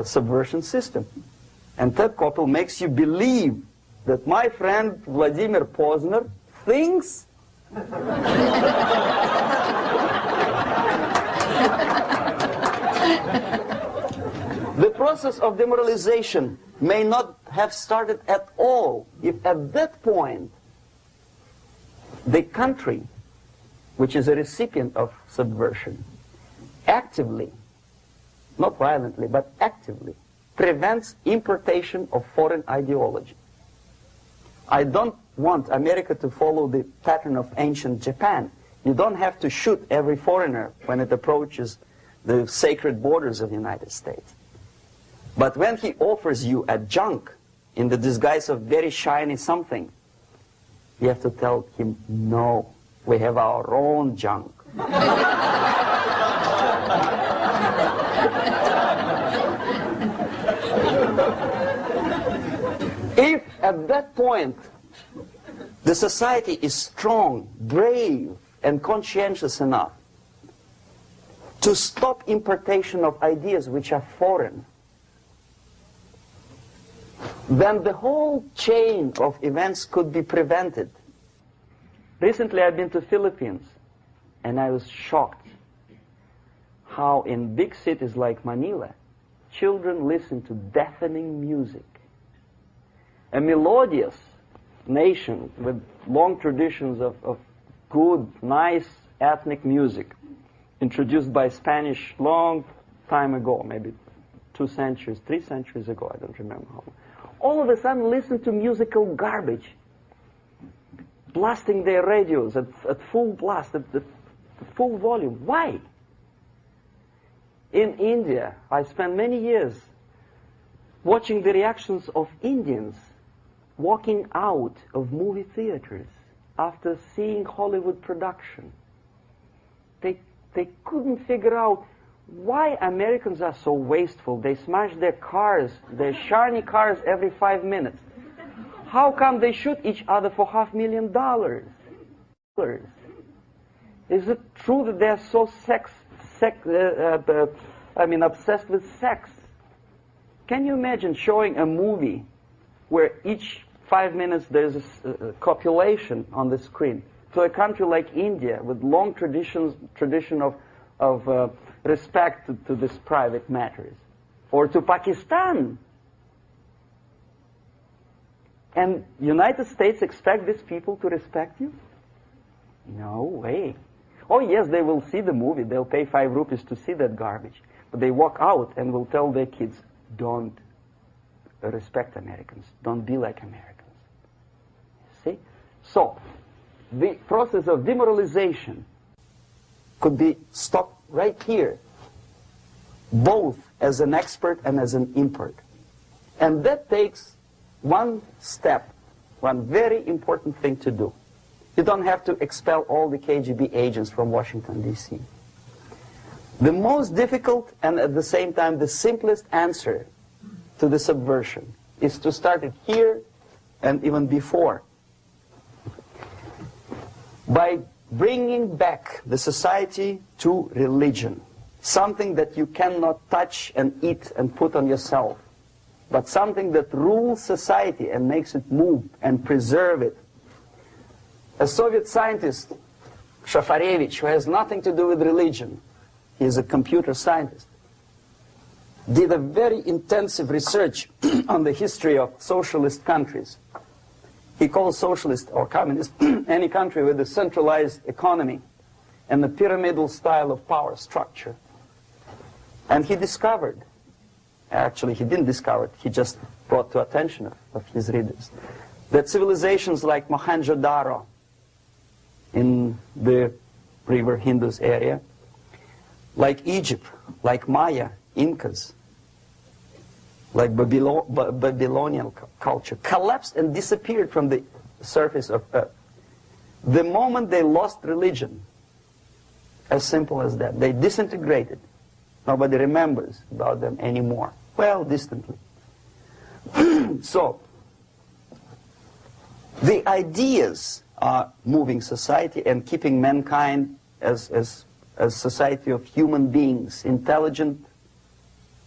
subversion system. And Ted Koppel makes you believe that my friend Vladimir Posner thinks the process of demoralization may not have started at all if at that point the country, which is a recipient of subversion, actively, not violently, but actively, prevents importation of foreign ideology. I don't want America to follow the pattern of ancient Japan. You don't have to shoot every foreigner when it approaches the sacred borders of the United States. But when he offers you a junk in the disguise of very shiny something, you have to tell him, no, we have our own junk. If at that point the society is strong, brave, and conscientious enough to stop importation of ideas which are foreign, then the whole chain of events could be prevented. Recently I've been to the Philippines, and I was shocked how in big cities like Manila, children listen to deafening music. A melodious nation with long traditions of good, nice ethnic music, introduced by Spanish long time ago, maybe 2 centuries, 3 centuries ago, I don't remember how long. All of a sudden listen to musical garbage, blasting their radios at full blast, at full volume. Why? In India, I spent many years watching the reactions of Indians walking out of movie theaters after seeing Hollywood production. They couldn't figure out why Americans are so wasteful. They smash their cars, their shiny cars, every 5 minutes. How come they shoot each other for $500,000? Is it true that they're so obsessed with sex? Can you imagine showing a movie where each 5 minutes there's a copulation on the screen. To a country like India with long tradition of respect to these private matters, or to Pakistan. And United States expect these people to respect you? No way. Oh yes, they will see the movie, they'll pay 5 rupees to see that garbage. But they walk out and will tell their kids, don't respect Americans, don't be like Americans. See? So, the process of demoralization could be stopped right here, both as an expert and as an import. And that takes one step, one very important thing to do. You don't have to expel all the KGB agents from Washington, D.C. The most difficult and at the same time the simplest answer to the subversion is to start it here and even before, by bringing back the society to religion, something that you cannot touch and eat and put on yourself, but something that rules society and makes it move and preserve it. A Soviet scientist, Shafarevich, who has nothing to do with religion, he is a computer scientist, did a very intensive research on the history of socialist countries. He calls socialist or communist any country with a centralized economy and a pyramidal style of power structure. And he discovered, actually he didn't discover it, he just brought to attention of his readers, that civilizations like Mohenjo-Daro in the river Indus area, like Egypt, like Maya, Incas, like Babylonian culture, collapsed and disappeared from the surface of Earth. The moment they lost religion, as simple as that, they disintegrated. Nobody remembers about them anymore. Well, distantly. So, the ideas are moving society and keeping mankind as a society of human beings, intelligent,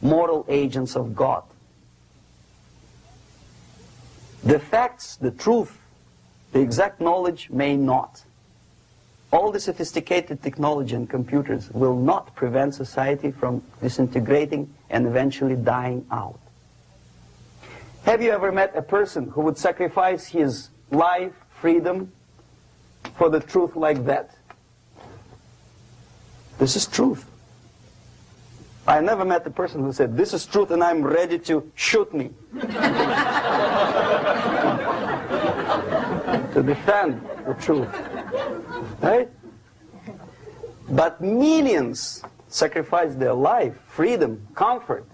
moral agents of God. The facts, the truth, the exact knowledge may not. All the sophisticated technology and computers will not prevent society from disintegrating and eventually dying out. Have you ever met a person who would sacrifice his life, freedom, for the truth like that? This is truth. I never met a person who said, this is truth and I'm ready to shoot me. To defend the truth. Right? But millions sacrifice their life, freedom, comfort,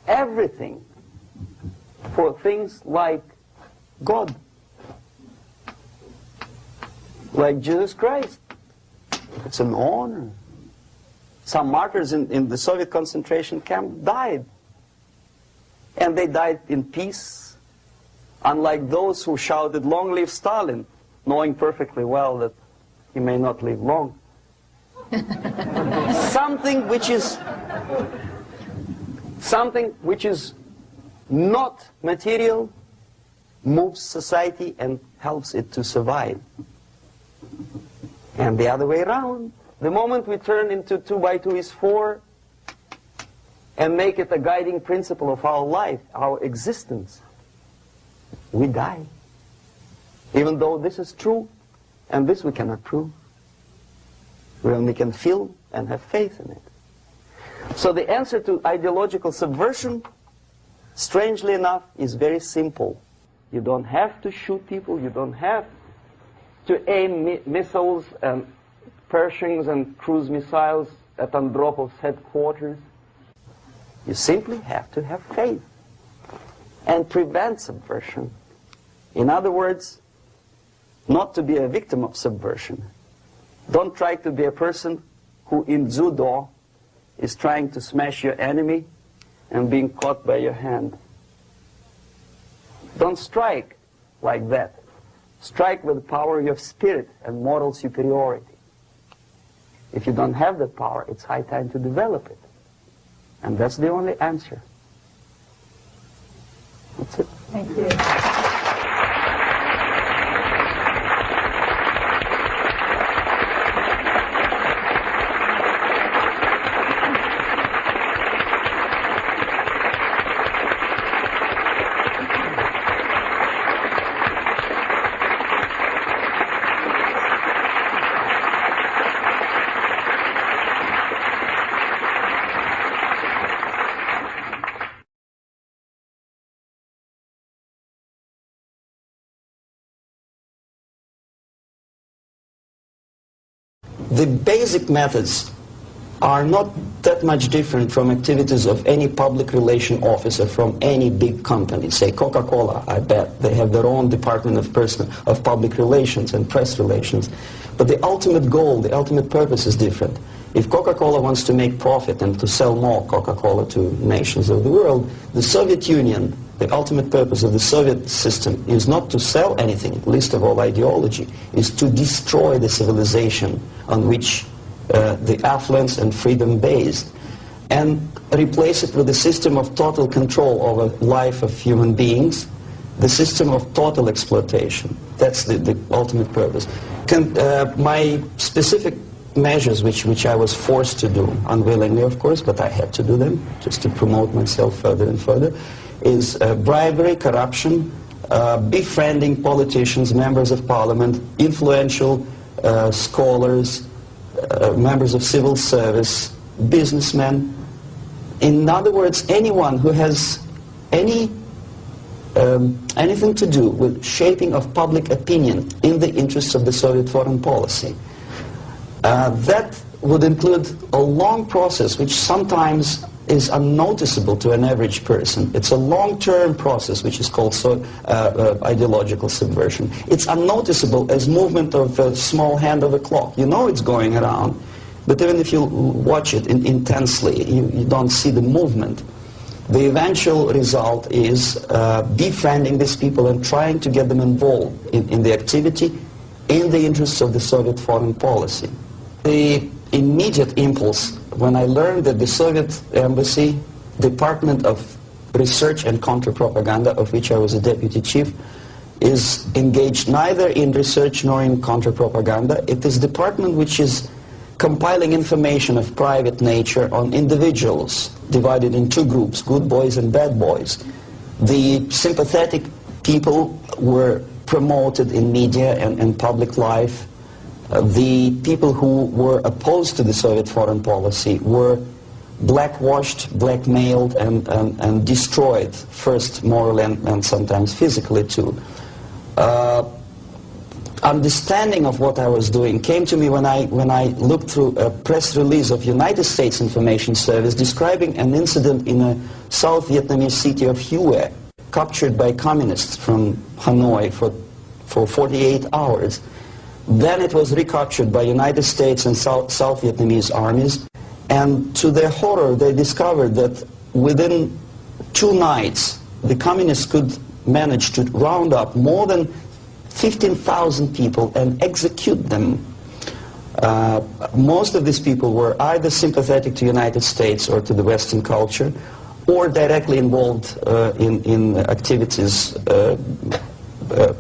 everything for things like God, like Jesus Christ. It's an honor. Some martyrs in the Soviet concentration camp died. And they died in peace, unlike those who shouted, "Long live Stalin," knowing perfectly well that he may not live long. Something which is not material moves society and helps it to survive. And the other way around. The moment we turn into 2 by 2 is 4 and make it a guiding principle of our life, our existence, we die. Even though this is true, and this we cannot prove. We only can feel and have faith in it. So the answer to ideological subversion, strangely enough, is very simple. You don't have to shoot people, you don't have to aim missiles and Pershings and cruise missiles at Andropov's headquarters. You simply have to have faith and prevent subversion. In other words, not to be a victim of subversion. Don't try to be a person who in judo is trying to smash your enemy and being caught by your hand. Don't strike like that. Strike with the power of your spirit and moral superiority. If you don't have that power, it's high time to develop it. And that's the only answer. That's it. Thank you. the basic methods are not that much different from activities of any public relation officer from any big company. Say Coca-Cola, I bet. They have their own department of public relations and press relations. But the ultimate goal, the ultimate purpose is different. If Coca-Cola wants to make profit and to sell more Coca-Cola to nations of the world, the Soviet Union, the ultimate purpose of the Soviet system is not to sell anything, least of all ideology, is to destroy the civilization on which the affluence and freedom based, and replace it with a system of total control over life of human beings, the system of total exploitation. That's the ultimate purpose. My specific measures, which I was forced to do, unwillingly of course, but I had to do them just to promote myself further and further, is bribery, corruption, befriending politicians, members of parliament, influential scholars, members of civil service, businessmen. In other words, anyone who has anything to do with shaping of public opinion in the interests of the Soviet foreign policy. That would include a long process which sometimes is unnoticeable to an average person. It's a long-term process which is called ideological subversion. It's unnoticeable as movement of a small hand of a clock. You know it's going around, but even if you watch it intensely, you don't see the movement. The eventual result is befriending these people and trying to get them involved in the activity in the interests of the Soviet foreign policy. The immediate impulse when I learned that the Soviet Embassy, Department of Research and Counter-Propaganda, of which I was a deputy chief, is engaged neither in research nor in counter-propaganda. It is a department which is compiling information of private nature on individuals, divided in two groups, good boys and bad boys. The sympathetic people were promoted in media and public life. The people who were opposed to the Soviet foreign policy were blackwashed, blackmailed, and destroyed, first morally and sometimes physically too. Understanding of what I was doing came to me when I looked through a press release of United States Information Service describing an incident in a South Vietnamese city of Hue, captured by communists from Hanoi for 48 hours. Then it was recaptured by United States and South Vietnamese armies, and to their horror they discovered that within 2 nights the communists could manage to round up more than 15,000 people and execute them. Most of these people were either sympathetic to the United States or to the Western culture, or directly involved in activities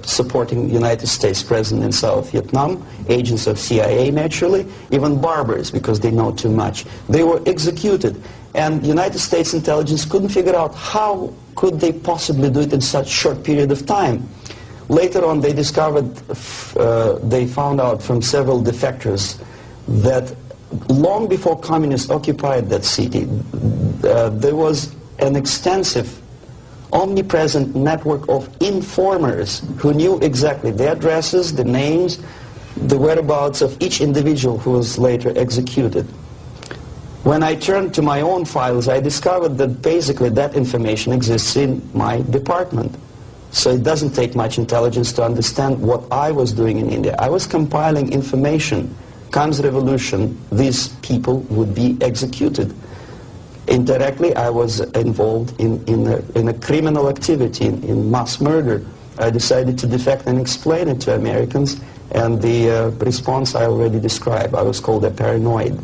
supporting the United States present in South Vietnam, agents of CIA naturally, even barbers because they know too much. They were executed, and United States intelligence couldn't figure out how could they possibly do it in such short period of time. Later on they discovered, they found out from several defectors that long before communists occupied that city, there was an extensive omnipresent network of informers who knew exactly the addresses, the names, the whereabouts of each individual who was later executed. When I turned to my own files, I discovered that basically that information exists in my department. So it doesn't take much intelligence to understand what I was doing in India. I was compiling information. Comes revolution, these people would be executed. Indirectly, I was involved in a criminal activity, in mass murder. I decided to defect and explain it to Americans, and the response I already described. I was called a paranoid.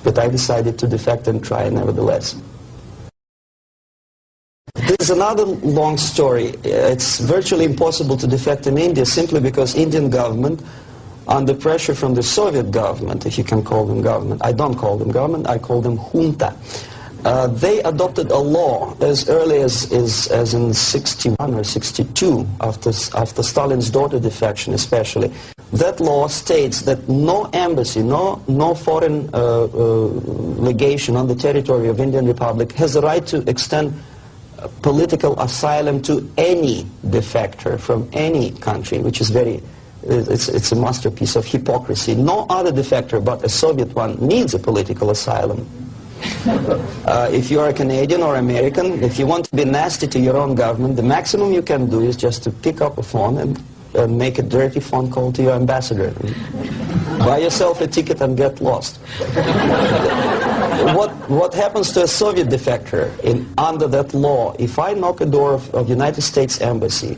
But I decided to defect and try nevertheless. There's another long story. It's virtually impossible to defect in India simply because Indian government, under pressure from the Soviet government, if you can call them government, I don't call them government, I call them junta. They adopted a law as early as in 61 or 62, after Stalin's daughter defection especially. That law states that no embassy, no foreign legation on the territory of Indian Republic has the right to extend political asylum to any defector from any country, which is very It's a masterpiece of hypocrisy. No other defector but a Soviet one needs a political asylum. If you are a Canadian or American, if you want to be nasty to your own government, the maximum you can do is just to pick up a phone and make a dirty phone call to your ambassador. Buy yourself a ticket and get lost. What happens to a Soviet defector under that law? If I knock a door of United States Embassy,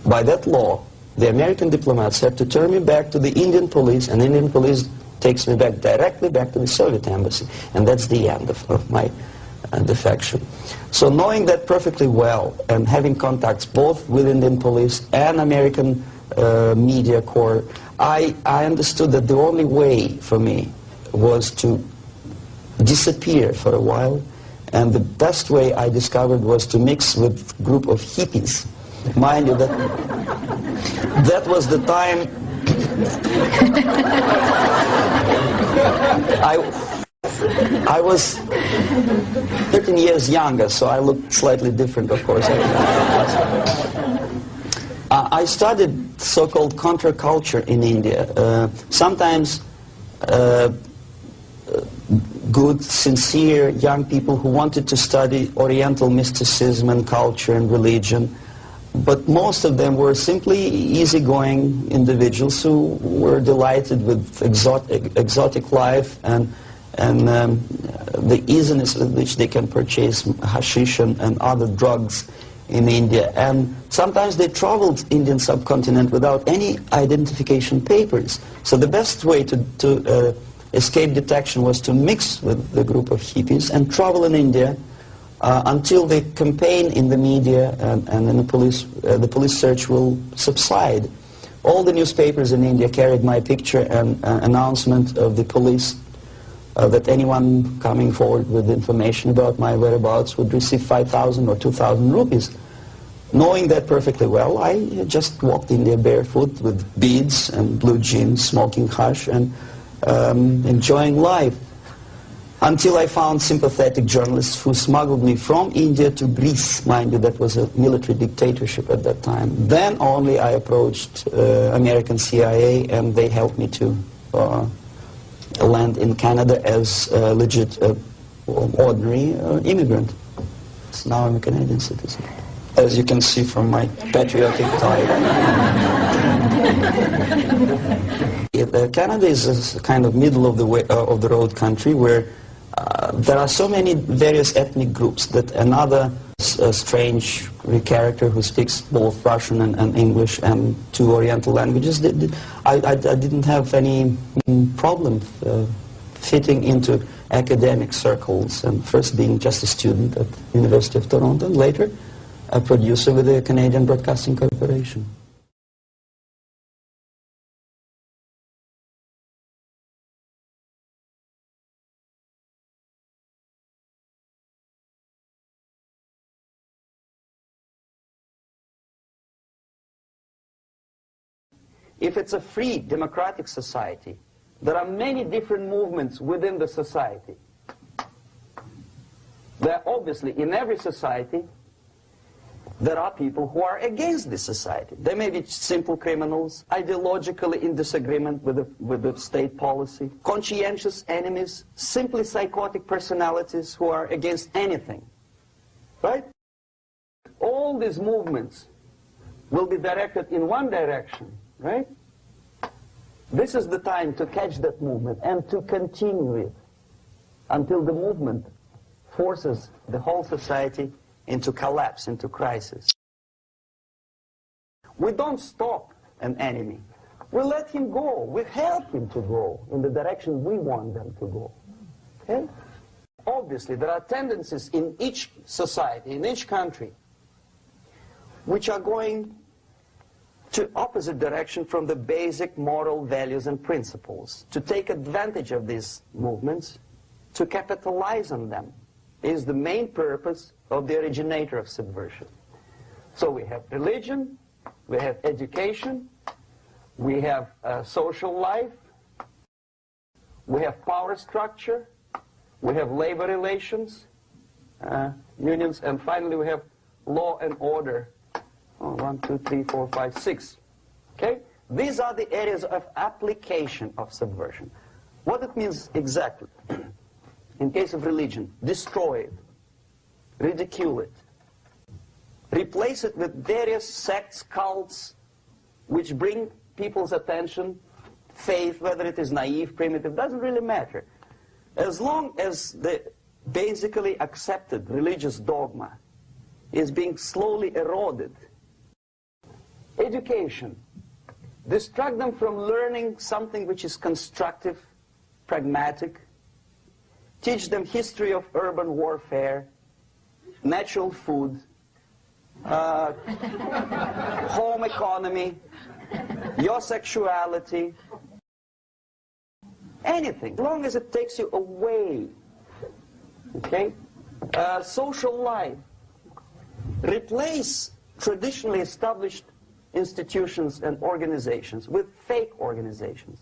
by that law, the American diplomats have to turn me back to the Indian police, and Indian police takes me directly back to the Soviet embassy. And that's the end of my defection. So knowing that perfectly well, and having contacts both with Indian police and American media corps, I understood that the only way for me was to disappear for a while, and the best way I discovered was to mix with a group of hippies. Mind you, that was the time I was 13 years younger, so I looked slightly different, of course. I studied so-called counterculture in India. Sometimes good, sincere young people who wanted to study Oriental mysticism and culture and religion, but most of them were simply easygoing individuals who were delighted with exotic life and the easiness with which they can purchase hashish and other drugs in India. And sometimes they traveled Indian subcontinent without any identification papers. So the best way to escape detection was to mix with the group of hippies and travel in India until the campaign in the media and in the police search will subside. All the newspapers in India carried my picture and announcement of the police that anyone coming forward with information about my whereabouts would receive 5,000 or 2,000 rupees. Knowing that perfectly well, I just walked in there barefoot with beads and blue jeans, smoking hash and enjoying life. Until I found sympathetic journalists who smuggled me from India to Greece. Mind you, that was a military dictatorship at that time. Then only I approached American CIA, and they helped me to land in Canada as a legit, ordinary immigrant. So now I'm a Canadian citizen, as you can see from my patriotic tie. Canada is a kind of middle of the road country where there are so many various ethnic groups that another strange character who speaks both Russian and English and two Oriental languages, I didn't have any problem fitting into academic circles, and first being just a student at the University of Toronto, and later a producer with the Canadian Broadcasting Corporation. If it's a free, democratic society, there are many different movements within the society. There are obviously, in every society, there are people who are against this society. They may be simple criminals, ideologically in disagreement with the state policy, conscientious enemies, simply psychotic personalities who are against anything. Right? All these movements will be directed in one direction. Right? This is the time to catch that movement and to continue it until the movement forces the whole society into collapse, into crisis. We don't stop an enemy. We let him go. We help him to go in the direction we want them to go. Okay? Obviously, there are tendencies in each society, in each country, which are going to opposite direction from the basic moral values and principles. To take advantage of these movements, to capitalize on them, is the main purpose of the originator of subversion. So we have religion, we have education, we have social life, we have power structure, we have labor relations, unions, and finally we have law and order. 1, 2, 3, 4, 5, 6. Okay? these are the areas of application of subversion. What it means exactly? In case of religion, destroy it, ridicule it, replace it with various sects, cults, which bring people's attention, faith, whether it is naive, primitive, doesn't really matter. As long as the basically accepted religious dogma is being slowly eroded. Education. Distract them from learning something which is constructive, pragmatic. Teach them history of urban warfare, natural food, home economy, your sexuality, anything, as long as it takes you away, okay? Social life. Replace traditionally established institutions and organizations with fake organizations.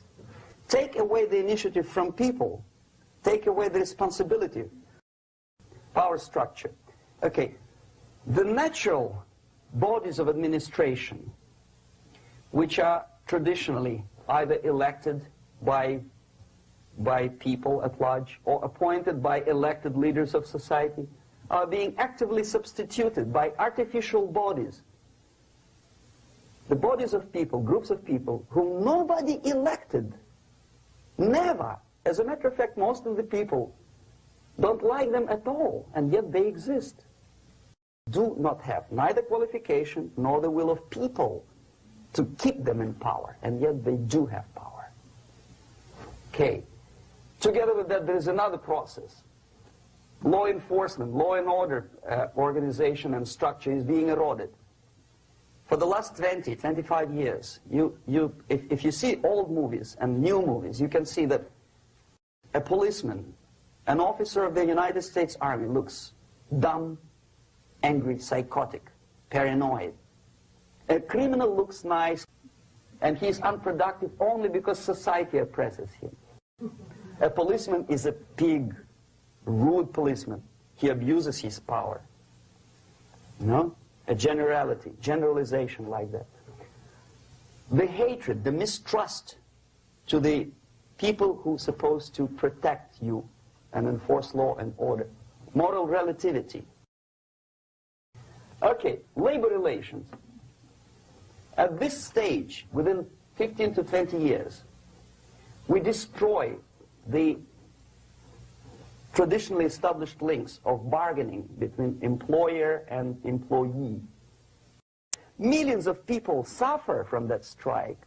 Take away the initiative from people. Take away the responsibility. Power structure. Okay, the natural bodies of administration, which are traditionally either elected by people at large or appointed by elected leaders of society, are being actively substituted by artificial bodies. The bodies of people, groups of people, whom nobody elected. Never. As a matter of fact, most of the people don't like them at all, and yet they exist. Do not have neither qualification nor the will of people to keep them in power, and yet they do have power. Okay. Together with that, there is another process. Law enforcement, law and order organization and structure is being eroded. For the last 20, 25 years, if you see old movies and new movies, you can see that a policeman, an officer of the United States Army, looks dumb, angry, psychotic, paranoid. A criminal looks nice, and he's unproductive only because society oppresses him. A policeman is a pig, rude policeman. He abuses his power. No? A generality, generalization like that. The hatred, the mistrust to the people who are supposed to protect you and enforce law and order. Moral relativity. Okay, labor relations. At this stage, within 15 to 20 years, we destroy the traditionally established links of bargaining between employer and employee. Millions of people suffer from that strike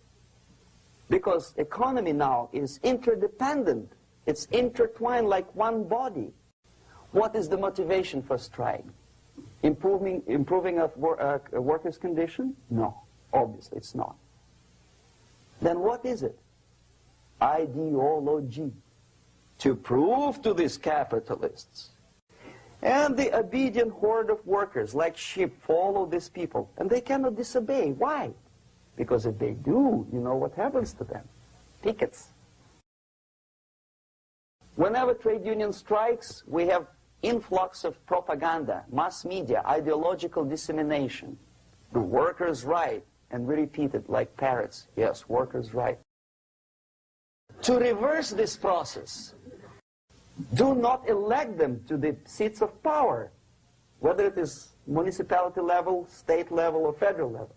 because economy now is interdependent. It's intertwined like one body. What is the motivation for strike? Improving of a workers' condition? No, obviously it's not. Then what is it? Ideology. To prove to these capitalists. And the obedient horde of workers, like sheep, follow these people. And they cannot disobey. Why? Because if they do, you know what happens to them. Pickets. Whenever trade union strikes, we have influx of propaganda, mass media, ideological dissemination. The workers' right. And we repeat it like parrots. Yes, workers' right. To reverse this process, do not elect them to the seats of power, whether it is municipality level, state level, or federal level.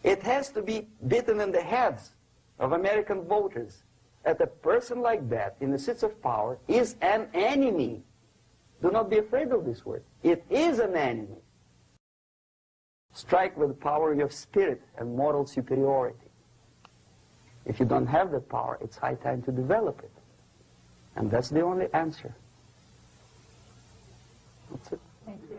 It has to be beaten in the heads of American voters that a person like that in the seats of power is an enemy. Do not be afraid of this word. It is an enemy. Strike with the power of spirit and moral superiority. If you don't have that power, it's high time to develop it. And that's the only answer. That's it. Thank you.